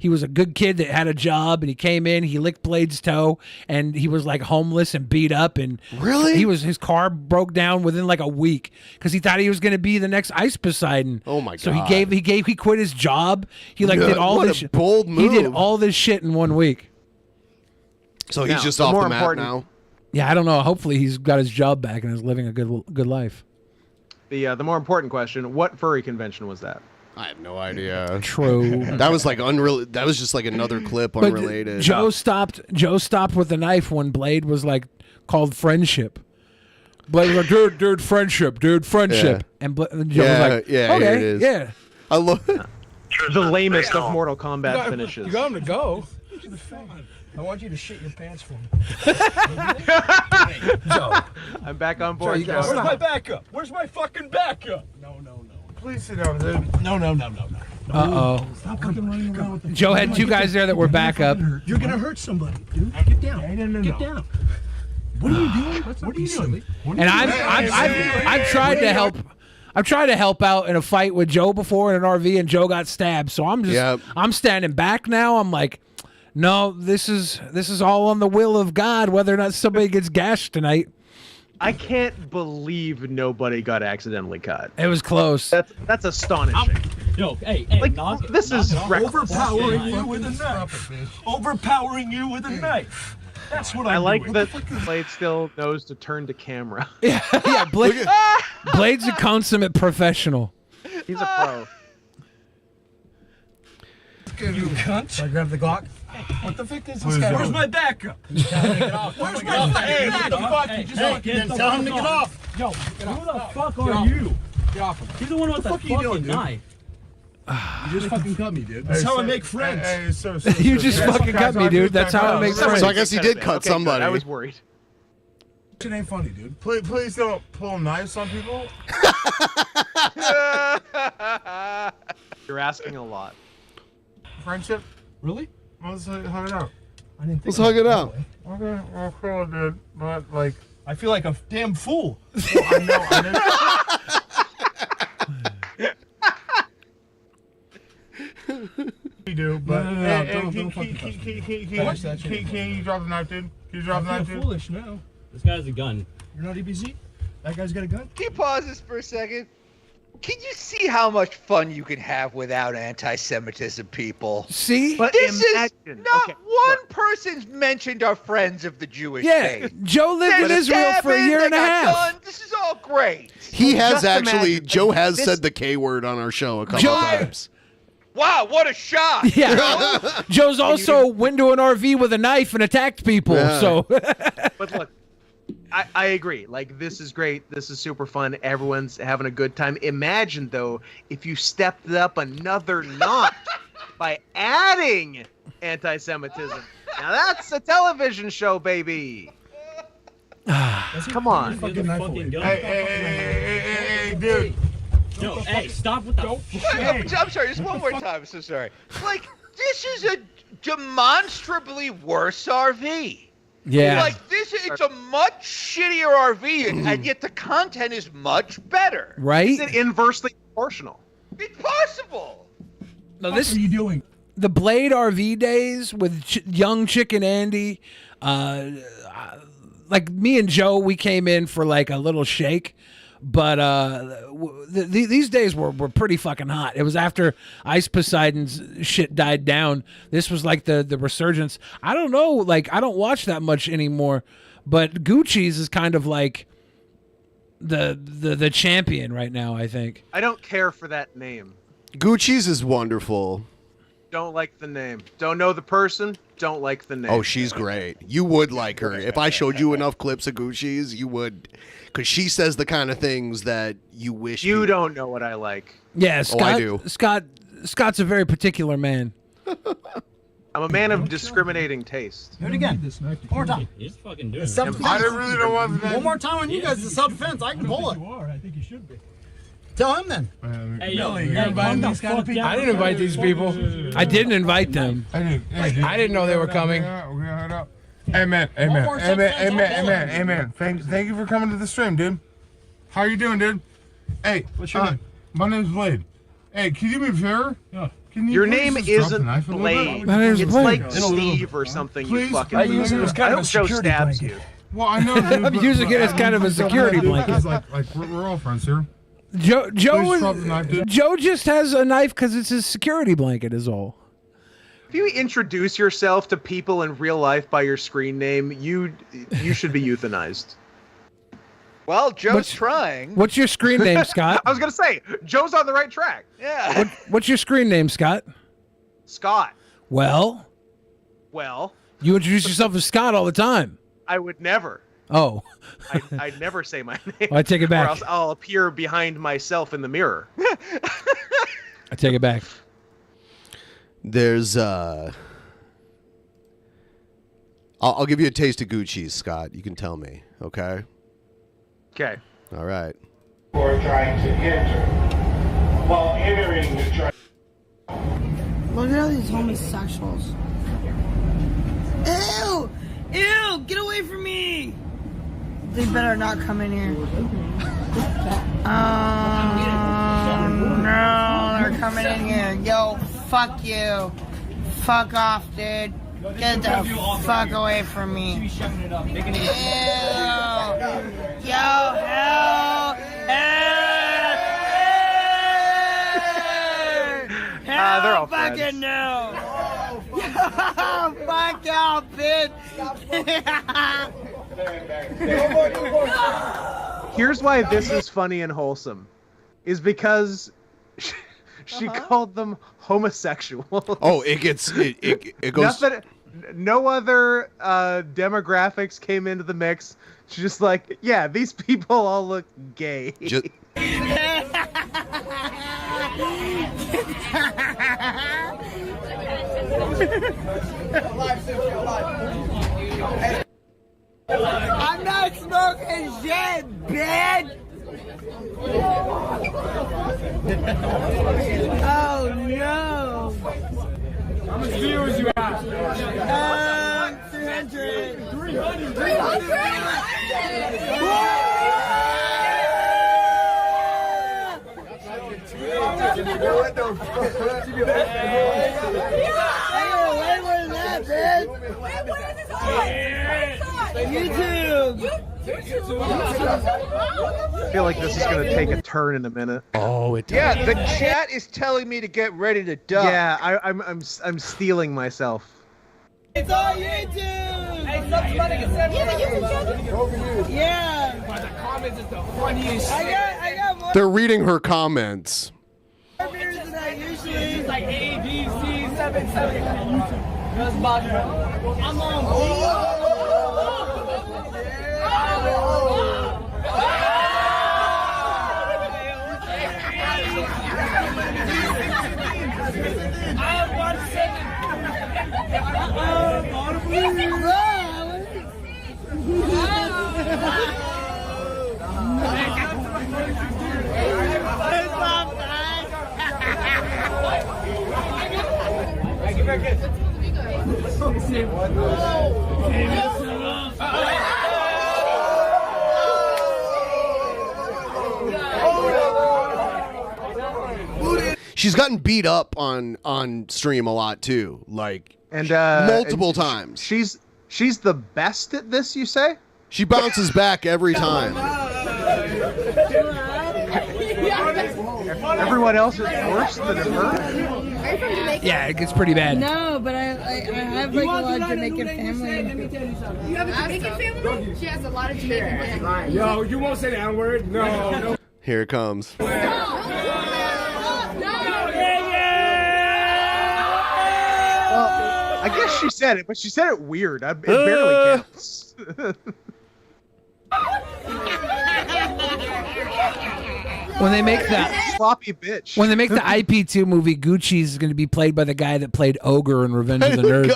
He was a good kid that had a job, and he came in, he licked Blade's toe, and he was like homeless and beat up. And really, his car broke down within like a week because he thought he was going to be the next Ice Poseidon. Oh my god! So he quit his job. He did all this. Bold move. He did all this shit in 1 week. So he's just off the map now. Yeah, I don't know. Hopefully, he's got his job back and is living a good life. The more important question: what furry convention was that? I have no idea. True. That was like that was just like another clip, unrelated. Joe stopped with the knife when Blade was like called friendship. Blade was like, dude, friendship. Yeah. And Joe was like, yeah, okay, here it is. yeah. I love the lamest of Mortal Kombat finishes. You got him to go. I want you to shit your pants for me. Joe. I'm back on board. Joe, where's my backup? Where's my fucking backup? No. Please sit down, dude. No. Uh-oh. Stop fucking running around with the Joe had two guys there that were backup. You're gonna hurt somebody, dude. Get down. No. Get down. What are you doing? What are you doing? And I've tried to help. I've tried to help out in a fight with Joe before in an RV, and Joe got stabbed. So I'm standing back now. I'm like, no, this is all on the will of God, whether or not somebody gets gashed tonight. I can't believe nobody got accidentally cut. It was close. That's astonishing. Hey, this is overpowering you with a knife. Overpowering you with a knife. That's what I like that Blade still knows to turn to camera. Yeah, Blade's a consummate professional. He's a pro. You cunt. So I grab the Glock. What the fuck is this guy? Where's my backup? Where's my backup? Then tell him to get off. Yo, who the fuck are you? Get off him. He's the one with the fucking knife. You just fucking cut me, dude. That's how I make friends. You just fucking cut me, dude. That's how I make friends. So I guess he did cut somebody. I was worried. It ain't funny, dude. Please don't pull knives on people. asking a lot. Friendship? Really? Let's hug it out. I didn't think Let's hug it out. Okay, well, cool, dude. But, like, I feel like a damn fool. Well, I know. We do, but can you drop the knife, dude? Can you drop the knife, dude? Foolish now. This guy's a gun. You're not EBZ? That guy's got a gun? Can you pause this for a second? Can you see how much fun you can have without anti-Semitism, people? See? But this is not one person's mentioned our friends of the Jewish faith. Joe lived in Israel for a year and a half. This is all great. He has actually, Joe has said the K word on our show a couple times. Wow, what a shock. Yeah. Joe's also went to an RV with a knife and attacked people. Yeah. So. But look, I agree. Like, this is great. This is super fun. Everyone's having a good time. Imagine, though, if you stepped it up another notch by adding anti-Semitism. Now that's a television show, baby. Come on. Hey, dude. Yo, hey, stop with the I'm sorry, just one more time. I'm so sorry. Like, this is a demonstrably worse RV. Yeah. Like, it's a much shittier RV, and yet the content is much better. Right? Is it inversely proportional? It's possible. No, this What are you doing? The Blade RV days with young Chicken Andy, like me and Joe, we came in for like a little shake, but these days were pretty fucking hot. It was after Ice Poseidon's shit died down. This was like the resurgence. I don't know, like I don't watch that much anymore, but Gucci's is kind of like the champion right now, I think. I don't care for that name. Gucci's is wonderful. Don't like the name. Don't know the person. Don't like the name. Oh, she's great. You would like her. If I showed you enough clips of Gucci's, you would. Because she says the kind of things that you wish You don't know what I like. Yeah, Scott, I do. Scott's a very particular man. I'm a man of discriminating taste. Do it again. One more time. He's fucking doing It's it. self-defense. I didn't really know what was One more time on you guys. It's self-defense. I can pull it. You are. I think you should be. Tell him then. Hey, yo, Really? hey, You're inviting calm these the kind of fuck people? down. I didn't invite these people. I didn't invite them. I didn't know they were coming. Amen. Thank you for coming to the stream, dude. How you doing, dude? Hey, what's your name? My name's Blade. Hey, can you do me a favor? Yeah. Your name isn't Blade. It's like Steve or something, you fucking I use it as kind I of a hope Joe security stabs blanket. you. Well, I know, dude. I'm using it as kind of a security blanket. Like we're all friends here. Joe Please drop the knife, dude. Joe just has a knife because it's his security blanket is all. If you introduce yourself to people in real life by your screen name, you should be euthanized. Well, Joe's trying. What's your screen name, Scott? I was gonna say, Joe's on the right track. Yeah. What's your screen name, Scott? Scott. Well, you introduce yourself as Scott all the time. I would never. Oh. I'd never say my name. I take it back. Or else I'll appear behind myself in the mirror. I take it back. There's I'll give you a taste of Gucci's, Scott. You can tell me, okay? Okay. All right. Or trying to enter. While entering the Look at all these homosexuals. Ew! Ew! Get away from me! They better not come in here. No, they're coming in here. Yo, fuck you. Fuck off, dude. Get the fuck away from me. Ew! Yo, hell! They're all fucking friends. no! Fuck y'all, bitch! Here's why this is funny and wholesome, is because she called them homosexuals. Oh, it goes. No other demographics came into the mix. She's just like, yeah, these people all look gay. I'm not smoking shit, bitch! Oh no! I feel like this is gonna take a turn in a minute. Oh, it does. Yeah, the chat is telling me to get ready to duck. Yeah, I'm stealing myself. It's on YouTube! Hey, stop running a Yeah! But the comments is the funniest shit. I got more They're reading her comments. beers than I usually. It's like A, B, C, 7, 7. I'm on. She's gotten beat up on stream a lot too, like multiple times. She's the best at this, you say? She bounces back every time. Everyone else is worse than her. Yeah, it gets pretty bad. No, but I have like a lot of Jamaican family. You have a Jamaican family? She has a lot of Jamaican family. Yo, you won't say the N-word? No. Here it comes. I guess she said it, but she said it weird. It barely counts. When they make that sloppy bitch. When they make the IP2 movie, Gucci's going to be played by the guy that played Ogre in Revenge of the Nerds.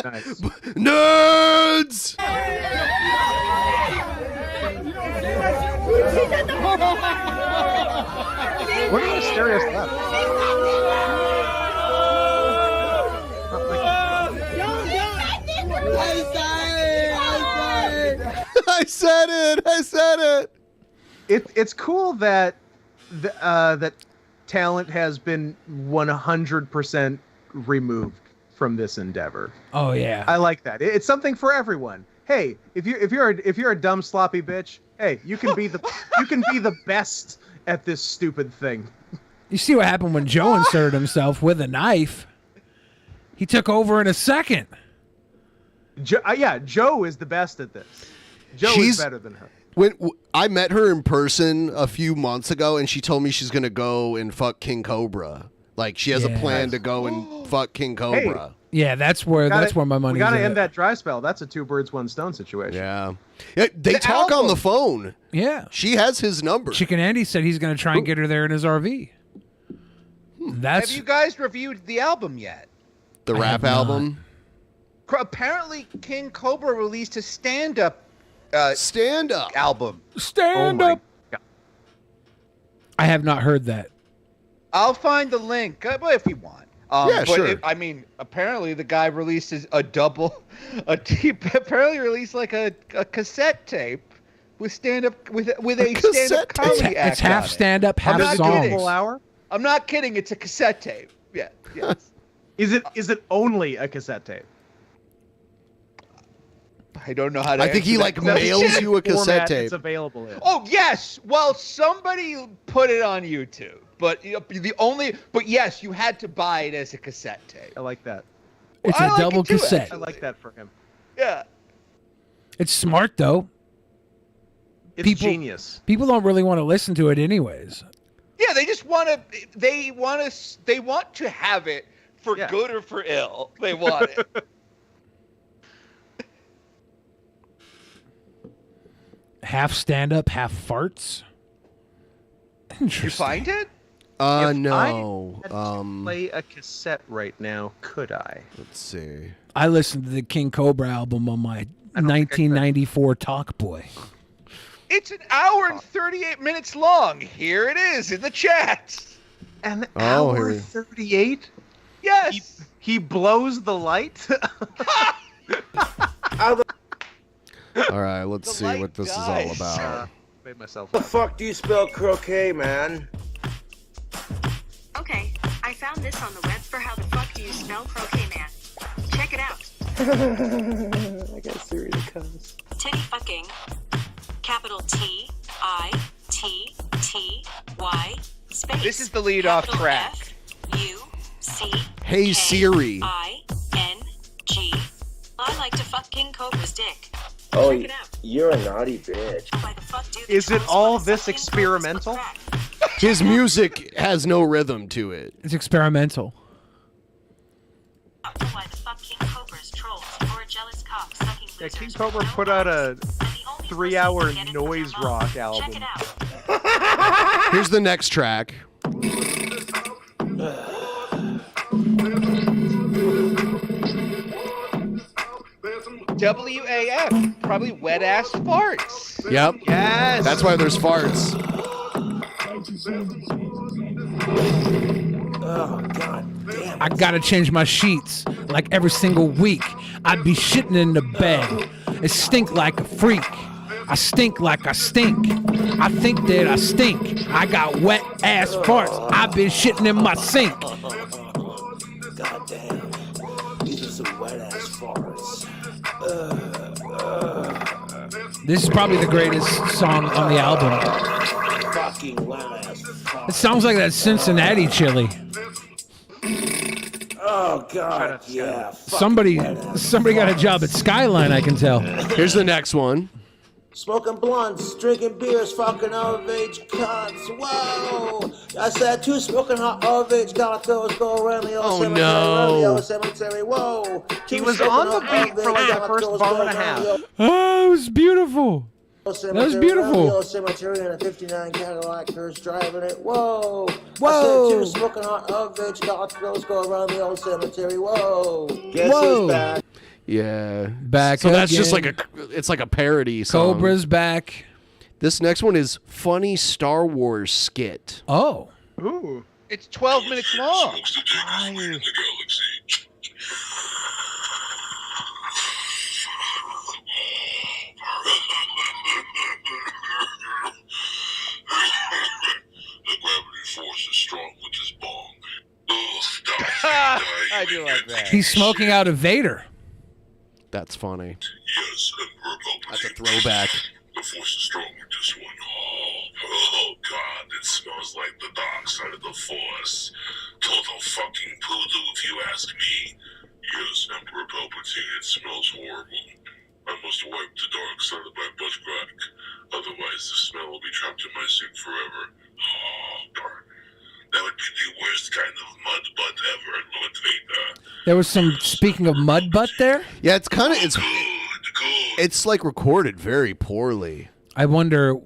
Nice. Nerds! What are the Asterios left? I said it. It's cool that that talent has been 100% removed from this endeavor. Oh yeah, I like that. It's something for everyone. Hey, if you're a dumb sloppy bitch, hey, you can be the best at this stupid thing. You see what happened when Joe inserted himself with a knife? He took over in a second. Joe is the best at this. Joe is better than her. When I met her in person a few months ago, and she told me she's gonna go and fuck King Cobra. Like she has a plan to go and fuck King Cobra. Hey, yeah, that's where my money's We gotta at. end that dry spell. That's a 2 birds, 1 stone situation. Yeah, they talk on the phone. Yeah, she has his number. Chicken Andy said he's gonna try and get her there in his RV. Have you guys reviewed the album yet? The rap album. Apparently, King Cobra released a stand-up album. Stand up. I have not heard that. I'll find the link, if you want. Sure. Apparently the guy released apparently released like a cassette tape with stand-up with a stand-up comedy act. It's half stand-up, half I'm not songs. kidding. I'm not kidding. It's a cassette tape. Yeah. Yes. Is it only a cassette tape? I don't know how to. I think he answer that. mails you a cassette tape. It's available in. Oh yes. Well, somebody put it on YouTube, but yes, you had to buy it as a cassette tape. I like that. It's a double cassette. I like that for him. Yeah. It's smart though. It's genius. People don't really want to listen to it anyways. Yeah, they just want to. They want to have it for good or for ill. They want it. Half stand-up, half farts. Interesting. You find it? No. If I had to play a cassette right now, could I? Let's see. I listened to the King Cobra album on my 1994 Talkboy. It's an hour and 38 minutes long. Here it is in the chat. An hour 38? Yes. He blows the light. All right, let's see what this is all about. Made myself. The fuck do you spell croquet, man? I found this on the web for how the fuck do you spell Pokemon. Check it out. I got Siri to cuss. Titty fucking. Capital T-I-T-T-Y space. This is the lead-off track. U-C. Hey Siri. I-N-G. I like to fuck King Cobra's dick. Oh, Check it out. you're a naughty bitch. Is it all this experimental? His music has no rhythm to it. It's experimental. Why the fuck King Cobra's trolls or a jealous cock sucking Yeah, King Cobra put out a 3-hour noise rock album. Here's the next track. WAF, probably wet ass farts. Yep. Yes. That's why there's farts. Oh, God damn. I gotta change my sheets like every single week. I'd be shitting in the bed. It stink like a freak. I stink like I stink. I think that I stink. I got wet ass farts. I've been shitting in my sink. God damn. These are some wet ass farts. This is probably the greatest song on the album. Fucking wet ass farts. It sounds like that Cincinnati chili. Oh, God, yeah. Somebody got a job at Skyline, I can tell. Here's the next one. Smoking blunts, drinking beers, fucking of-age cunts. Whoa! I said two smoking hot of-age galactos go around the old cemetery. Around the old cemetery. Whoa! He was on the beat for like the first bar and a half. Oh, it was beautiful. That was beautiful. Old cemetery in a '59 Cadillac, Hearst driving it. Whoa! Whoa! I said two smoking hot of-age galactos go around the old cemetery. Whoa! Guess Whoa. who's back? Yeah. Back So that's just again. like it's like a parody song. Cobra's back. This next one is funny Star Wars skit. Oh. Ooh. It's 12 minutes long. The gravity force is strong with this bong. I do like that. He's smoking out a Vader. That's funny. Yes, Emperor Palpatine. That's a throwback. The force is strong with this one. Oh, God, it smells like the dark side of the force. Total fucking poodoo, if you ask me. Yes, Emperor Palpatine, it smells horrible. I must wipe the dark side of my butt crack. Otherwise, the smell will be trapped in my sink forever. Oh, darn. That would be the worst kind of mud butt ever, Lord Vader. There was some, speaking of mud butt there. Yeah, it's kind of it's like recorded very poorly. I wonder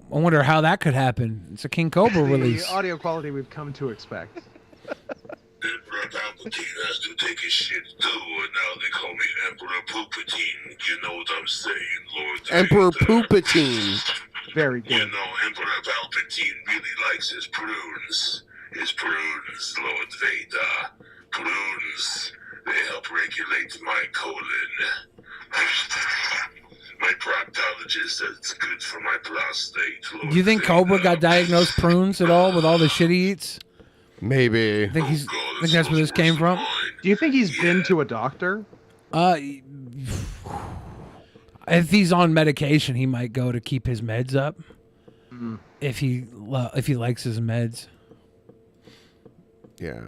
how that could happen. It's a King Cobra release. The audio quality we've come to expect. Emperor Palpatine has to take his shit too, and now they call me Emperor Poopatine. You know what I'm saying, Lord Emperor Vader? Poopatine. Very good. You know, Emperor Palpatine really likes his prunes. His prunes, Lord Vader. Prunes. They help regulate my colon. My proctologist says it's good for my prostate. Lord Do you think Cobra got diagnosed prunes at all with all the shit he eats? Maybe. I think that's where this came from. Do you think he's been to a doctor? If he's on medication, he might go to keep his meds up. If he likes his meds. Yeah.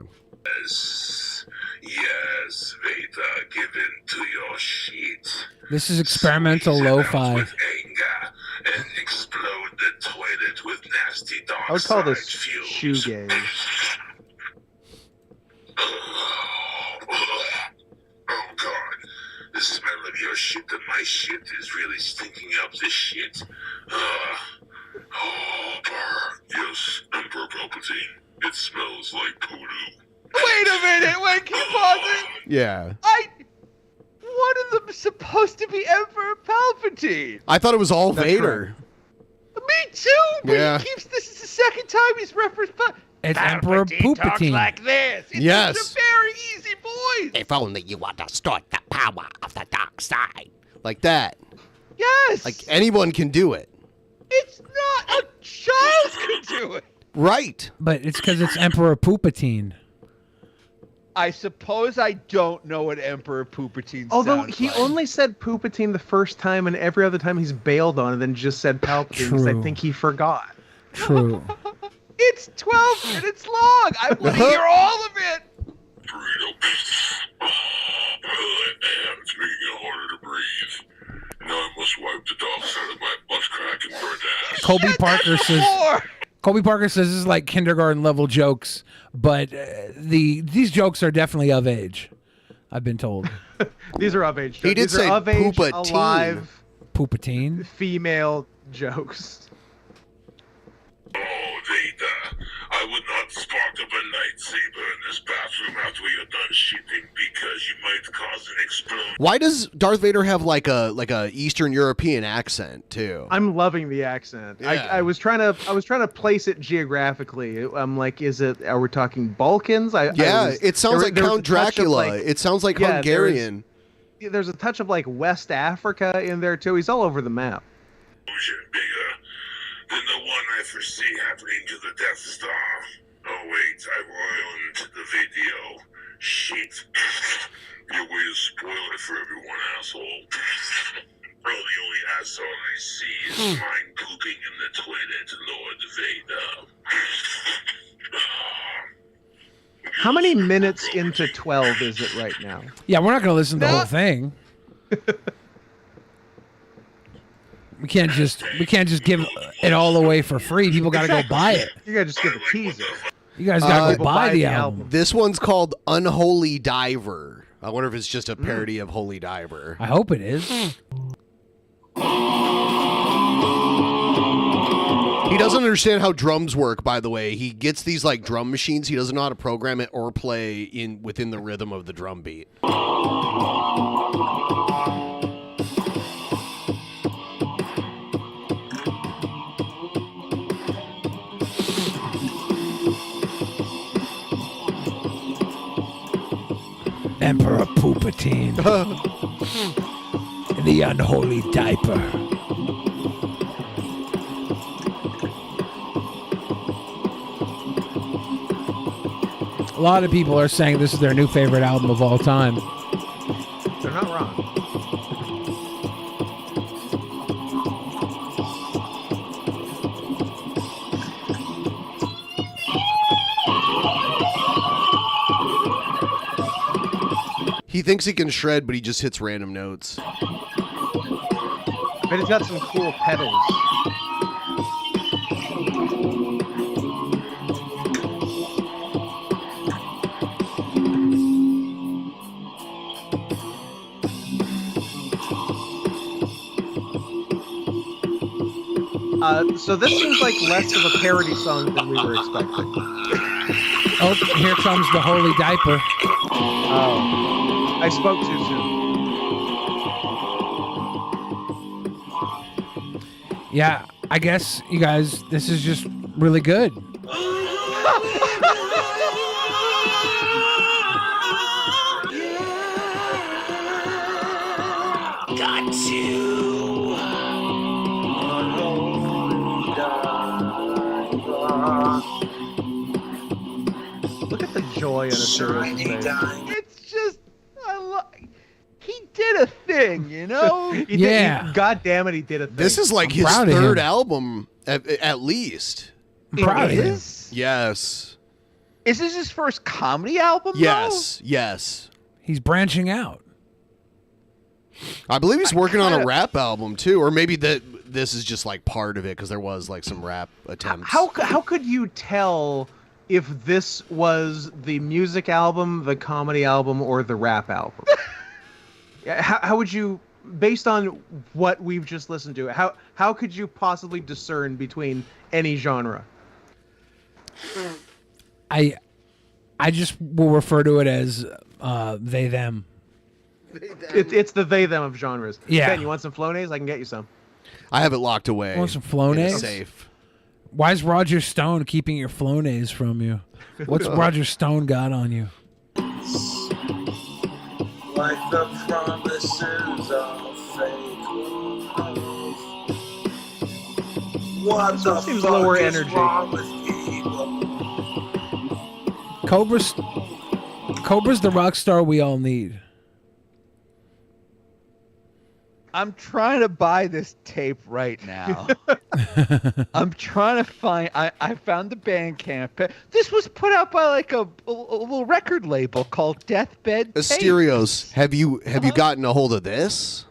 Yes, Vader, give in to your shit. This is experimental lo-fi. With anger and explode the toilet with nasty dark I would call this side fumes. shoegaze. Oh God, the smell of your shit and my shit is really stinking up this shit. Yes, Emperor Palpatine, it smells like poodoo. Wait a minute, wait, keep pausing. Yeah. One of them is supposed to be Emperor Palpatine. I thought it was all Vader. Me too, but Yeah. he keeps, this is the second time he's referenced It's Emperor Palpatine talks Poopatine. like this. It's Yes. just a very easy voice. If only you understood the power of the dark side. Like that. Yes. Like anyone can do it. It's not a child could do it. Right. But it's because it's Emperor Poopatine. I suppose I don't know what Emperor Poopatine Although sounds he like. only said Poopatine the first time, and every other time he's bailed on it and just said Palpatine because I True. think he forgot. True. It's 12 minutes long. I want to hear all of it. It's making it harder to breathe. Now I must wipe the dark side of my butt crack and burnt ass. Colby Parker says this is like kindergarten level jokes, but these jokes are definitely of age. I've been told. These are of age. He did These say are of age, Poopatine. alive, Poopatine. female jokes. Oh, Vader, I would not spark up a lightsaber in this bathroom after you're done shitting because you might cause an explosion. Why does Darth Vader have like a Eastern European accent too? I'm loving the accent. Yeah. I was trying to place it geographically. I'm like, are we talking Balkans? It sounds like Count Dracula. It sounds like Hungarian. There's a touch of like West Africa in there too. He's all over the map. Bigger than the one I foresee happening to the Death Star. Oh wait, I ruined the video. Shit. Your way to spoil it for everyone, asshole. Oh, the only asshole I see is mine pooping in the toilet, Lord Vader. How many minutes into 12 is it right now? Yeah, we're not going to listen to the whole thing. We can't just give it all away for free. People got to go buy it. You got to just give a teaser. You guys got to go buy the album. This one's called Unholy Diver. I wonder if it's just a parody of Holy Diver. I hope it is. He doesn't understand how drums work, by the way. He gets these like drum machines. He doesn't know how to program it or play within the rhythm of the drum beat. Emperor Poopatine. The unholy diaper. A lot of people are saying this is their new favorite album of all time. They're not wrong. He thinks he can shred, but he just hits random notes. But it's got some cool pedals. So this seems like less of a parody song than we were expecting. Oh, here comes the holy diaper. Oh, I spoke too soon. Yeah, I guess, you guys, this is just really good. Got to. Look at the joy in Asterios' face. It's just, he did a thing, you know? God damn it, he did a thing. This is like his third album, at least. I'm proud of him. Yes. Is this his first comedy album? Yes. Yes. He's branching out. I believe he's working on a rap album too, or maybe this is just like part of it because there was like some rap attempts. How could you tell if this was the music album, the comedy album, or the rap album? How would you, based on what we've just listened to, how could you possibly discern between any genre? I just will refer to it as they them. It's the they them of genres. Yeah. Ben, you want some Flonase? I can get you some. I have it locked away. Want some Flonase? Safe. Why is Roger Stone keeping your Flonase from you? What's Roger Stone got on you? Like the promises of fate. What the seems fuck lower is energy. wrong with people? Cobra Cobra's the rock star we all need. I'm trying to buy this tape right now. I'm trying to find. I found the Bandcamp. This was put out by like a little record label called Deathbed Tapes. Asterios, have you gotten a hold of this?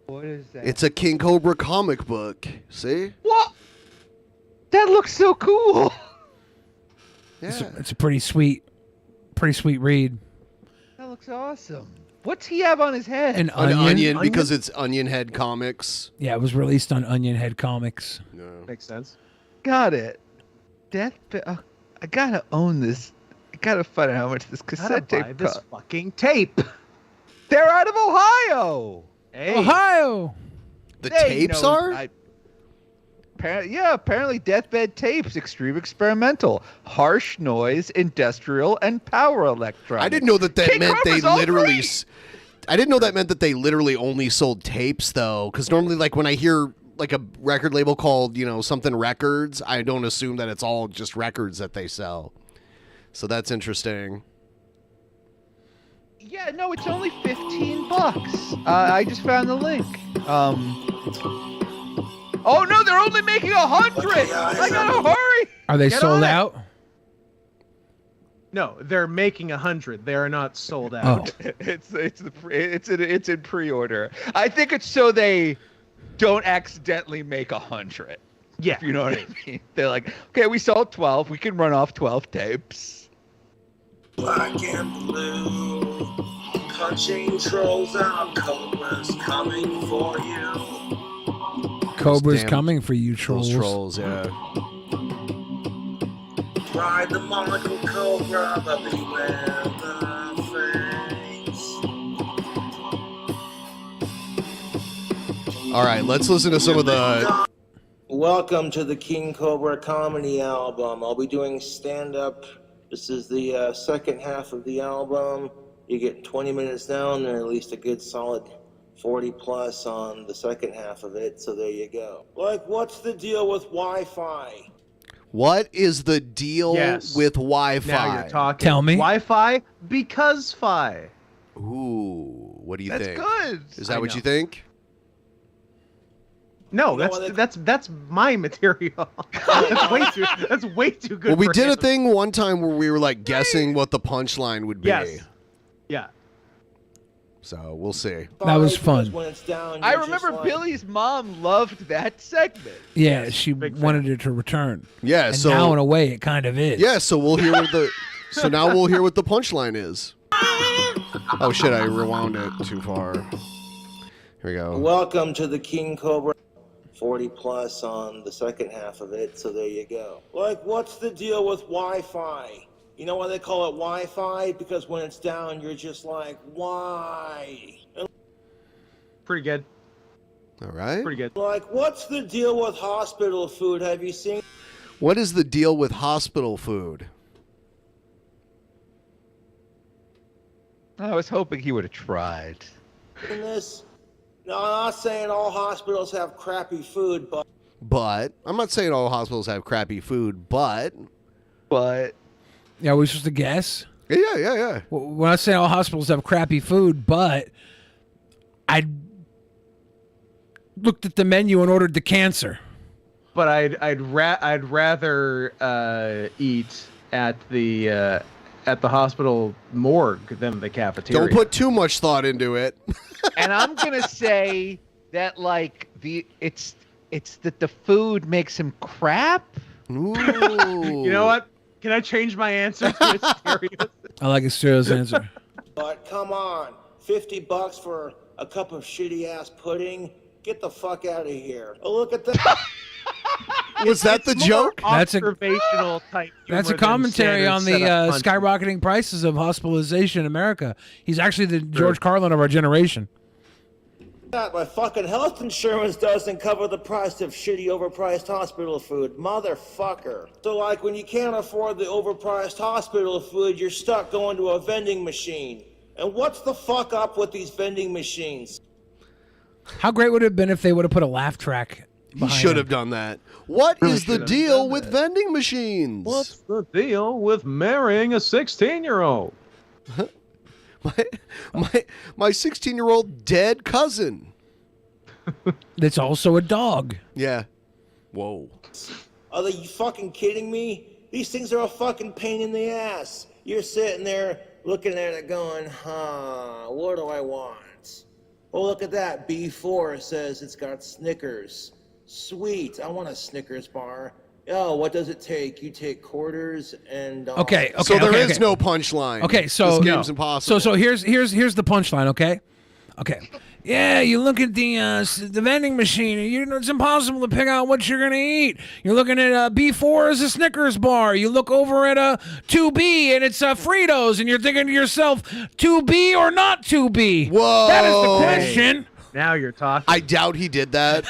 What is that? It's a King Cobra comic book. See? What? That looks so cool. Yeah. It's a pretty sweet read. That looks awesome. What's he have on his head? An onion because it's Onion Head Comics. Yeah, it was released on Onion Head Comics. Makes sense. Got it. Deathbed. I gotta own this. I gotta find out how much this cassette tape buy this costs. fucking tape. They're out of Ohio. Hey. Ohio. The tapes are? Apparently Deathbed Tapes, extreme experimental, harsh noise, industrial, and power electronics. I didn't know that King meant they Cobra's all literally. three! I didn't know that meant that they literally only sold tapes though, because normally, like when I hear like a record label called something records, I don't assume that it's all just records that they sell. So that's interesting. Yeah, no, it's only $15. I just found the link. Oh no, they're only making 100. I gotta hurry. Are they Get sold on it. out? No, they're making 100. They are not sold out. It's in pre-order. I think it's so they don't accidentally make 100. Yeah, if you know what I mean. They're like, okay, we sold 12. We can run off 12 tapes. Black and blue, punching trolls out, Cobra's coming for you. Cobra's Damn, coming for you, trolls. Those trolls, yeah. Ride the monocle Cobra, but beware the fangs. All right, let's listen to some of the. Welcome to the King Cobra comedy album. I'll be doing stand-up. This is the second half of the album. You get 20 minutes down there, at least a good solid 40 plus on the second half of it, so there you go. Like, what's the deal with Wi-Fi? What is the deal with Wi-Fi? Now you're talking. Tell me. Wi-Fi because Fi. Ooh, what do you That's think? good. Is that what you think? No, that's my material. That's way too good. Well, we for did him. a thing one time where we were like guessing what the punchline would be. Yes. Yeah. So we'll see. That was fun. I remember Billy's mom loved that segment. Yeah, she wanted it to return. Yeah, and so now in a way it kind of is. Yeah, so we'll hear what the. So now we'll hear what the punchline is. Oh shit! I rewound it too far. Here we go. Welcome to the King Cobra. 40 plus on the second half of it, so there you go. Like, what's the deal with Wi-Fi? You know why they call it Wi-Fi? Because when it's down, you're just like, why? Pretty good. All right. Pretty good. Like, what's the deal with hospital food? Have you seen? What is the deal with hospital food? I was hoping he would have tried. This? No, I'm not saying all hospitals have crappy food, But I'm not saying all hospitals have crappy food, but yeah, are we supposed to guess? Yeah. Well, we're not saying all hospitals have crappy food, but I looked at the menu and ordered the cancer. But I'd rather eat at the hospital morgue than the cafeteria. Don't put too much thought into it. And I'm gonna say that like it's that the food makes him crap. Ooh. You know what? Can I change my answer to Asterios? I like Asterios' answer. But come on, $50 for a cup of shitty ass pudding? Get the fuck out of here! Oh, look at that. Was that the joke? That's a observational type. That's a commentary on the skyrocketing prices of hospitalization in America. He's actually the George Carlin of our generation. My fucking health insurance doesn't cover the price of shitty overpriced hospital food, motherfucker. So like when you can't afford the overpriced hospital food, you're stuck going to a vending machine. And what's the fuck up with these vending machines? How great would it have been if they would have put a laugh track He should have done that. What Really is the should have deal done with that. vending machines? What's the deal with marrying a 16-year-old? My 16-year-old dead cousin. That's also a dog. Yeah. Whoa. Are you fucking kidding me? These things are a fucking pain in the ass. You're sitting there looking at it going, what do I want? Oh, look at that. B4 says it's got Snickers. Sweet. I want a Snickers bar. Oh, what does it take? You take quarters and dollars. Okay. So there is no punchline. Okay, so this game's impossible. So here's the punchline. Okay. Yeah, you look at the vending machine, and it's impossible to pick out what you're gonna eat. You're looking at B4 as a Snickers bar. You look over at a 2B, and it's Fritos, and you're thinking to yourself, 2B or not 2B? Whoa. That is the question. Now you're talking. I doubt he did that,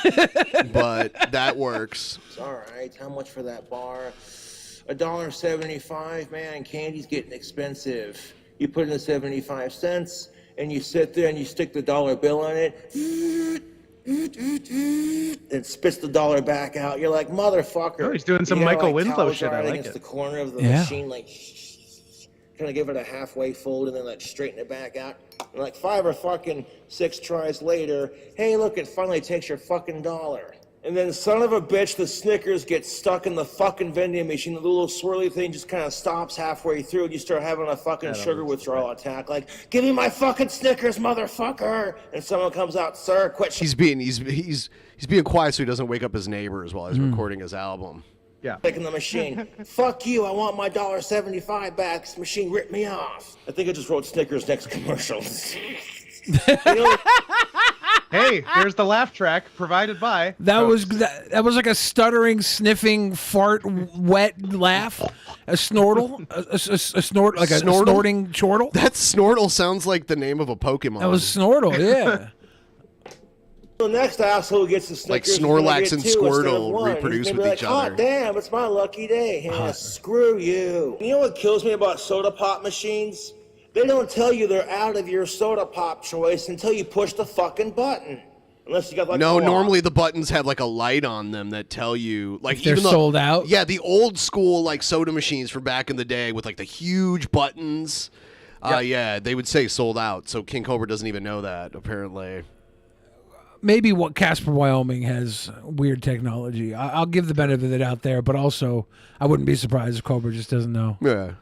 but that works. All right, how much for that bar? $1.75, man. Candy's getting expensive. You put in 75 cents, and you sit there and you stick the dollar bill on it. It spits the dollar back out. You're like, motherfucker. Oh, he's doing some You gotta, Michael like, Winslow shit. I cowgirl like against it. the corner of the Yeah. machine, like, kind of give it a halfway fold and then like straighten it back out. And like 5 or fucking 6 tries later, hey, look, it finally takes your fucking dollar. And then son of a bitch, the Snickers gets stuck in the fucking vending machine. The little swirly thing just kind of stops halfway through, and you start having a fucking sugar withdrawal attack. Like, give me my fucking Snickers, motherfucker! And someone comes out, sir, quit. He's being quiet so he doesn't wake up his neighbors while he's recording his album. Yeah. Taking the machine. Fuck you! I want my $1.75 back. This machine ripped me off. I think I just wrote Snickers next commercial. Hey, there's the laugh track provided by. That was like a stuttering, sniffing, fart, wet laugh, a snortle, a snort, like a Snortle? snorting chortle. That Snortle sounds like the name of a Pokemon. That was Snortle, yeah. The next asshole gets the Like Snickers. is gonna Snorlax get and 2 instead of Squirtle 1. reproduce He's gonna with be each like, other. "Hot damn, it's my lucky day." Yeah, screw you. You know what kills me about soda pop machines? They don't tell you they're out of your soda pop choice until you push the fucking button. Unless you got like No, co-op. normally the buttons have like a light on them that tell you like If they're even though- sold out? Yeah, the old school like soda machines from back in the day with like the huge buttons. Yeah, they would say sold out. So King Cobra doesn't even know that apparently. Maybe what Casper, Wyoming has weird technology. I'll give the benefit of it out there, but also I wouldn't be surprised if Cobra just doesn't know. Yeah.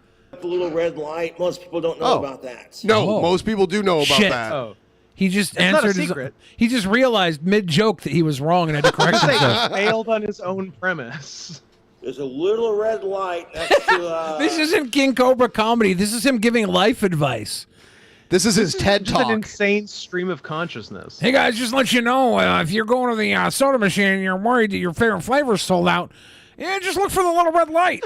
The little red light. Most people don't know about that. No, most people do know about Shit. that. Oh. He just It's not a answered his. secret. He just realized mid joke that he was wrong and had to correct himself. Failed on his own premise. There's a little red light next to. This isn't King Cobra comedy. This is him giving life advice. This is his TED Just talk. an insane stream of consciousness. Hey guys, just let you know if you're going to the soda machine and you're worried that your favorite flavor's sold out, yeah, just look for the little red light.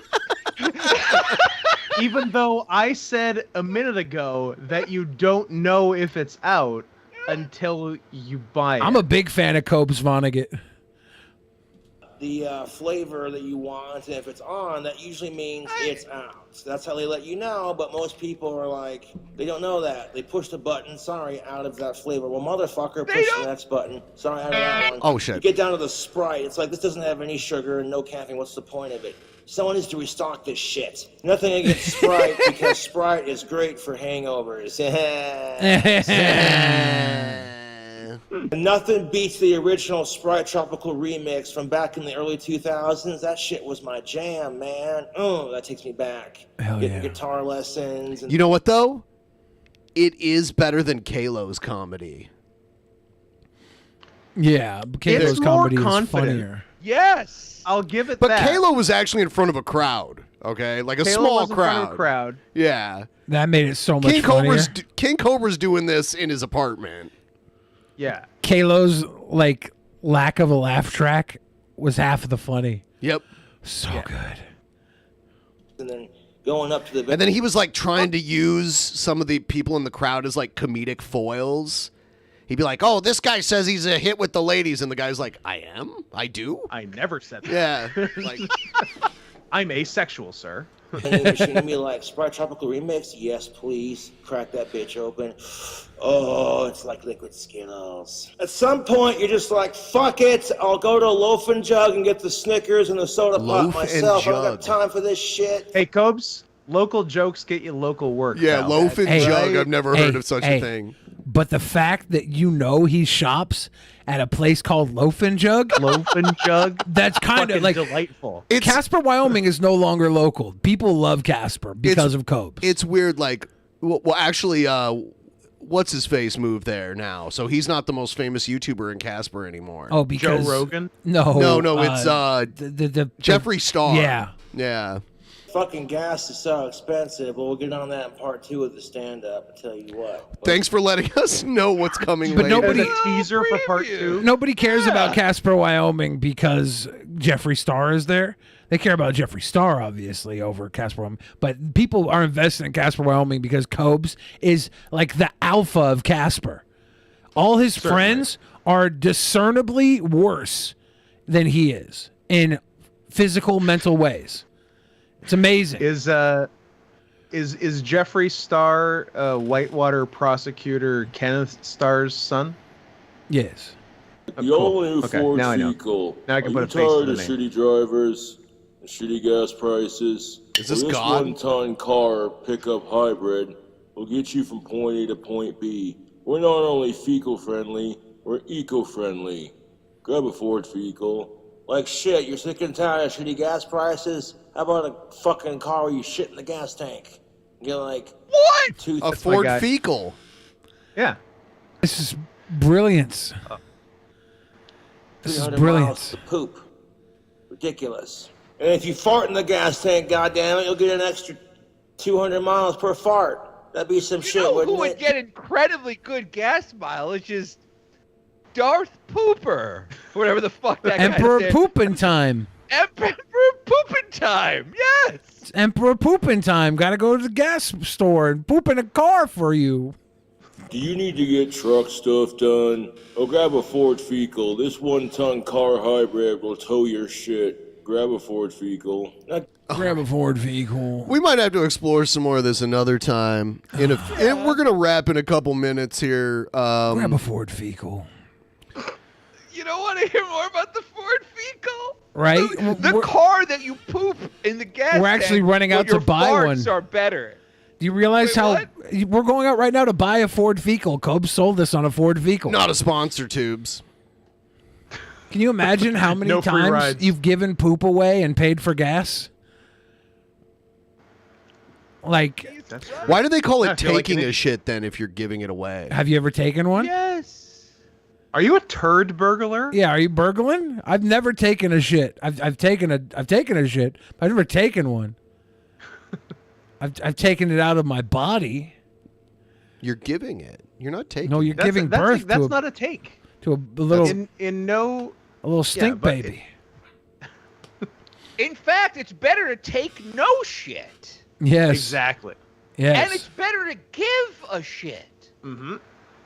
Even though I said a minute ago that you don't know if it's out until you buy it. I'm a big fan of Cobes Vonnegut. The flavor that you want, and if it's on, that usually means it's out. That's how they let you know, but most people are like, they don't know that. They push the button, sorry, out of that flavor. Well, motherfucker, push the next button, sorry, out of that one. Oh, shit. You get down to the Sprite, it's like, this doesn't have any sugar and no caffeine, what's the point of it? Someone needs to restock this shit. Nothing against Sprite, because Sprite is great for hangovers. Nothing beats the original Sprite Tropical Remix from back in the early 2000s. That shit was my jam, man. Oh, that takes me back. Hell Getting yeah. guitar lessons. And You know what though? It is better than Kalo's comedy. Yeah, Kalo's more comedy is confident. funnier. Yes, I'll give it But that. Kalo was actually in front of a crowd, okay? Like a Kalo small was in front of a crowd. crowd. Yeah. That made it so much King funnier. Cobra's doing this in his apartment. Yeah. Kalo's like lack of a laugh track was half of the funny. Yep. So good. and then going up to the... And then he was like trying to use some of the people in the crowd as like comedic foils. He'd be like, "Oh, this guy says he's a hit with the ladies," and the guy's like, "I am? I do? I never said that. Yeah." Like, I'm asexual, sir. vending machine and be like, Sprite Tropical Remix? Yes, please. Crack that bitch open. Oh, it's like liquid Skittles. At some point, you're just like, fuck it. I'll go to a loaf and jug and get the Snickers and the soda pop myself. I don't got time for this shit. Hey, Cobes, local jokes get you local work. Yeah, pal. loaf and jug. I've never heard of such hey. a thing. But the fact that you know he shops at a place called Loaf and Jug, that's kind of like delightful. Casper, Wyoming is no longer local. People love Casper because of Cobes. It's weird. Like, well, actually, what's his face moved there now, so he's not the most famous YouTuber in Casper anymore. Oh, because Joe Rogan? No, it's the Jeffree Star. Yeah. Fucking gas is so expensive, but we'll get on that in part 2 of the stand-up. I tell you what. Thanks for letting us know what's coming But later. nobody teaser for part 2. Nobody cares about Casper, Wyoming because Jeffree Star is there. They care about Jeffree Star, obviously, over Casper, Wyoming. But people are invested in Casper, Wyoming because Cobes is like the alpha of Casper. All his friends are discernibly worse than he is in physical, mental ways. It's amazing. Is Jeffree Star Whitewater prosecutor Kenneth Starr's son? Yes. The all-new Ford now I know. Fico. Now I can Are put you a face to tired the of name. shitty drivers and shitty gas prices? Is this Well, God? one-ton car pickup hybrid will get you from point A to point B. We're not only fecal-friendly, we're eco-friendly. Grab a Ford Fico. Like shit, you're sick and tired of shitty gas prices? How about a fucking car where you shit in the gas tank? You're like, what? A Ford Fecal. Yeah. This is brilliance. This is 300 brilliance. miles to poop. Ridiculous. And if you fart in the gas tank, goddammit, you'll get an extra 200 miles per fart. That'd be some shit, Who wouldn't would it? get incredibly good gas mileage is Darth Pooper. Whatever the fuck that Emperor guy Poopin' Time. Emperor Poopin' Time. Yes. It's Emperor Poopin' Time. Got to go to the gas store and poop in a car for you. Do you need to get truck stuff done? Oh, grab a Ford Fecal. This one-ton car hybrid will tow your shit. Grab a Ford Fecal. Grab a Ford Vehicle. We might have to explore some more of this another time. We're gonna wrap in a couple minutes here. Grab a Ford Fecal. You don't want to hear more about the Ford Fecal? Right? The car that you poop in the gas We're actually tank, running but out to your buy farts one. are better. Do you realize how we're going out right now to buy a Ford Fecal? Cobes sold us on a Ford Fecal. Not a sponsor, Tubes. Can you imagine how many No free times rides. you've given poop away and paid for gas? Like, Why do they call I it feel like taking it- a shit then if you're giving it away? have you ever taken one? Yes. Are you a turd burglar? Yeah, are you burgling? I've never taken a shit. I've taken a shit, but I've never taken one. I've taken it out of my body. You're giving it. You're not taking. No, you're giving birth That's to not a take. a little In no a little stink but baby. In fact, it's better to take no shit. Yes. Exactly. Yes. And it's better to give a shit. Mm-hmm.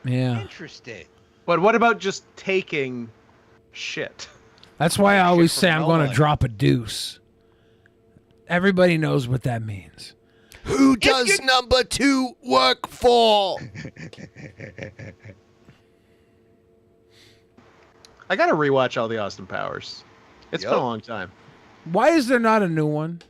Yeah. Interesting. But what about just taking shit? That's why I always say I'm no going to one. drop a deuce. Everybody knows what that means. Who does number 2 work for? I gotta rewatch all the Austin Powers. It's been a long time. Why is there not a new one?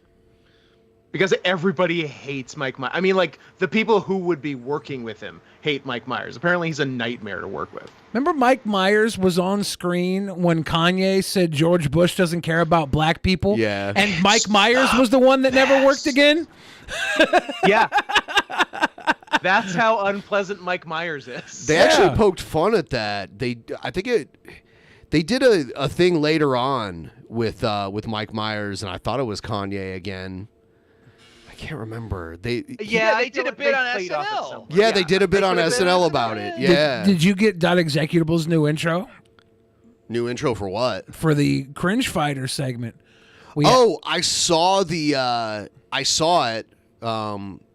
Because everybody hates Mike Myers. I mean, like, the people who would be working with him hate Mike Myers. Apparently, he's a nightmare to work with. Remember Mike Myers was on screen when Kanye said George Bush doesn't care about black people? Yeah. And Mike Myers was the one that never worked again? Yeah. That's how unpleasant Mike Myers is. They actually poked fun at that. They did a thing later on with Mike Myers, and I thought it was Kanye again. I can't remember. They did a bit on SNL. Yeah, they did a bit on SNL about it. Yeah. Did you get Dot Executable's new intro? New intro for what? For the Cringe Fighter segment. I saw it.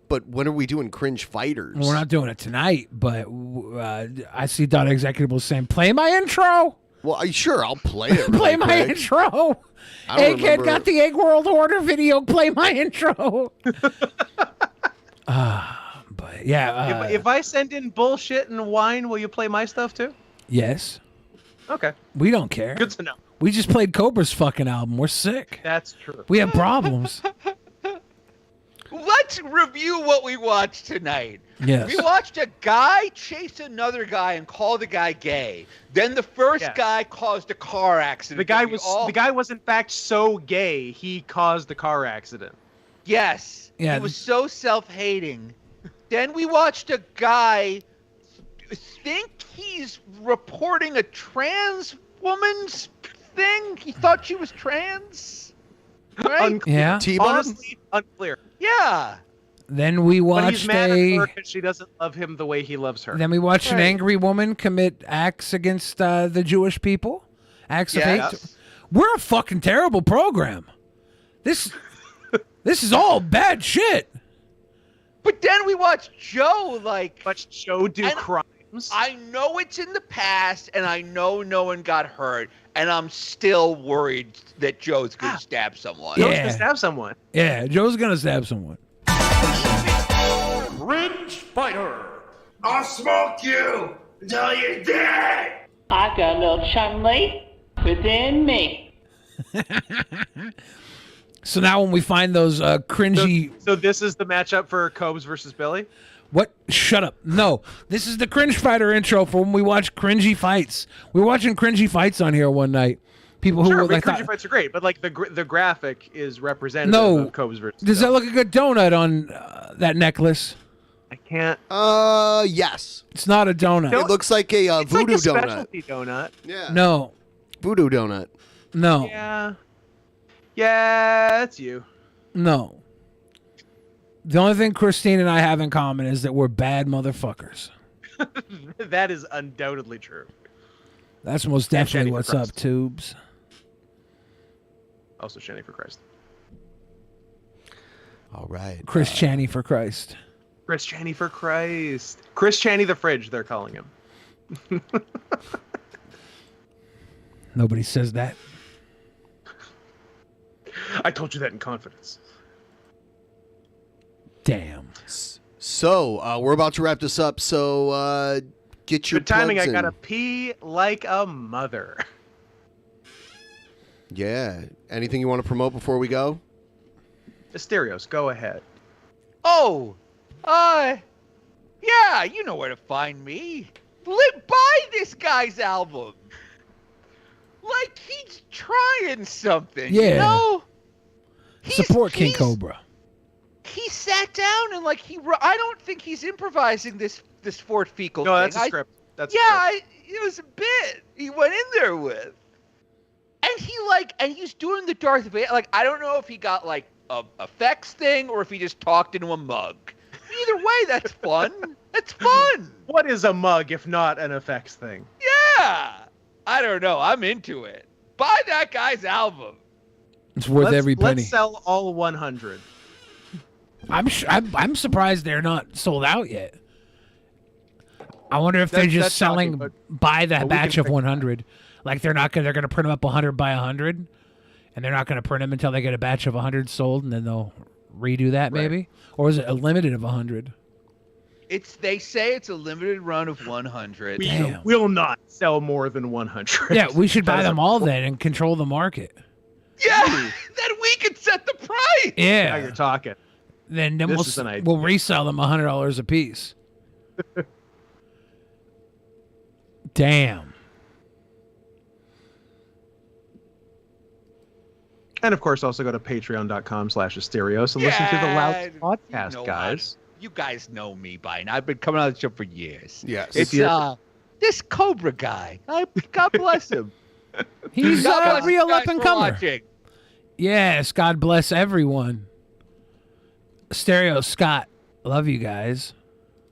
But when are we doing Cringe Fighters? We're not doing it tonight, but I see Dot Executable saying, play my intro. Well, sure, I'll play it. Really Play my quick. intro. I don't Egghead remember. got the Egg World Order video. Play my intro. But yeah. If I send in bullshit and wine, will you play my stuff too? Yes. Okay. We don't care. Good to know. We just played Cobra's fucking album. We're sick. That's true. We have problems. Let's review what we watched tonight. Yes. We watched a guy chase another guy and call the guy gay. Then the first guy caused a car accident. The guy was in fact so gay he caused the car accident. Yes. Yeah. He was so self-hating. Then we watched a guy think he's reporting a trans woman's thing. He thought she was trans. Right? Unclear. Yeah. Honestly, unclear. Yeah. Then we But he's watched mad at her because she doesn't love him the way he loves her. Then we watched an angry woman commit acts against the Jewish people. Acts of hate. We're a fucking terrible program. This is all bad shit. But then we watched Joe watch Joe do crimes. I know it's in the past, and I know no one got hurt, and I'm still worried that Joe's gonna stab someone. Joe's gonna stab someone. Yeah, Joe's gonna stab someone. Cringe fighter. I'll smoke you until you're dead. I got a little chumley within me. So now when we find those cringy... So this is the matchup for Cobes versus Billy? What? Shut up. No. This is the Cringe Fighter intro for when we watch cringy fights. We were watching cringy fights on here one night. People who were like... cringy fights are great, but like the graphic is representative of Cobes versus Does that look like a good donut on that necklace? I can't... Yes. It's not a donut. It looks like a It's voodoo like a donut. specialty donut. Yeah. No. Voodoo donut. No. Yeah. Yeah, that's you. No. The only thing Christine and I have in common is that we're bad motherfuckers. That is undoubtedly true. That's most And definitely Shanny for what's Christ. up, tubes. Also, Shanny for Christ. All right. Chris Chaney for Christ. Chris Chaney for Christ. Chris Chaney the Fridge, they're calling him. Nobody says that. I told you that in confidence. Damn. So, we're about to wrap this up, so get your Good timing, I plugs in. gotta pee like a mother. Yeah. Anything you want to promote before we go? Asterios, go ahead. Oh, yeah, you know where to find me. Buy this guy's album. Like he's trying something. Yeah. You know? Support King Cobra. He sat down and I don't think he's improvising this Fort Fecal No, thing. that's a script. That's a it was a bit he went in there with. And he's doing the Darth Vader. Like, I don't know if he got a effects thing or if he just talked into a mug. Either way, that's fun. It's fun. What is a mug if not an effects thing? Yeah. I don't know. I'm into it. Buy that guy's album. It's worth every penny. Let's sell all 100. I'm surprised they're not sold out yet. I wonder if they're That's just selling shocking, by the we batch can of 100. Like they're gonna print them up 100 by 100, and they're not gonna print them until they get a batch of 100 sold, and then they'll redo that maybe, or is it a limited of 100? They say it's a limited run of 100. We will not sell more than 100. Yeah, we should buy them all then and control the market. Yeah, then we can set the price. Yeah, Now you're talking. Then This is an idea. we'll resell them $100 a piece. Damn. And of course, also go to patreon.com/Asterios and listen to the Loud Podcast, you know guys. You guys know me by now. I've been coming on the show for years. Yes. It's this Cobra guy. God bless him. He's God bless you real guys up and for comer. watching. Yes, God bless everyone. Stereo Scott, love you guys.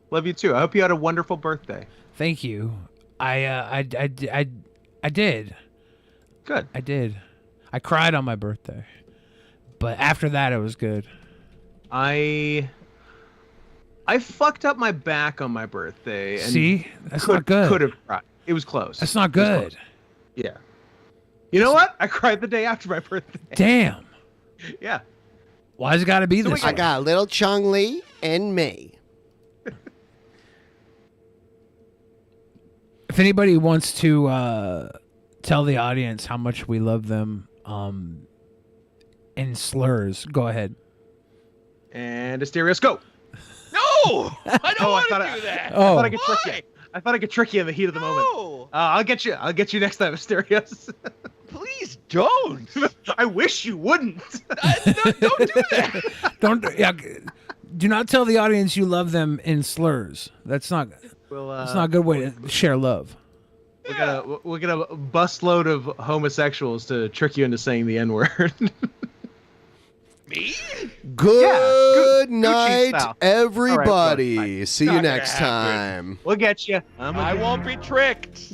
Love you too. I hope you had a wonderful birthday. Thank you. I did. Good. I did. I cried on my birthday, but after that, it was good. I fucked up my back on my birthday. And See, that's not good. Could have cried. It was close. That's not It was good. close. Yeah. You know what? I cried the day after my birthday. Damn. Yeah. Why's it got to be So this? I got little Chung Lee and me. If anybody wants to tell the audience how much we love them in slurs, go ahead. And Asterios, go. No, I don't want to I do that. I thought I could trick you. I thought I could trick you in the heat of the moment. I'll get you. I'll get you next time, Asterios. Please don't. I wish you wouldn't. Don't do that. Do not tell the audience you love them in slurs. That's not. That's not a good way to share love. We'll get a busload of homosexuals to trick you into saying the N-word. Me? Good Gucci night, style. everybody. All right, See you Not gonna next happen. time. We'll get you. I won't be tricked.